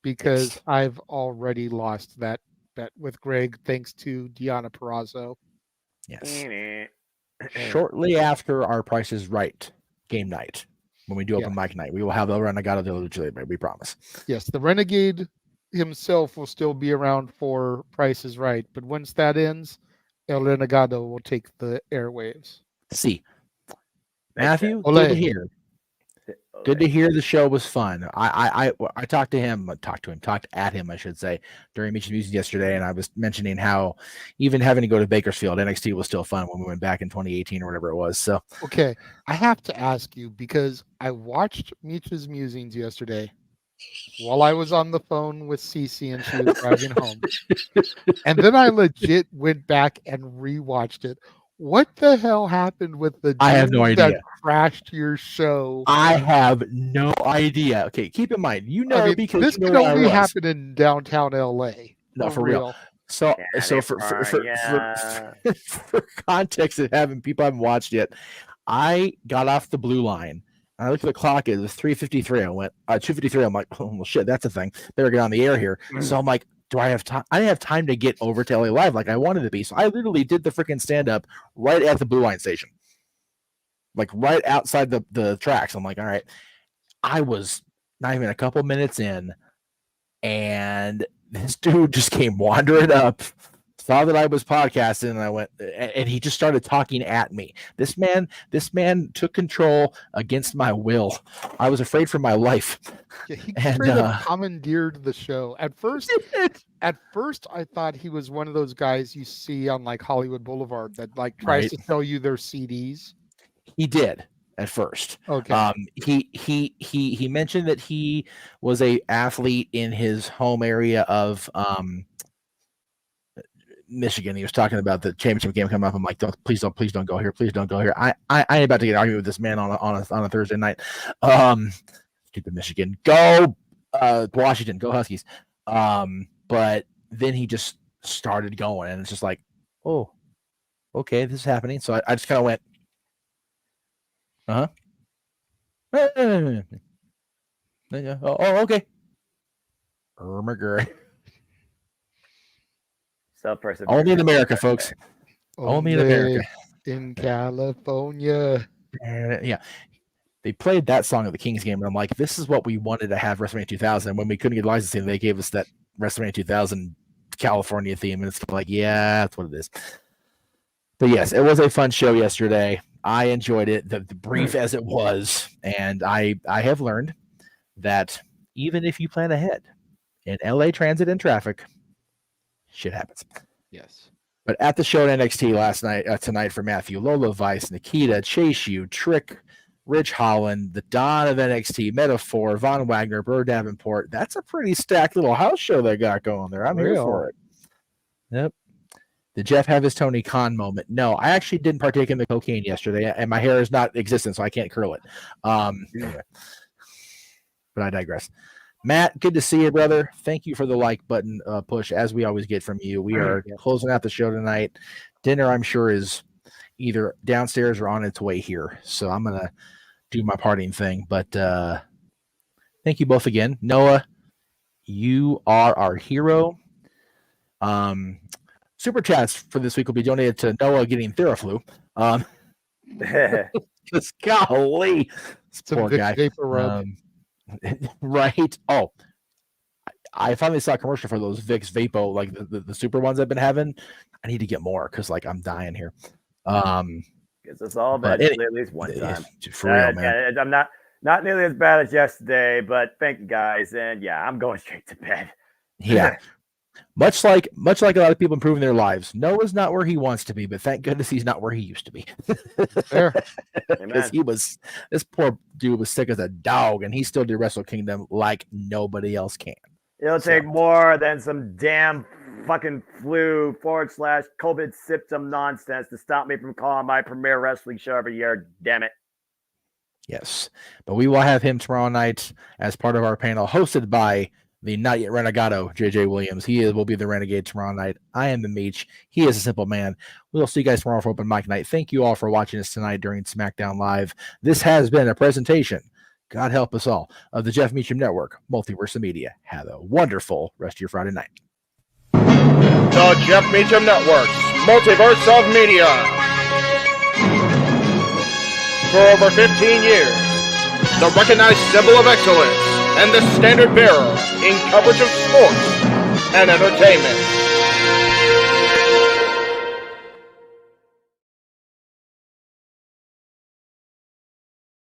because I've already lost that bet with Greg thanks to Deonna Purrazzo. Yes. Shortly after our Price is Right game night, when we do open mic night, we will have El Renegado de la Lucha Libre, we promise. Yes, the Renegade himself will still be around for Price is Right, but once that ends, El Renegado will take the airwaves. See, Matthew, Ole. good to hear. Good to hear the show was fun. I talked at him, I should say, during Meet Music yesterday, and I was mentioning how even having to go to Bakersfield, NXT was still fun when we went back in 2018 or whatever it was. So Okay, I have to ask you because I watched Meech's Musings yesterday while I was on the phone with Cece and she was driving home. And then I legit went back and rewatched it. What the hell happened with the I have no dude that idea. crashed your show? I have no idea. Okay, keep in mind, because this you know can where I only was. happen in downtown LA. No, for real. So for context of having people haven't watched yet, I got off the blue line. And I looked at the clock. It was 3:53. I went 2:53. I'm like, oh well, shit, that's a thing. Better get on the air here. So I'm like, do I have time? I didn't have time to get over to LA Live like I wanted to be. So I literally did the freaking stand up right at the blue line station, like right outside the tracks. I'm like, all right. I was not even a couple minutes in, and this dude just came wandering up, saw that I was podcasting, and I went, and he just started talking at me. This man took control against my will. I was afraid for my life. Yeah, he And, straight up commandeered the show. At first, I thought he was one of those guys you see on like Hollywood Boulevard that like tries to sell you their CDs. He did at first. Okay. He mentioned that he was a athlete in his home area of Michigan. He was talking about the championship game coming up. I'm like, please don't go here. Please don't go here. I ain't about to get argued with this man on a Thursday night. Stupid Michigan. Go Washington. Go Huskies. But then he just started going, and it's just like, oh, okay, this is happening. So I just kind of went, oh, okay. Only in America, folks. Only in America. In California. Yeah. They played that song at the Kings game, and I'm like, this is what we wanted to have WrestleMania 2000. When we couldn't get licensing, they gave us that WrestleMania 2000 California theme, and it's like, yeah, that's what it is. But yes, it was a fun show yesterday. I enjoyed it, the brief as it was, and I have learned that even if you plan ahead in LA transit and traffic, shit happens. Yes. But at the show at NXT tonight for Matthew, Lola Vice, Nikita, Chase U, Trick, Rich Holland, the Don of NXT, Metaphor, Von Wagner, Burr Davenport. That's a pretty stacked little house show they got going there. I'm here for it. Yep. Did Jeff have his Tony Khan moment? No, I actually didn't partake in the cocaine yesterday, and my hair is not existent, so I can't curl it. Anyway. But I digress. Matt, good to see you, brother. Thank you for the like button push, as we always get from you. We are closing out the show tonight. Dinner, I'm sure, is either downstairs or on its way here. So I'm going to do my partying thing. But thank you both again. Noah, you are our hero. Super chats for this week will be donated to Noah getting Theraflu. Just golly, poor guy. Vapor rub. Right. Oh, I finally saw a commercial for those Vicks Vapo, like the super ones I've been having. I need to get more because like I'm dying here. Gets us all bad at least one time. For real, man. I'm not nearly as bad as yesterday, but thank you guys. And yeah, I'm going straight to bed. Yeah. Much like a lot of people improving their lives. Noah's not where he wants to be, but thank goodness he's not where he used to be. Because this poor dude was sick as a dog, and he still did Wrestle Kingdom like nobody else can. It'll take more than some damn fucking flu / COVID symptom nonsense to stop me from calling my premier wrestling show every year. Damn it. Yes, but we will have him tomorrow night as part of our panel, hosted by the not yet renegado, JJ Williams. He will be the renegade tomorrow night. I am the Meech. He is a simple man. We'll see you guys tomorrow for open mic night. Thank you all for watching us tonight during SmackDown Live. This has been a presentation, God help us all, of the Jeff Meacham Network, Multiverse of Media. Have a wonderful rest of your Friday night. The Jeff Meacham Network's Multiverse of Media. For over 15 years, the recognized symbol of excellence and the standard bearer in coverage of sports and entertainment.